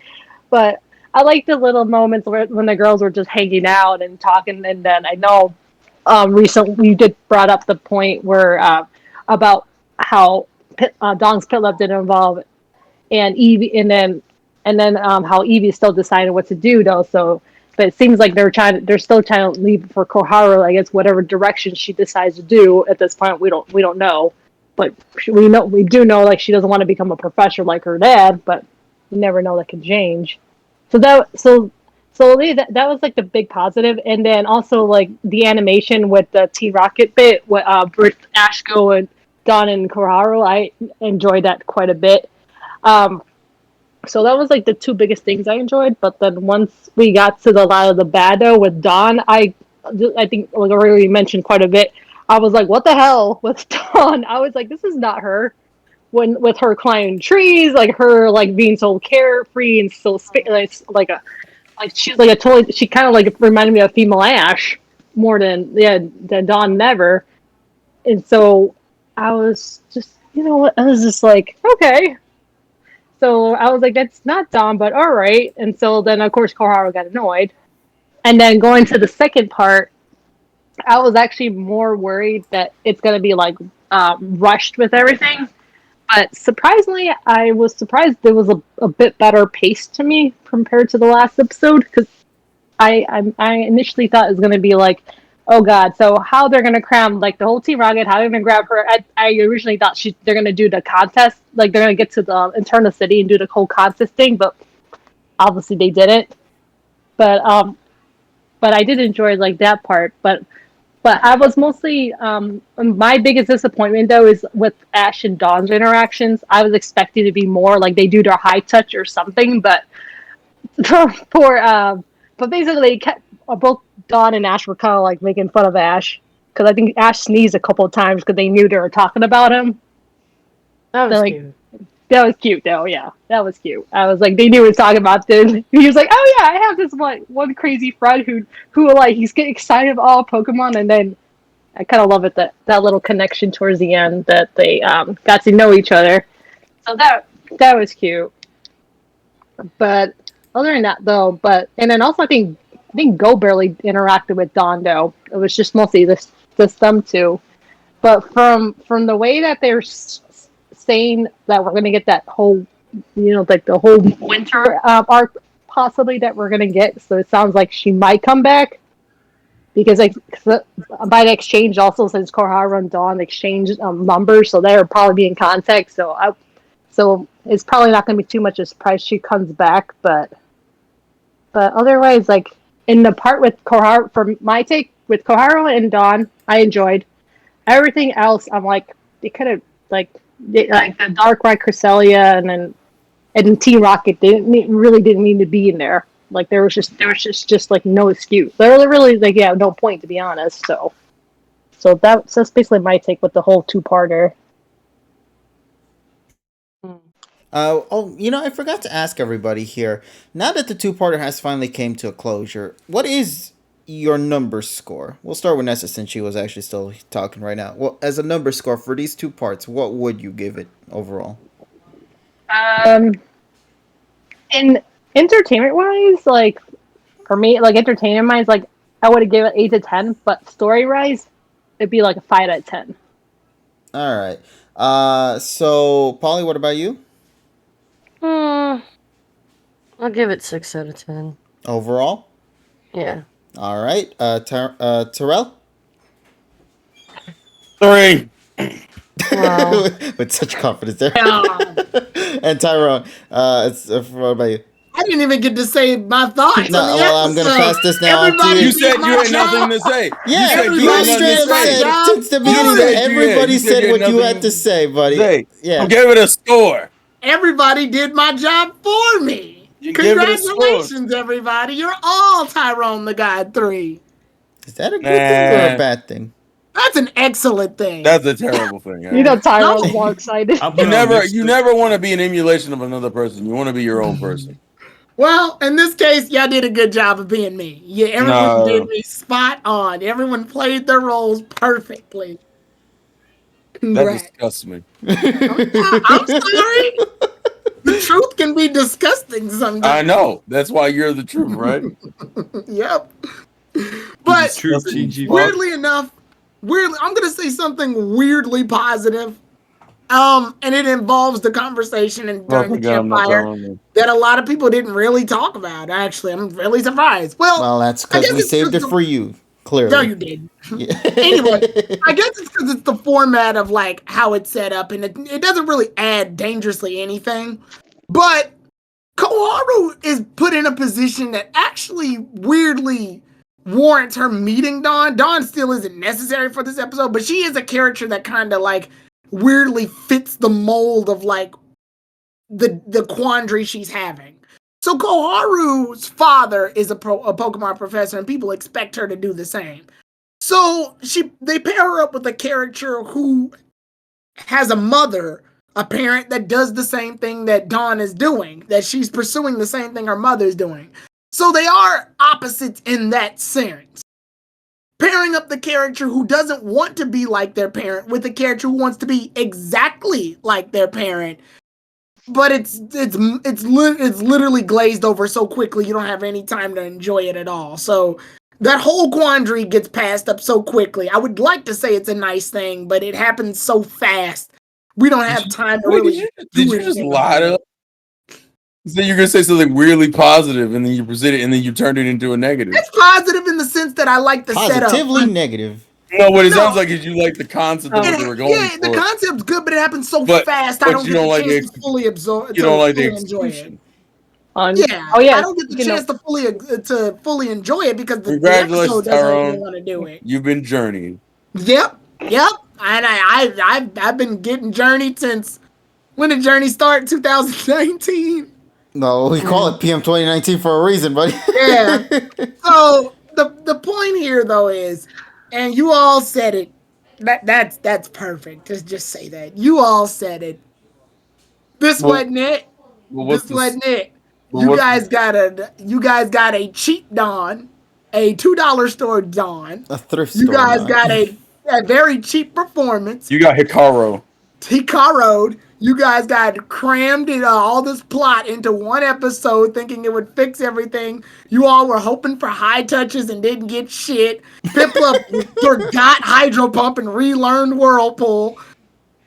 B: but I like the little moments when the girls were just hanging out and talking, and then I know recently you did brought up the point where about how Dawn's pit love didn't involve and Evie, and then how Evie still decided what to do though. So, but it seems like they're still trying to leave for Koharu. I guess whatever direction she decides to do at this point, we don't know. But we do know like she doesn't want to become a professor like her dad. But you never know, that can change. So that was like the big positive, and then also like the animation with the Team Rocket bit with Ashko and Dawn and Koharu. I enjoyed that quite a bit. So that was like the two biggest things I enjoyed. But then once we got to the lot of the Bado with Dawn, I think like I already mentioned quite a bit. I was like, what the hell with Dawn? I was like, this is not her. With her climbing trees, like her like being so carefree and so she's like a totally. She kind of like reminded me of female Ash more than Dawn never. And so I was just I was just like, okay. So I was like, that's not Dawn, but all right. And so then, of course, Koharu got annoyed. And then going to the second part, I was actually more worried that it's going to be like rushed with everything. But surprisingly, I was surprised there was a bit better pace to me compared to the last episode. Because I initially thought it was going to be like, oh god, so how they're gonna cram like the whole Team Rocket, how they're gonna grab her. I originally thought they're gonna do the contest, like they're gonna get to the Internal City and do the whole contest thing, but obviously they didn't. But I did enjoy like that part. But I was mostly my biggest disappointment though is with Ash and Dawn's interactions. I was expecting to be more like they do their high touch or something, but but basically both Dawn and Ash were kind of like making fun of Ash because I think Ash sneezed a couple of times because they knew they were talking about him.
E: That was cute.
B: That was cute though. Yeah, that was cute. I was like, they knew he was talking about this. He was like, oh yeah, I have this one crazy friend who like he's getting excited about all Pokemon, and then I kind of love it that little connection towards the end that they got to know each other. So that was cute. But other than that though, and then also I think Go barely interacted with Dawn though. It was just mostly just them two. But from the way that they're saying that we're going to get that whole, like the whole winter arc possibly that we're going to get. So it sounds like she might come back. Because like by the exchange also, since Koharu and Dawn exchanged numbers, so they'll probably be in contact. So it's probably not going to be too much of a surprise she comes back. But otherwise, like, in the part with Koharu, for my take, with Koharu and Dawn, I enjoyed. Everything else, I'm like, they could have, like the Darkrai Cresselia and Team Rocket, they really didn't need to be in there. Like, there was just like no excuse. There was really, like, yeah, no point, to be honest. So that's basically my take with the whole two-parter.
A: I forgot to ask everybody here. Now that the two-parter has finally came to a closure, what is your number score? We'll start with Nessa since she was actually still talking right now. Well, as a number score for these two parts, what would you give it overall?
B: In entertainment wise, like for me, like entertainment wise, like I would give it 8 to 10, but story wise, it'd be like a 5 out of 10.
A: All right. So Polly, what about you?
E: I'll give it 6 out of 10.
A: Overall?
E: Yeah.
A: All right. Terrell?
D: 3.
E: Wow.
A: With such confidence there.
C: Yeah.
A: And Tyrone, what about you?
C: I didn't even get to say my thoughts
A: No,
C: on the
A: well, I'm
C: episode.
A: gonna pass this now on to
C: Everybody
A: you.
D: You said
C: did
D: you
C: my
D: had nothing to
C: job.
D: say.
A: Yeah,
D: you
A: you
D: said
A: straight up said since the beginning that everybody said what you had to say, buddy. Yeah.
D: I'll give it a score.
C: Everybody did my job for me.
D: You give it a score.
C: Congratulations, everybody. You're all Tyrone the God 3.
A: Is that a good thing or a bad thing?
C: That's an excellent thing.
D: That's a terrible thing.
B: You know, Tyrone's
C: No.
B: more excited.
D: You never want to be an emulation of another person. You want to be your own person.
C: Well, in this case, y'all did a good job of being me. Yeah, everyone did me spot on. Everyone played their roles perfectly. Congrats.
D: That disgusts me.
C: I'm sorry. The truth can be disgusting sometimes.
D: I know. That's why you're the truth, right?
C: Yep. But
F: Truth, GG.
C: weirdly enough, I'm gonna say something weirdly positive. And it involves the conversation and during the campfire that a lot of people didn't really talk about. Actually, I'm really surprised. Well,
A: that's because we saved it for you. Clearly,
C: no, you did.
A: Yeah.
C: Anyway, I guess it's because it's the format of like how it's set up, and it doesn't really add dangerously anything. But Koharu is put in a position that actually weirdly warrants her meeting Dawn. Dawn still isn't necessary for this episode, but she is a character that kind of like weirdly fits the mold of like the quandary she's having. So Koharu's father is a Pokemon professor, and people expect her to do the same. So they pair her up with a character who has a mother, a parent that does the same thing that Dawn is doing, that she's pursuing the same thing her mother's doing. So they are opposites in that sense. Pairing up the character who doesn't want to be like their parent with the character who wants to be exactly like their parent, but it's literally glazed over so quickly you don't have any time to enjoy it at all. So that whole quandary gets passed up so quickly. I would like to say it's a nice thing, but it happens so fast. We don't have time to really.
D: Did you just lie to us? So you're gonna say something weirdly positive, and then you present it, and then you turned it into a negative.
C: It's positive in the sense that I like the setup.
A: Positively negative.
D: No, what it sounds like is you like the concept of what they were going for.
C: Yeah, the concept's good, but it happens so fast. I don't get the chance to fully absorb.
D: You don't like the
C: execution.
B: Yeah.
C: I don't get the chance to fully enjoy it because the episode doesn't even want to do it.
D: You've been journeying.
C: Yep. And I've been getting journeyed since when did Journey start? 2019.
A: No, we call it PM 2019 for a reason, buddy.
C: Yeah. So the point here though is, and you all said it. That's perfect. Just say that. You all said it. This wasn't it. This wasn't it. You guys got a cheap Dawn, a $2 store Dawn.
A: A thrift store.
C: You guys got a very cheap performance.
D: You got Hikaru.
C: You guys got crammed in all this plot into one episode thinking it would fix everything. You all were hoping for high touches and didn't get shit. Piplup forgot Hydro Pump and relearned Whirlpool.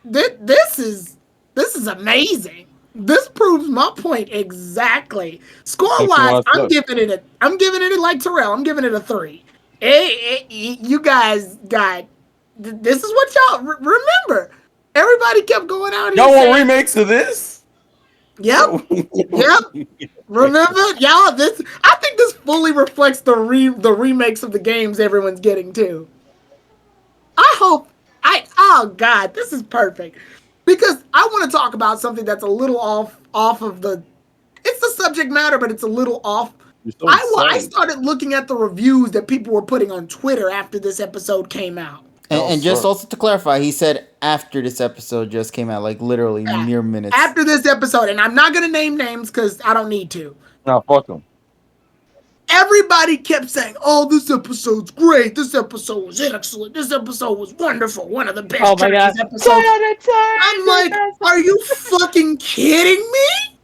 C: This is amazing. This proves my point exactly. Score-wise, I'm giving it like Terrell. I'm giving it a 3. You guys got... This is what y'all... Remember... Everybody kept going out and
D: y'all want remakes of this?
C: Yep. Remember? Y'all, I think this fully reflects the remakes of the games everyone's getting too. Oh God, this is perfect. Because I want to talk about something that's a little off of it's the subject matter, but it's a little off. I started looking at the reviews that people were putting on Twitter after this episode came out.
A: And just also to clarify, he said after this episode just came out, like literally mere minutes.
C: After this episode, and I'm not going to name names because I don't need to.
D: No, fuck them.
C: Everybody kept saying, "Oh, this episode's great. This episode was excellent. This episode was wonderful. One of the best Chinese episodes." I'm like, are you fucking kidding me?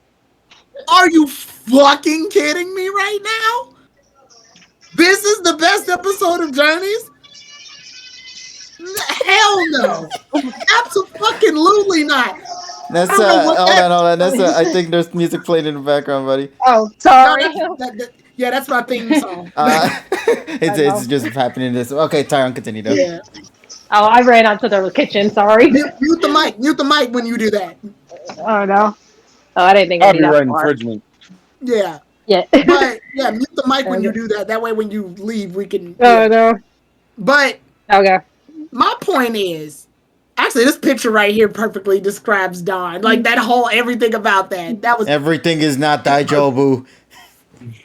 C: Are you fucking kidding me right now? This is the best episode of Journeys? Hell no. Absolutely not.
A: That's hold on. That's I think there's music playing in the background, buddy.
B: Oh, sorry.
C: Yeah, that's my theme song.
A: It's just happening this. Okay, Tyron, continue though.
C: Yeah.
B: Oh, I ran out to the kitchen. Sorry.
C: Mute the mic when you do that.
B: Oh no. Oh, I didn't think
D: I'll be right infringement.
C: Yeah.
B: Yeah.
C: But yeah, mute the mic when you do that. That way, when you leave, we can.
B: Oh no.
C: But
B: okay.
C: My point is, actually, this picture right here perfectly describes Dawn. Like that whole everything about that. That was
A: everything is not Daijobu.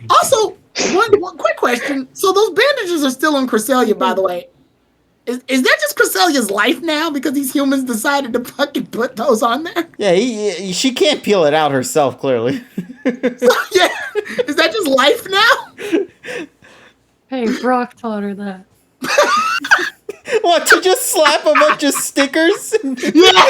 C: Also, one quick question. So those bandages are still on Cresselia, by the way. Is that just Cresselia's life now because these humans decided to fucking put those on there?
A: Yeah, she can't peel it out herself, clearly.
C: So, yeah, is that just life now?
E: Hey, Brock taught her that.
A: What, to just slap a bunch of stickers?
C: Yeah.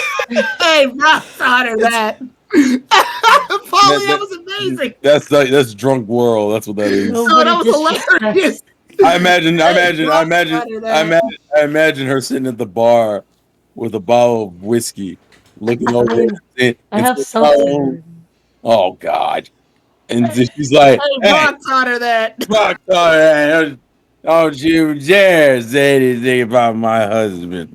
C: Hey, Brock taught her that. Polly, that was amazing.
D: That's drunk world. That's what that is.
C: So that was hilarious.
D: I imagine her sitting at the bar with a bottle of whiskey, looking over.
E: I have something.
D: Oh God! And she's like,
C: "Hey, Brock taught her that.
D: Brock taught her that. Don't you dare say anything about my husband."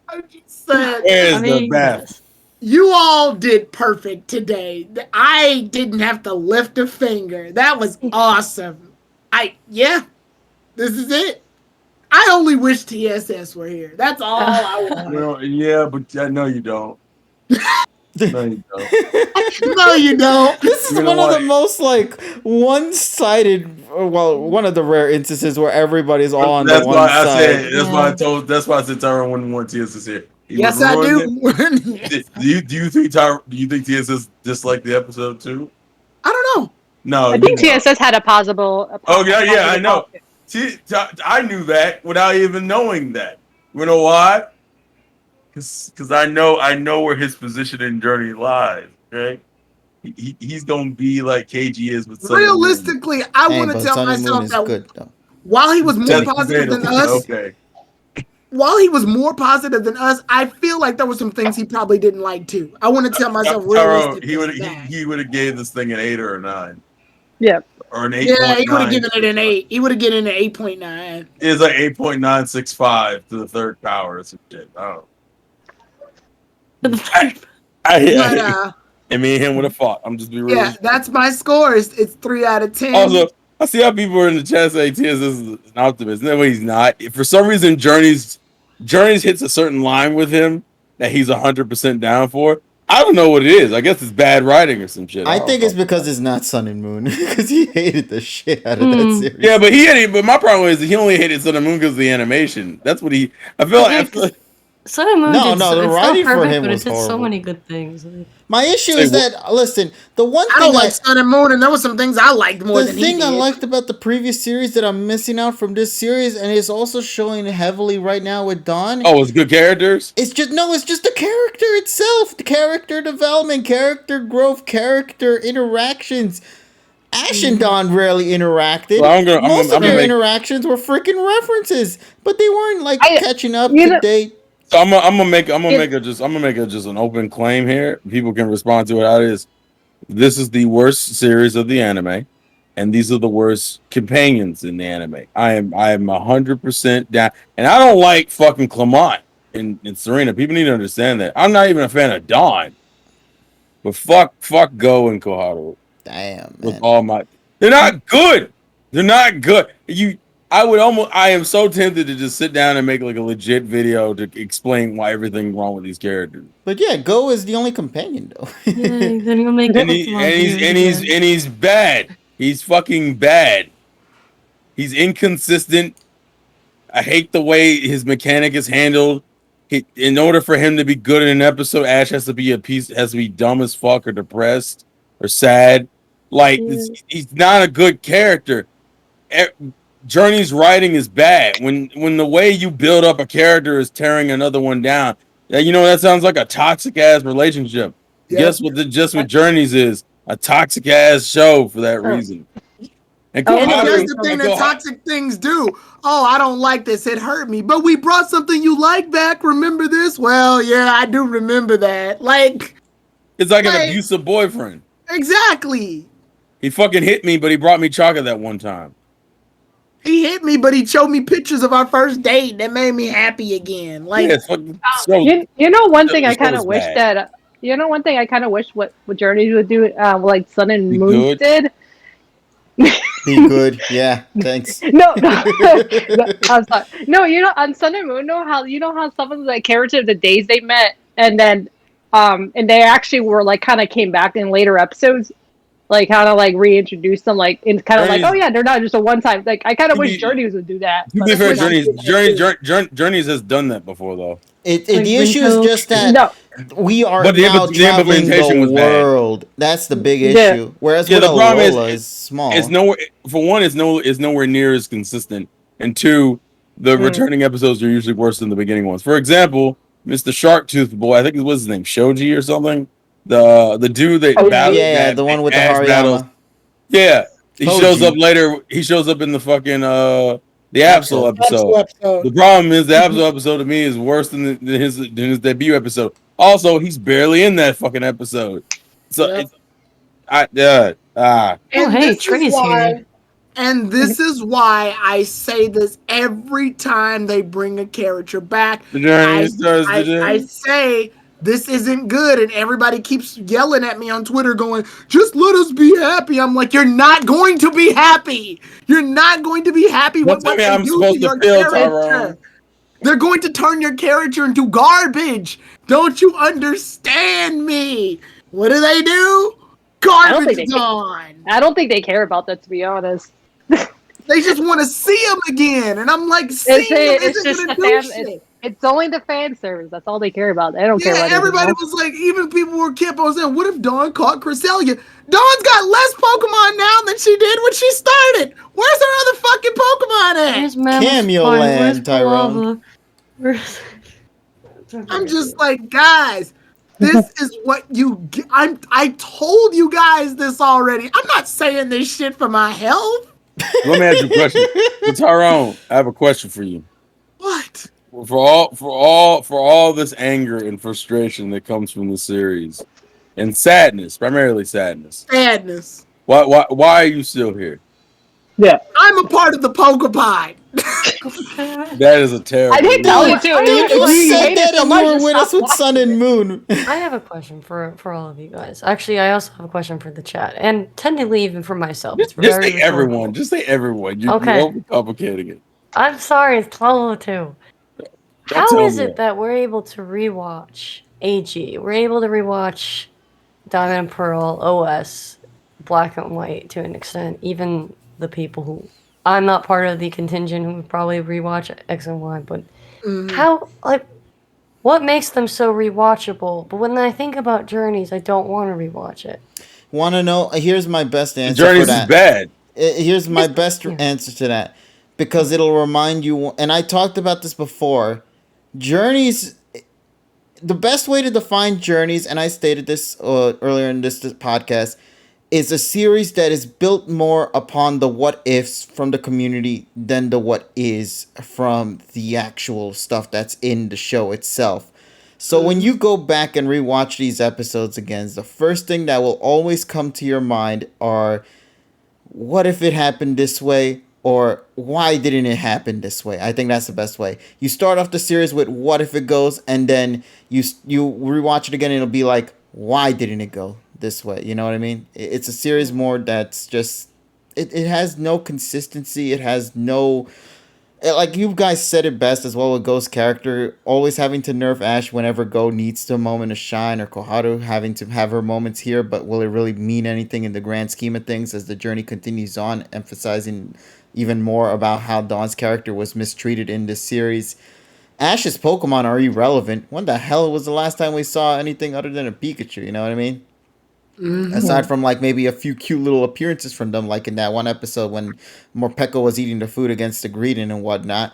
C: I just said,
D: "Where's the best?"
C: You all did perfect today. I didn't have to lift a finger. That was awesome. This is it. I only wish TSS were here. That's all I want.
D: Well, yeah, but I know you don't. No, you don't.
C: No, you don't.
A: This is one of the most like one-sided. Well, one of the rare instances where every's all on the one side.
D: That's why I said Tyron wouldn't want TSS here.
C: Yes, I do.
D: Do you think TSS disliked the episode too?
C: I don't know.
D: No,
B: I think TSS had a possible.
D: I know. I knew that without even knowing that. You know why? Because I know where his position in Journey lies. Right? He's gonna be like KG is with Sunny
C: realistically.
D: Moon.
C: I want to tell myself that
A: good,
C: while he was more positive than us.
D: Okay.
C: While he was more positive than us, I feel like there were some things he probably didn't like too. I want to tell myself realistically.
D: He would have gave this thing an 8 or a 9.
B: Yeah.
D: Or an 8.
C: Yeah, he would have given it an 8. He would have given it an 8.9.
D: It's like 8.965 to the third power or some shit. I don't know. And me and him would have fought. I'm just be real.
C: Yeah, that's my score. It's 3 out of 10.
D: Also, I see how people are in the chat say TSS is an optimist. No, he's not. For some reason, Journeys hits a certain line with him that he's 100% down for. I don't know what it is. I guess it's bad writing or some shit.
A: I think it's because it's not Sun and Moon because he hated the shit out of that series.
D: Yeah, but my problem is he only hated Sun and Moon because of the animation. That's what he. I feel like.
E: Sun and Moon
A: the writing
E: so perfect,
A: for him
E: but
A: was
E: it did so
A: horrible.
E: many good things.
A: My issue is that, listen, the one thing
C: I don't like Sun and Moon, and there were some things I liked more than he did.
A: The thing I liked about the previous series that I'm missing out from this series, and it's also showing heavily right now with Dawn.
D: Oh, it's good characters?
A: It's just the character itself. The character development, character growth, character interactions. Ash and Dawn rarely interacted.
D: Well,
A: Most of their interactions were freaking references, but they weren't like catching up to date.
D: So I'm gonna make just an open claim here. People can respond to it. How it is. This is the worst series of the anime, and these are the worst companions in the anime. I am 100% down, and I don't like fucking Clement and Serena. People need to understand that. I'm not even a fan of Dawn, but fuck Go and Koharu.
A: Damn,
D: with all my, they're not good. They're not good. I am so tempted to just sit down and make like a legit video to explain why everything's wrong with these characters.
A: But yeah, Go is the only companion though.
E: Then you'll make
D: and he's bad. He's fucking bad. He's inconsistent. I hate the way his mechanic is handled. In order for him to be good in an episode, Ash has to be dumb as fuck or depressed or sad. Like he's not a good character. Journey's writing is bad. When the way you build up a character is tearing another one down, that sounds like a toxic ass relationship. Yep. Guess what Journey's is? A toxic ass show for that reason.
C: And that's the thing that toxic things do. Oh, I don't like this. It hurt me. But we brought something you like back. Remember this? Well, yeah, I do remember that. Like,
D: it's like an abusive boyfriend.
C: Exactly.
D: He fucking hit me, but he brought me chocolate that one time.
C: He hit me, but he showed me pictures of our first date that made me happy again. Like,
B: one thing I kind of wish that. One thing I kind of wish what Journey would do, like Sun and Moon did.
A: Be good, yeah. Thanks.
B: No, I'm sorry. No, on Sun and Moon, how some of the characters, the days they met, and then, and they actually were like kind of came back in later episodes, like kind of like reintroduced them, like in kind of like, oh yeah, they're not just a one time. Like I kind of wish Journeys would do that.
D: To be fair, Journeys has done that before though.
A: The issue is just that we are now traveling the world. That's the big issue. Whereas the problem is small.
D: It's nowhere near as consistent. And two, the returning episodes are usually worse than the beginning ones. For example, Mr. Sharktooth Boy, I think it was his name, Shoji or something. The dude that
A: battled, the one with the Hariyama.
D: Yeah, he shows up later. He shows up in the fucking the Absol episode. The problem is the Absol episode to me is worse than his debut episode. Also, he's barely in that fucking episode. So,
E: Trini's here.
C: And this is why I say this every time they bring a character back. I say this isn't good, and everybody keeps yelling at me on Twitter going, just let us be happy. I'm like, you're not going to be happy. You're not going to be happy with what they do to your character. They're going to turn your character into garbage. Don't you understand me? What do? Garbage on.
B: I don't think they care about that, to be honest.
C: They just want to see him again, and I'm like,
B: it's only the fan service. That's all they care about. They don't care about
C: everybody was like, even people kept on saying, what if Dawn caught Cresselia? Dawn's got less Pokemon now than she did when she started. Where's her other fucking Pokemon at?
A: Cameo Land, Tyrone.
C: I'm just like, guys, this is what you get. I told you guys this already. I'm not saying this shit for my health.
D: Let me ask you a question. So, Tyrone, I have a question for you.
C: What?
D: For all this anger and frustration that comes from the series, and sadness, primarily sadness. Why are you still here?
B: Yeah,
C: I'm a part of the PokePod.
D: That is a terrible.
B: I didn't tell you too.
A: You said that and you were with us with Sun and Moon.
E: I have a question for all of you guys. Actually, I also have a question for the chat, and technically even for myself.
D: Just say everyone. Just say everyone. You're overcomplicating it.
E: I'm sorry, it's 12:02. How is it that we're able to rewatch AG? We're able to rewatch Diamond and Pearl, OS, Black and White to an extent. Even the people who I'm not part of the contingent who would probably rewatch X and Y, but what makes them so rewatchable? But when I think about Journeys, I don't want to rewatch it.
A: Want to know? Here's my best answer.
D: Journeys
A: for that.
D: Is bad.
A: Here's my best answer to that, because it'll remind you. And I talked about this before. Journeys. The best way to define Journeys, and I stated this earlier in this podcast, is a series that is built more upon the what ifs from the community than the what is from the actual stuff that's in the show itself. So when you go back and rewatch these episodes again, the first thing that will always come to your mind are, what if it happened this way? Or why didn't it happen this way? I think that's the best way. You start off the series with what if it goes, and then you rewatch it again and it'll be like, why didn't it go this way? You know what I mean? It's a series more that's just, it has no consistency. It has no like you guys said it best as well with Go's character, always having to nerf Ash whenever Go needs the moment to shine, or Koharu having to have her moments here, but will it really mean anything in the grand scheme of things as the journey continues on, emphasizing even more about how Dawn's character was mistreated in this series. Ash's Pokemon are irrelevant. When the hell was the last time we saw anything other than a Pikachu, you know what I mean?
C: Mm-hmm.
A: Aside from like maybe a few cute little appearances from them, like in that one episode when Morpeko was eating the food against the Greedent and whatnot.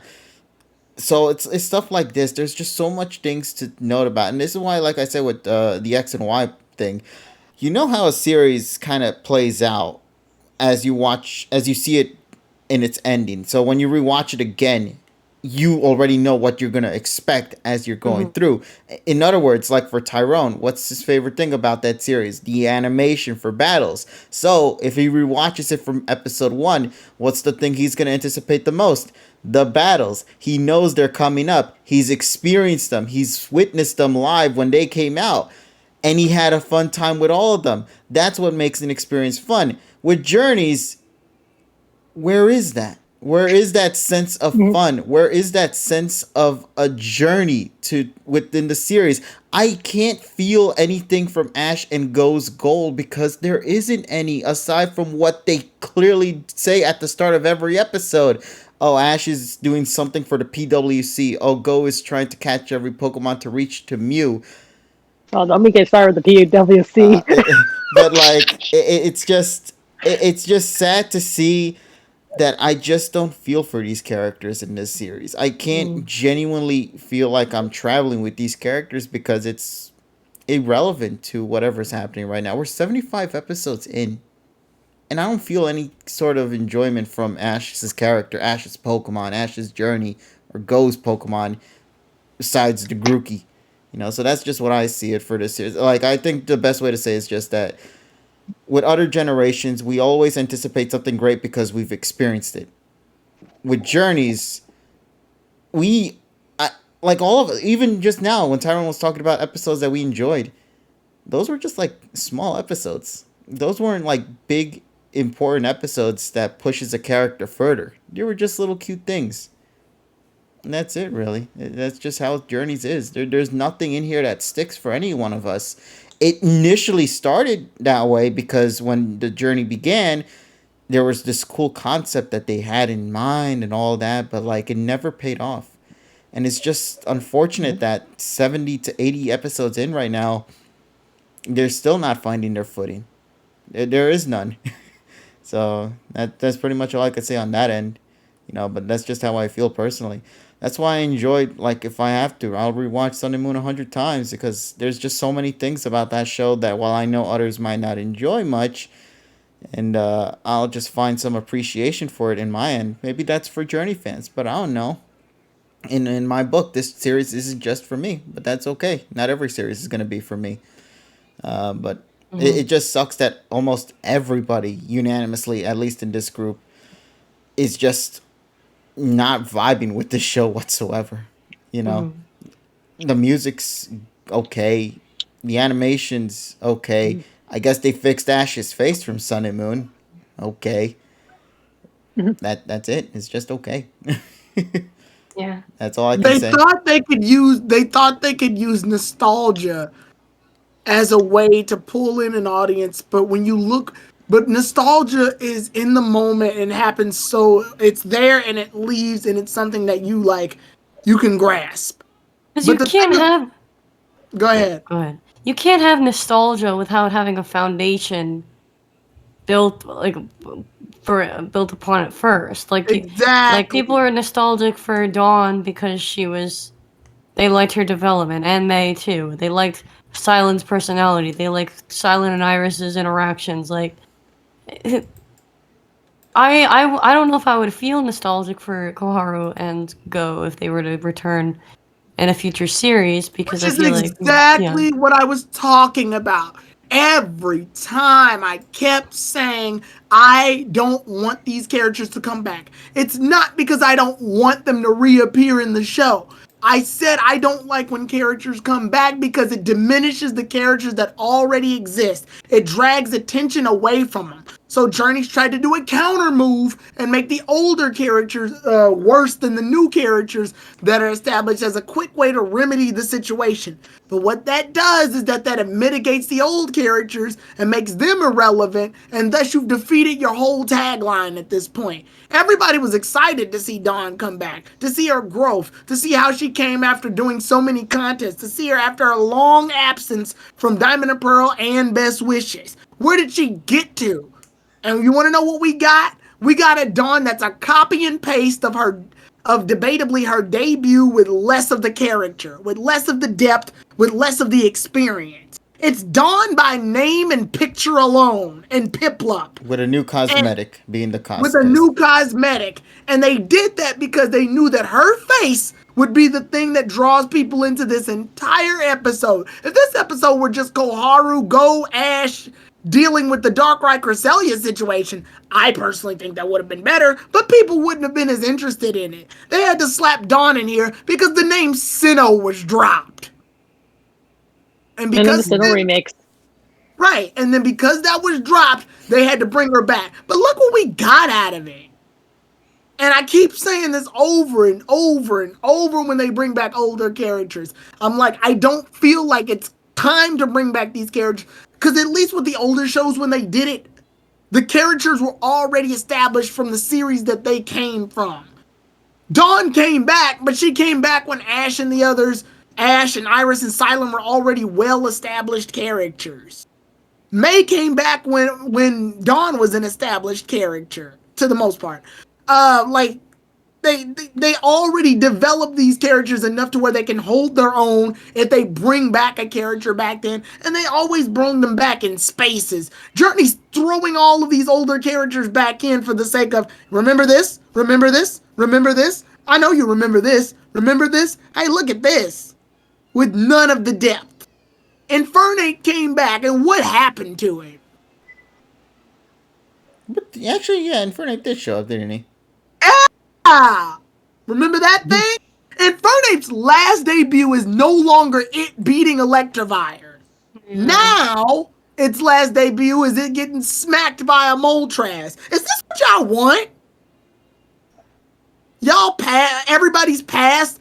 A: So it's stuff like this. There's just so much things to note about, and this is why, like I said with the X and Y thing, you know how a series kind of plays out as you see it in its ending. So when you rewatch it again, you already know what you're gonna expect as you're going through. In other words, like for Tyrone, what's his favorite thing about that series? The animation for battles. So if he rewatches it from episode 1, what's the thing he's gonna anticipate the most? The battles. He knows they're coming up. He's experienced them. He's witnessed them live when they came out. And he had a fun time with all of them. That's what makes an experience fun. With Journeys, where is that? Where is that sense of fun? Where is that sense of a journey to within the series? I can't feel anything from Ash and Go's goal because there isn't any aside from what they clearly say at the start of every episode. Oh, Ash is doing something for the PWC. Oh, Go is trying to catch every Pokemon to reach to Mew.
B: Oh, let me get started with the PWC.
A: But like, it's just sad to see that I just don't feel for these characters in this series. I can't genuinely feel like I'm traveling with these characters because it's irrelevant to whatever's happening right now. We're 75 episodes in, and I don't feel any sort of enjoyment from Ash's character, Ash's Pokemon, Ash's journey, or Go's Pokemon, besides the Grookey. You know, so that's just what I see it for this series. Like, I think the best way to say is just that with other generations, we always anticipate something great because we've experienced it. With Journeys, like all of it, even just now when Tyrone was talking about episodes that we enjoyed, those were just like small episodes. Those weren't like big, important episodes that pushes a character further. They were just little cute things. And that's it, really. That's just how Journeys is. There's nothing in here that sticks for any one of us. It initially started that way because when the journey began, there was this cool concept that they had in mind and all that, but like it never paid off. And it's just unfortunate that 70 to 80 episodes in right now, they're still not finding their footing. There is none. So that's pretty much all I could say on that end. You know, but that's just how I feel personally. That's why I enjoyed, like, if I have to, I'll rewatch Sun and Moon 100 times because there's just so many things about that show that while I know others might not enjoy much, and I'll just find some appreciation for it in my end. Maybe that's for Journey fans, but I don't know. In my book, this series isn't just for me, but that's okay. Not every series is going to be for me. But it just sucks that almost everybody unanimously, at least in this group, is just not vibing with the show whatsoever. You know, the music's okay, the animation's okay. I guess they fixed Ash's face from Sun and Moon. Okay, that's it. It's just okay.
E: Yeah,
A: that's all I can
C: They
A: say.
C: thought they could use. They thought they could use nostalgia as a way to pull in an audience, but when you look. But nostalgia is in the moment and happens, so it's there and it leaves and it's something that you like, you can grasp.
E: because you can't have.
C: Go ahead.
E: Go ahead. You can't have nostalgia without having a foundation built built upon it first. Like
C: Exactly.
E: like people are nostalgic for Dawn because they liked her development, and May too. They liked Silent's personality. They liked Silent and Iris's interactions. Like. I don't know if I would feel nostalgic for Koharu and Go if they were to return in a future series because
C: Which
E: I feel
C: is
E: like
C: exactly what I was talking about. Every time I kept saying I don't want these characters to come back. It's not because I don't want them to reappear in the show. I said I don't like when characters come back because it diminishes the characters that already exist. It drags attention away from them. So Journey's tried to do a counter move and make the older characters worse than the new characters that are established as a quick way to remedy the situation. But what that does is that it mitigates the old characters and makes them irrelevant, and thus you've defeated your whole tagline at this point. Everybody was excited to see Dawn come back, to see her growth, to see how she came after doing so many contests, to see her after a long absence from Diamond and Pearl and Best Wishes. Where did she get to? And you want to know what we got? We got a Dawn that's a copy and paste of debatably her debut with less of the character, with less of the depth, with less of the experience. It's Dawn by name and picture alone, and Piplup.
A: With a new cosmetic being the costume.
C: With a new cosmetic. And they did that because they knew that her face would be the thing that draws people into this entire episode. If this episode were just Koharu, Go, Ash, dealing with the Darkrai Cresselia situation, I personally think that would have been better, but people wouldn't have been as interested in it. They had to slap Dawn in here because the name Sinnoh was dropped. And because
B: the Sinnoh remix.
C: Right, and then because that was dropped, they had to bring her back. But look what we got out of it. And I keep saying this over and over and over when they bring back older characters. I'm like, I don't feel like it's time to bring back these characters. Because at least with the older shows, when they did it, the characters were already established from the series that they came from. Dawn came back, but she came back when Ash and the others, Ash and Iris and Silent, were already well-established characters. May came back when Dawn was an established character, to the most part. They already developed these characters enough to where they can hold their own if they bring back a character back then, and they always bring them back in spaces. Journey's throwing all of these older characters back in for the sake of, remember this, remember this, remember this, I know you remember this, hey, look at this, with none of the depth. Infernape came back, and what happened to him?
A: But actually, yeah, Infernape did show up, didn't he?
C: Remember that thing? Infernape's last debut is no longer it beating Electivire. Now, its last debut is it getting smacked by a Moltres. Is this what y'all want? Everybody's passed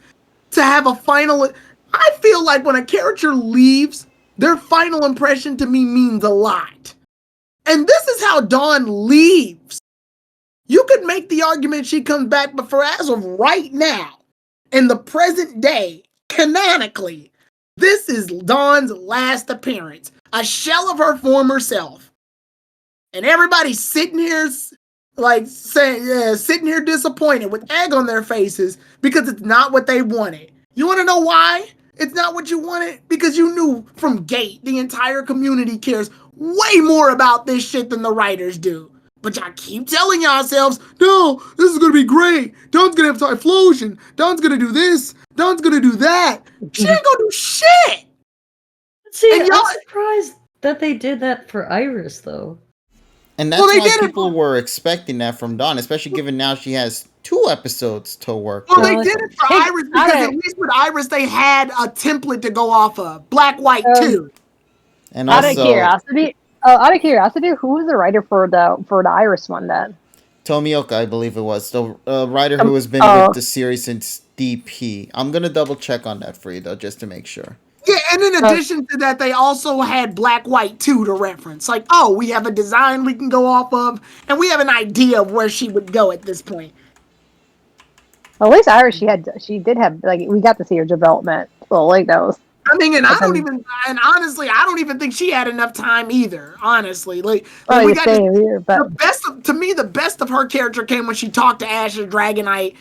C: to have a final. I feel like when a character leaves, their final impression to me means a lot. And this is how Dawn leaves. You could make the argument she comes back, but for as of right now, in the present day, canonically, this is Dawn's last appearance. A shell of her former self. And everybody's sitting here, sitting here disappointed with egg on their faces because it's not what they wanted. You want to know why it's not what you wanted? Because you knew from Gate, the entire community cares way more about this shit than the writers do. But y'all keep telling yourselves, no, this is going to be great. Dawn's going to have Typhlosion. Dawn's going to do this. Dawn's going to do that. She ain't going to do shit.
E: See, I'm surprised that they did that for Iris, though.
A: And that's why people were expecting that from Dawn, especially given now she has 2 episodes to work
C: with. Well, they did it for Iris because at least with Iris, they had a template to go off of. Black, White, 2.
A: And also,
B: out of curiosity, who was the writer for the Iris one then?
A: Tomioka, I believe it was. The writer who has been with the series since DP. I'm going to double check on that for you, though, just to make sure.
C: Yeah, and in addition to that, they also had Black, White 2 to reference. Like, oh, we have a design we can go off of, and we have an idea of where she would go at this point.
B: Well, at least Iris, she did have, we got to see her development. Well, those.
C: I mean, and honestly, I don't even think she had enough time either. Honestly, the best of her character came when she talked to Ash and Dragonite,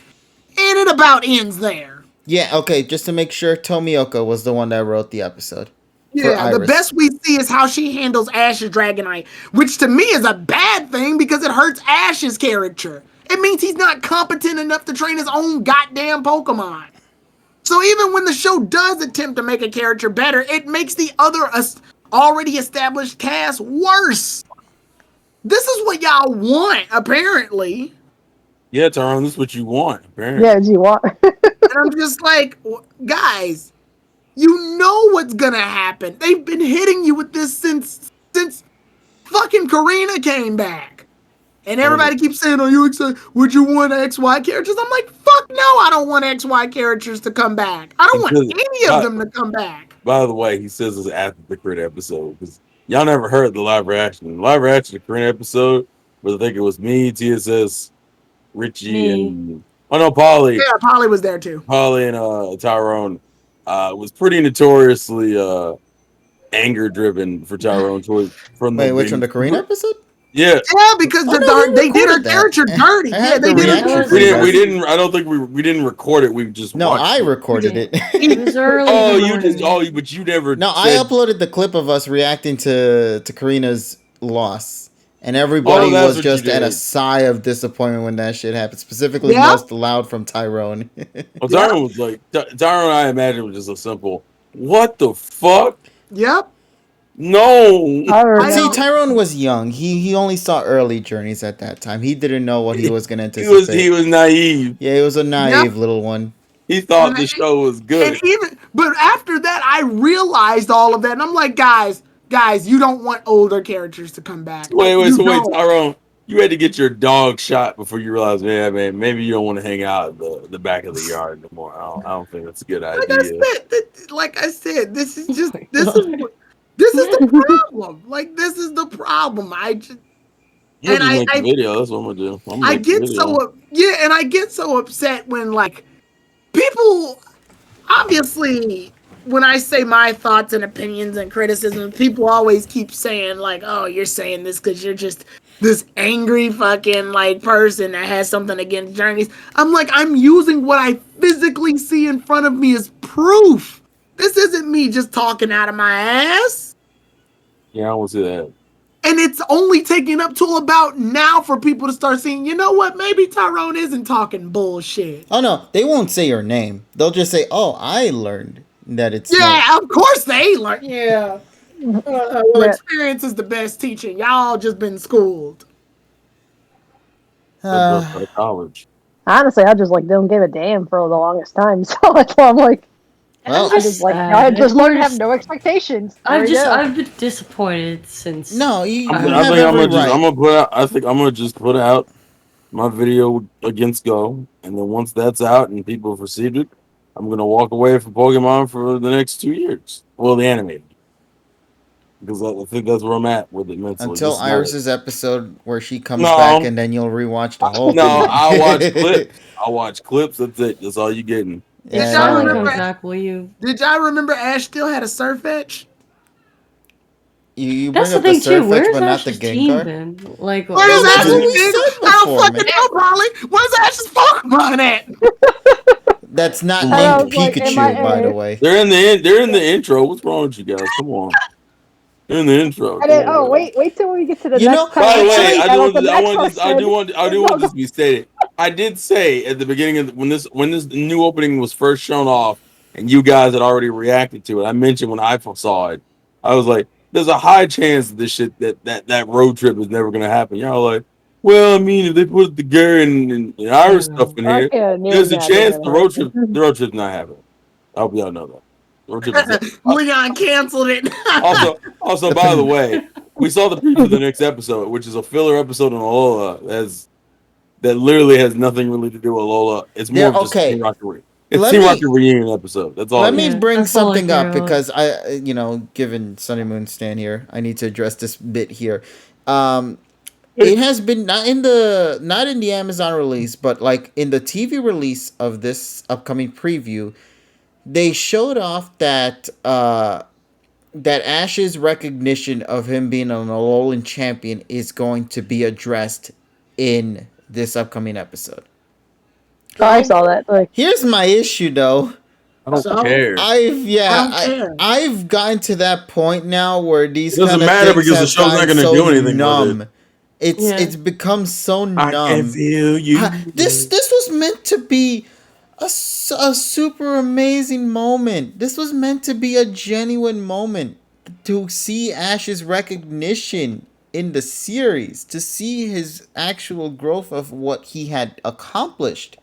C: and it about ends there.
A: Yeah, okay, just to make sure, Tomioka was the one that wrote the episode.
C: Yeah, the best we see is how she handles Ash's Dragonite, which to me is a bad thing because it hurts Ash's character. It means he's not competent enough to train his own goddamn Pokemon. So even when the show does attempt to make a character better, it makes the other already established cast worse. This is what y'all want, apparently.
D: Yeah, Tyrone, this is what you want, apparently.
B: Yeah, you want.
C: And I'm just like, guys, you know what's gonna happen. They've been hitting you with this since fucking Karina came back. And everybody keeps saying, "Are you excited? Would you want XY characters?" I'm like, "Fuck no, I don't want XY characters to come back. I don't want any of them to come back."
D: By the way, he says this after the Korean episode because y'all never heard the live reaction. The live reaction to the Korean episode was I think it was me, TSS, Richie, and Polly.
C: Yeah, Polly was there too.
D: Polly and Tyrone was pretty notoriously anger driven for Tyrone from
A: the Korean episode?
D: Yeah,
C: because they did her character dirty. Yeah, they did her.
D: We didn't. I don't think we didn't record it. We just
A: I recorded it.
E: It was early.
D: But you never.
A: No, I uploaded the clip of us reacting to Karina's loss, and everybody was just at a sigh of disappointment when that shit happened. Specifically, most loud from Tyrone.
D: Well, Tyrone was like Tyrone. I imagine was just a simple, "What the fuck?"
C: Yep.
D: No.
A: See, Tyrone was young. He only saw early journeys at that time. He didn't know what he was going to anticipate.
D: He was naive.
A: Yeah, he was a naive little one.
D: He thought the show was good.
C: But after that, I realized all of that, and I'm like, guys, you don't want older characters to come back.
D: Wait, Tyrone, you had to get your dog shot before you realized, man, maybe you don't want to hang out at the back of the yard anymore. I don't think that's a good idea.
C: Like I said, this is the problem. Like, this is the problem.
D: I make a video. That's what I'm gonna do.
C: I get so upset when like people. Obviously, when I say my thoughts and opinions and criticisms, people always keep saying like, "Oh, you're saying this because you're just this angry fucking like person that has something against journeys." I'm like, I'm using what I physically see in front of me as proof. This isn't me just talking out of my ass.
D: Yeah, I don't see that.
C: And it's only taking up till about now for people to start seeing, you know what, maybe Tyrone isn't talking bullshit.
A: Oh, no, they won't say your name. They'll just say, "Oh, I learned that it's..."
C: Yeah, of course they learn. Yeah. Experience is the best teacher. Y'all just been schooled.
D: College.
B: Honestly, I just like don't give a damn for the longest time. So that's why I'm like,
A: well,
B: I just learned to have no expectations.
E: I've been disappointed since.
A: No, I'm
D: gonna just put out my video against Go, and then once that's out and people have received it, I'm gonna walk away from Pokemon for the next 2 years. Well, the animated, because I think that's where I'm at with it mentally.
A: Until Iris's episode where she comes back, and then you'll rewatch the whole thing.
D: No, I'll watch clips. I'll watch clips. That's it. That's all you getting.
C: Did y'all remember Ash still had a Surf Edge?
A: You bring up the Surf Edge, but not the Gengar?
E: Like,
C: where's Ash's I don't fucking know, Polly. Where's Ash's Pokemon at?
A: That's not named Pikachu, by the way.
D: They're in the intro. What's wrong with you guys? Come on. They're in the intro.
B: Wait till we get to the next part.
D: By the way, I do want this to be stated. I did say at the beginning of when this new opening was first shown off, and you guys had already reacted to it. I mentioned when I saw it, I was like, "There's a high chance that this shit that road trip is never gonna happen." Y'all like, "Well, I mean, if they put the Gary and Iris stuff in here, there's a chance the road trip's not happening." I hope y'all know that.
C: Leon canceled it.
D: also, by the way, we saw the preview of the next episode, which is a filler episode on Alola, that literally has nothing really to do with Alola. It's more of just Team Rocket. It's Team Rocket reunion episode. That's all.
A: Let me bring something up because given Sunny Moon Stan here, I need to address this bit here. It has been not in the Amazon release, but like in the TV release of this upcoming preview. They showed off that Ash's recognition of him being an Alolan champion is going to be addressed in this upcoming episode.
B: Oh, I saw that.
A: Here's my issue, though.
D: I don't care.
A: I've gotten to that point now where these
D: doesn't matter because the show's not going to do anything
A: numb.
D: With it.
A: It's become so numb.
D: I can feel you.
A: This was meant to be a super amazing moment. This was meant to be a genuine moment to see Ash's recognition in the series, to see his actual growth of what he had accomplished.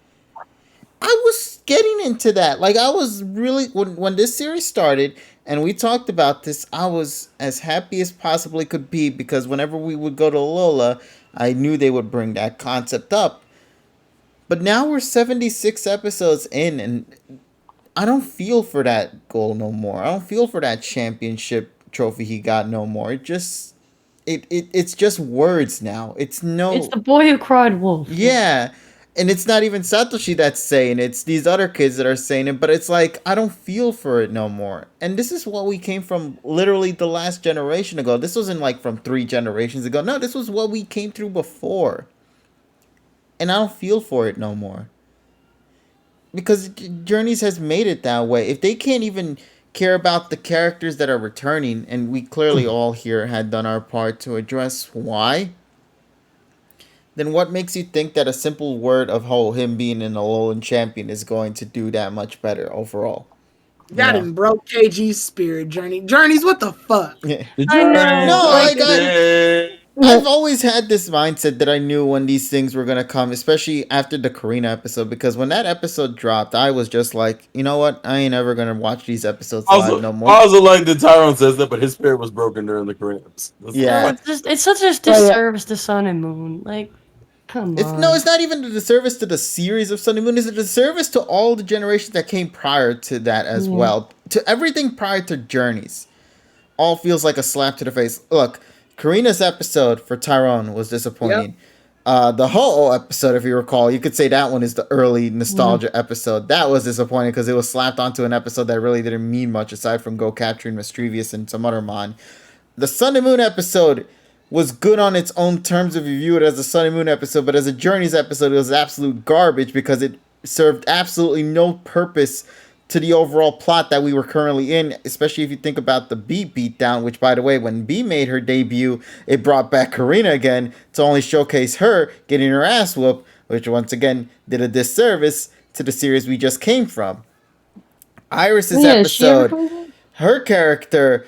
A: I was getting into that. Like, I was really, when this series started and we talked about this, I was as happy as possibly could be because whenever we would go to Alola, I knew they would bring that concept up. But now we're 76 episodes in, and I don't feel for that goal no more. I don't feel for that championship trophy he got no more. It's just words now. It's
E: the boy who cried wolf.
A: Yeah. And it's not even Satoshi that's saying it. It's these other kids that are saying it, but it's like I don't feel for it no more. And this is what we came from literally the last generation ago. This wasn't like from 3 generations ago. No, this was what we came through before. And I don't feel for it no more. Because Journeys has made it that way. If they can't even care about the characters that are returning, and we clearly all here had done our part to address why, then what makes you think that a simple word of him being an Alolan champion is going to do that much better overall?
C: Got him, bro. KG's spirit, Journeys, what the fuck?
A: Yeah.
E: I know.
A: No, I've always had this mindset that I knew when these things were going to come, especially after the Karina episode, because when that episode dropped, I was just like, you know what? I ain't ever going to watch these episodes live no more.
D: I also like that Tyrone says that, but his spirit was broken during the Karina episode.
A: Yeah.
E: It's such a disservice to Sun and Moon. Like, come on.
A: No, it's not even a disservice to the series of Sun and Moon. It's a disservice to all the generations that came prior to that as well. To everything prior to Journeys. All feels like a slap to the face. Look, Karina's episode for Tyrone was disappointing. Yep. The Ho-Oh episode, if you recall, you could say that one is the early nostalgia episode. That was disappointing because it was slapped onto an episode that really didn't mean much aside from Go capturing Mischievous and some other mon. The Sun and Moon episode was good on its own terms if you view it as a Sun and Moon episode, but as a Journeys episode, it was absolute garbage because it served absolutely no purpose to the overall plot that we were currently in, especially if you think about the Bee beatdown, which, by the way, when Bee made her debut, it brought back Karina again to only showcase her getting her ass whooped, which once again did a disservice to the series we just came from. Iris's episode, her character,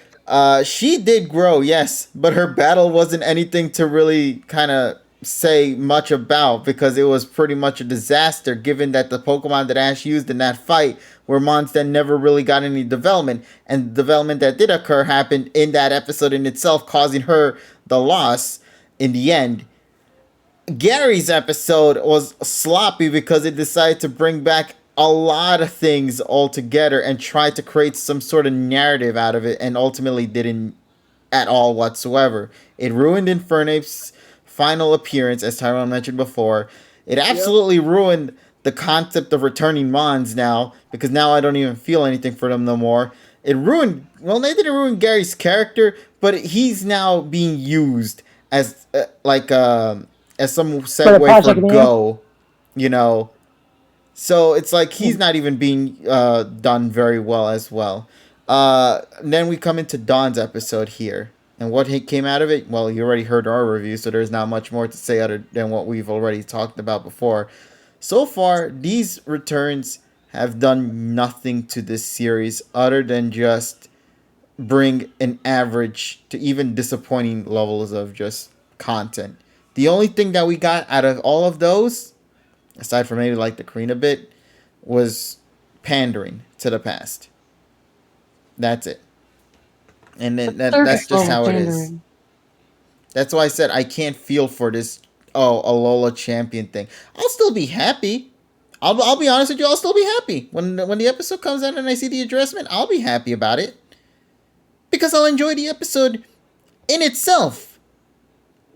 A: she did grow, yes, but her battle wasn't anything to really kind of say much about because it was pretty much a disaster given that the Pokemon that Ash used in that fight were mons that never really got any development, and the development that did occur happened in that episode in itself, causing her the loss in the end. Gary's episode was sloppy because it decided to bring back a lot of things all together and tried to create some sort of narrative out of it and ultimately didn't at all whatsoever. It ruined Infernape's final appearance, as Tyrone mentioned before. It absolutely ruined the concept of returning mons now, because now I don't even feel anything for them no more. It ruined, well, they didn't ruin Gary's character, but he's now being used as as some segue for Go, you know. So it's like he's not even being done very well as well. Then we come into Dawn's episode here. And what came out of it? Well, you already heard our review, so there's not much more to say other than what we've already talked about before. So far, these returns have done nothing to this series other than just bring an average to even disappointing levels of just content. The only thing that we got out of all of those, aside from maybe like the Karina bit, was pandering to the past. That's it. And then that's just how it is. That's why I said I can't feel for this Alola champion thing. I'll still be happy. I'll be honest with you, I'll still be happy. When the episode comes out and I see the addressment, I'll be happy about it. Because I'll enjoy the episode in itself.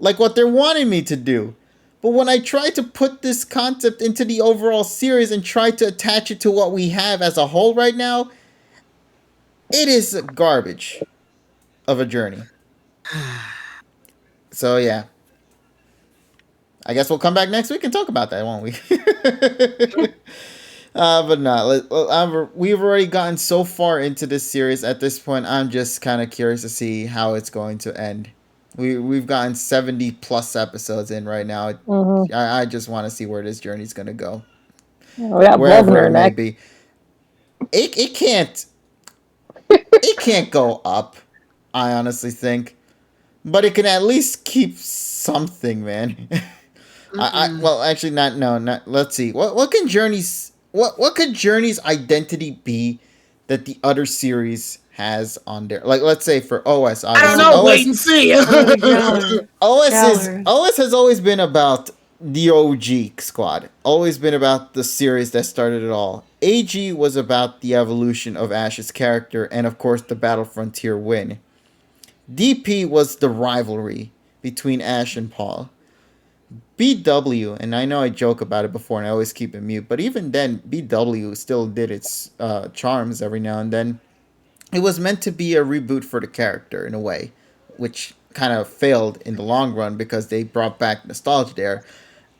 A: Like what they're wanting me to do. But when I try to put this concept into the overall series and try to attach it to what we have as a whole right now, it is garbage of a journey. So yeah, I guess we'll come back next week and talk about that, won't we? But no, we've already gotten so far into this series. At this point, I'm just kind of curious to see how it's going to end. We've gotten 70 plus episodes in right now. Mm-hmm. I just want to see where this journey's going to go. Wherever it may be. It can't go up, I honestly think. But it can at least keep something, man. Well, actually, not. Let's see. What can Journey's identity be that the other series has on there. Like, let's say for OS,
C: I don't
A: obviously
C: know.
A: OS,
C: Wait and see.
A: OS has always been about the OG squad. Always been about the series that started it all. AG was about the evolution of Ash's character and of course the Battle Frontier win. DP was the rivalry between Ash and Paul. BW, and I know I joke about it before and I always keep it mute, but even then, BW still did its charms every now and then. It was meant to be a reboot for the character in a way, which kind of failed in the long run because they brought back nostalgia there.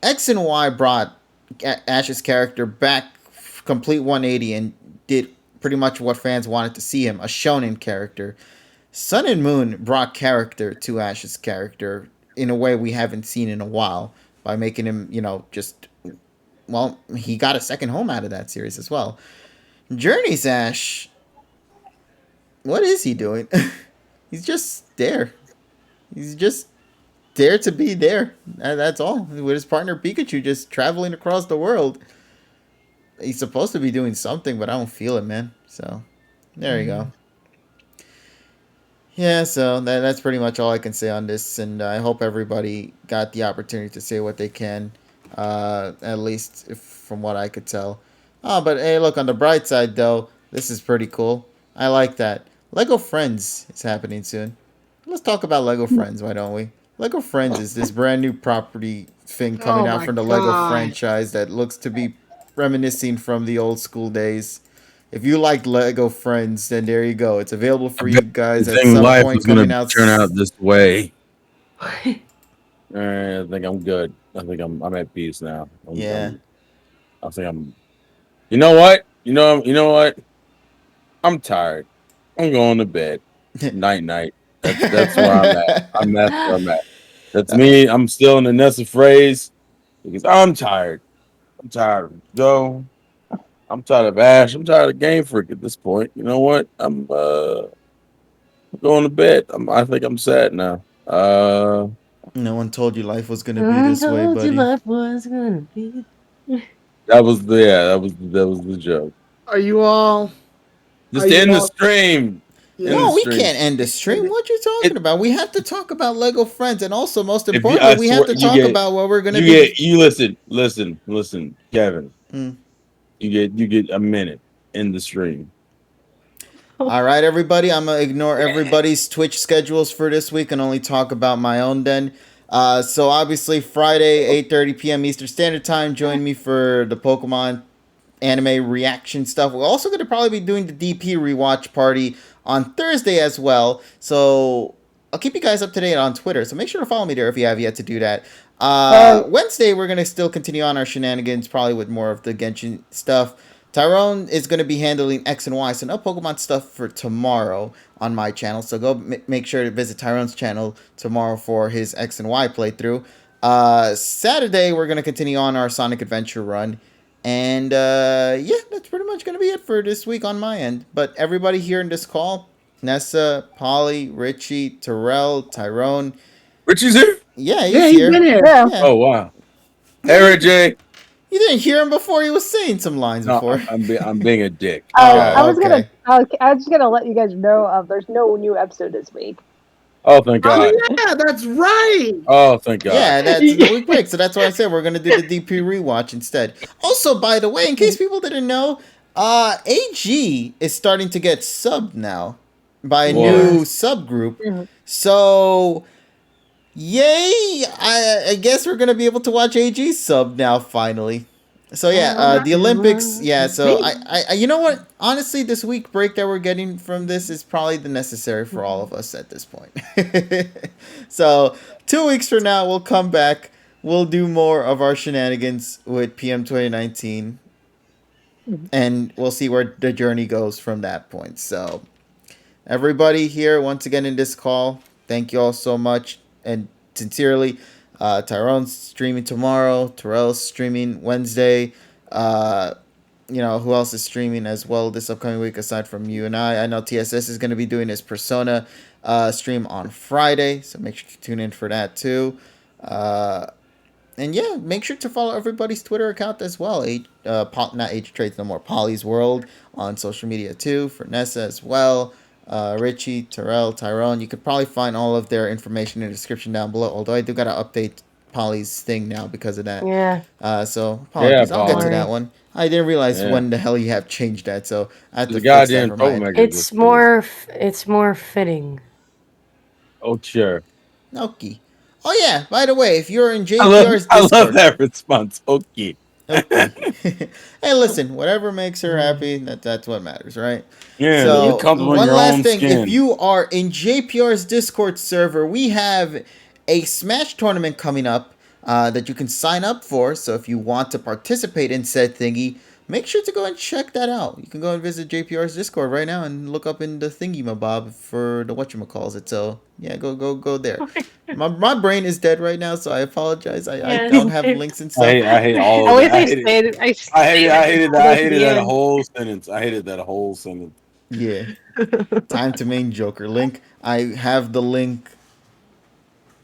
A: X and Y brought Ash's character back complete 180 and did pretty much what fans wanted to see him, a shonen character. Sun and Moon brought character to Ash's character in a way we haven't seen in a while by making him, just, well, he got a second home out of that series as well. Journey's Ash, what is he doing? He's just there. He's just there to be there. That's all. With his partner Pikachu just traveling across the world. He's supposed to be doing something, but I don't feel it, man. So, there you go. Yeah, so that's pretty much all I can say on this, and I hope everybody got the opportunity to say what they can, at least from what I could tell. Oh, but hey, look, on the bright side, though, this is pretty cool. I like that. Lego Friends is happening soon. Let's talk about Lego Friends, why don't we? Lego Friends is this brand new property thing coming out from the Lego franchise that looks to be reminiscing from the old school days. If you like Lego Friends, then there you go. It's available for you guys at some
D: life
A: point
D: is gonna
A: coming out.
D: turn out this way. I think I'm good. I think I'm at peace now.
A: Yeah.
D: I think I'm. You know what? You know what? I'm tired. I'm going to bed. Night night. That's where I'm at. That's where I'm at. That's me. I'm still in the Nessa phrase because I'm tired. I'm tired of Joe. I'm tired of Ash. I'm tired of Game Freak at this point. You know what? I'm going to bed. I think I'm sad now.
A: No one told you life was gonna be this way, buddy.
E: Life was gonna be.
D: That was the joke.
C: Are you all?
D: Just to end the stream.
C: Yeah.
A: No, we can't end the stream. What you talking about? We have to talk about Lego Friends, and also, most importantly,
D: I
A: we have to
D: swear-
A: talk about what we're gonna be.
D: You listen, Kevin. You get a minute in the stream.
A: All right, everybody. I'm gonna ignore everybody's Twitch schedules for this week and only talk about my own. Then, so obviously Friday, 8:30 p.m. Eastern Standard Time. Join me for the Pokemon anime reaction stuff. We're also going to probably be doing the DP rewatch party on Thursday as well. So I'll keep you guys up to date on Twitter. So make sure to follow me there if you have yet to do that. Wednesday, we're going to still continue on our shenanigans, probably with more of the Genshin stuff. Tyrone is going to be handling X and Y, so no Pokemon stuff for tomorrow on my channel. So go make sure to visit Tyrone's channel tomorrow for his X and Y playthrough. Saturday, we're going to continue on our Sonic Adventure run. And yeah, that's pretty much going to be it for this week on my end. But everybody here in this call, Nessa, Polly, Richie, Terrell, Tyrone.
D: Richie's here?
A: Yeah, he's here.
C: Been here.
B: Yeah.
D: Oh, wow. Hey, Richie.
A: You didn't hear him before. He was saying some lines before.
D: I'm being a dick.
B: I was
A: okay.
B: just gonna let you guys know there's no new episode this week.
D: Oh, thank God.
C: Oh yeah, that's right.
D: Oh, thank God.
A: Yeah, that's the week break. So that's why I said we're gonna do the DP rewatch instead. Also, by the way, in case people didn't know, AG is starting to get subbed now by a new subgroup. So, yay! I guess we're gonna be able to watch AG sub now finally. So yeah, the Olympics. Yeah, so I you know what? Honestly, this week break that we're getting from this is probably the necessary for all of us at this point. So 2 weeks from now, we'll come back. We'll do more of our shenanigans with PM 2019, and we'll see where the journey goes from that point. So everybody here, once again in this call, thank you all so much and sincerely. Tyrone's streaming tomorrow. Terrell's streaming Wednesday. You know, who else is streaming as well this upcoming week aside from you and I? I know TSS is going to be doing his Persona stream on Friday, so make sure to tune in for that too. And yeah, make sure to follow everybody's Twitter account as well. Not Age Trades No More, Polly's World on social media too, for Nessa as well. Richie, Terrell, Tyrone. You could probably find all of their information in the description down below. Although I do gotta update Polly's thing now because of that.
E: Yeah.
A: So apologies. I'll get to
E: Polly.
A: that one. I didn't realize when the hell you have changed that, so I have to
D: The
A: fix that
D: goddamn
A: from my end.
D: troublemaker.
E: It's more fitting.
D: Oh, sure.
A: Okay. Oh yeah. By the way, if you're in JPR's
D: I
A: Discord,
D: love that response. Okay.
A: okay. Hey, listen. Whatever makes her happy, that's what matters, right?
D: Yeah.
A: So
D: You're comfortable in
A: one
D: your
A: last
D: own
A: thing:
D: skin.
A: if you are in JPR's Discord server, we have a Smash tournament coming up that you can sign up for. So if you want to participate in said thingy, make sure to go and check that out. You can go and visit JPR's Discord right now and look up in the thingy mabob for the whatchamacallit. So yeah, go there. My brain is dead right now, so I apologize. I don't have links and stuff.
D: I hate all
B: At
D: of
B: least
D: it.
B: I
D: hated that whole sentence. I hated that whole sentence.
A: Yeah. Time to main Joker. Link. I have the link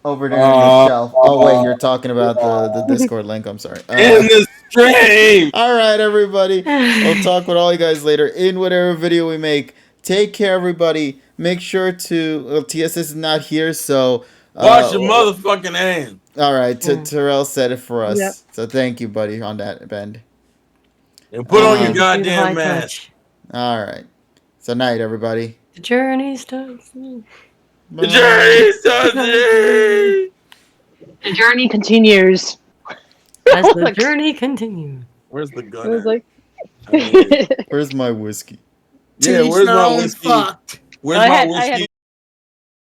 A: over there on the shelf. Oh wait, you're talking about the Discord link. I'm sorry.
D: In the stream.
A: All right, everybody. We'll talk with all you guys later in whatever video we make. Take care, everybody. Make sure to. Well, TSS is not here, so
D: Wash your motherfucking hands.
A: All right, Terrell said it for us.
B: Yep.
A: So thank you, buddy, on that bend.
D: And put on your goddamn mask.
E: Touch.
A: All right. So night, everybody.
E: The journey starts.
D: The journey starts.
B: The journey continues.
E: As the journey continues.
D: Where's the gun?
B: It was like.
A: Where's my whiskey?
D: Yeah, where's my whiskey?
C: Fucked.
D: Where's my whiskey?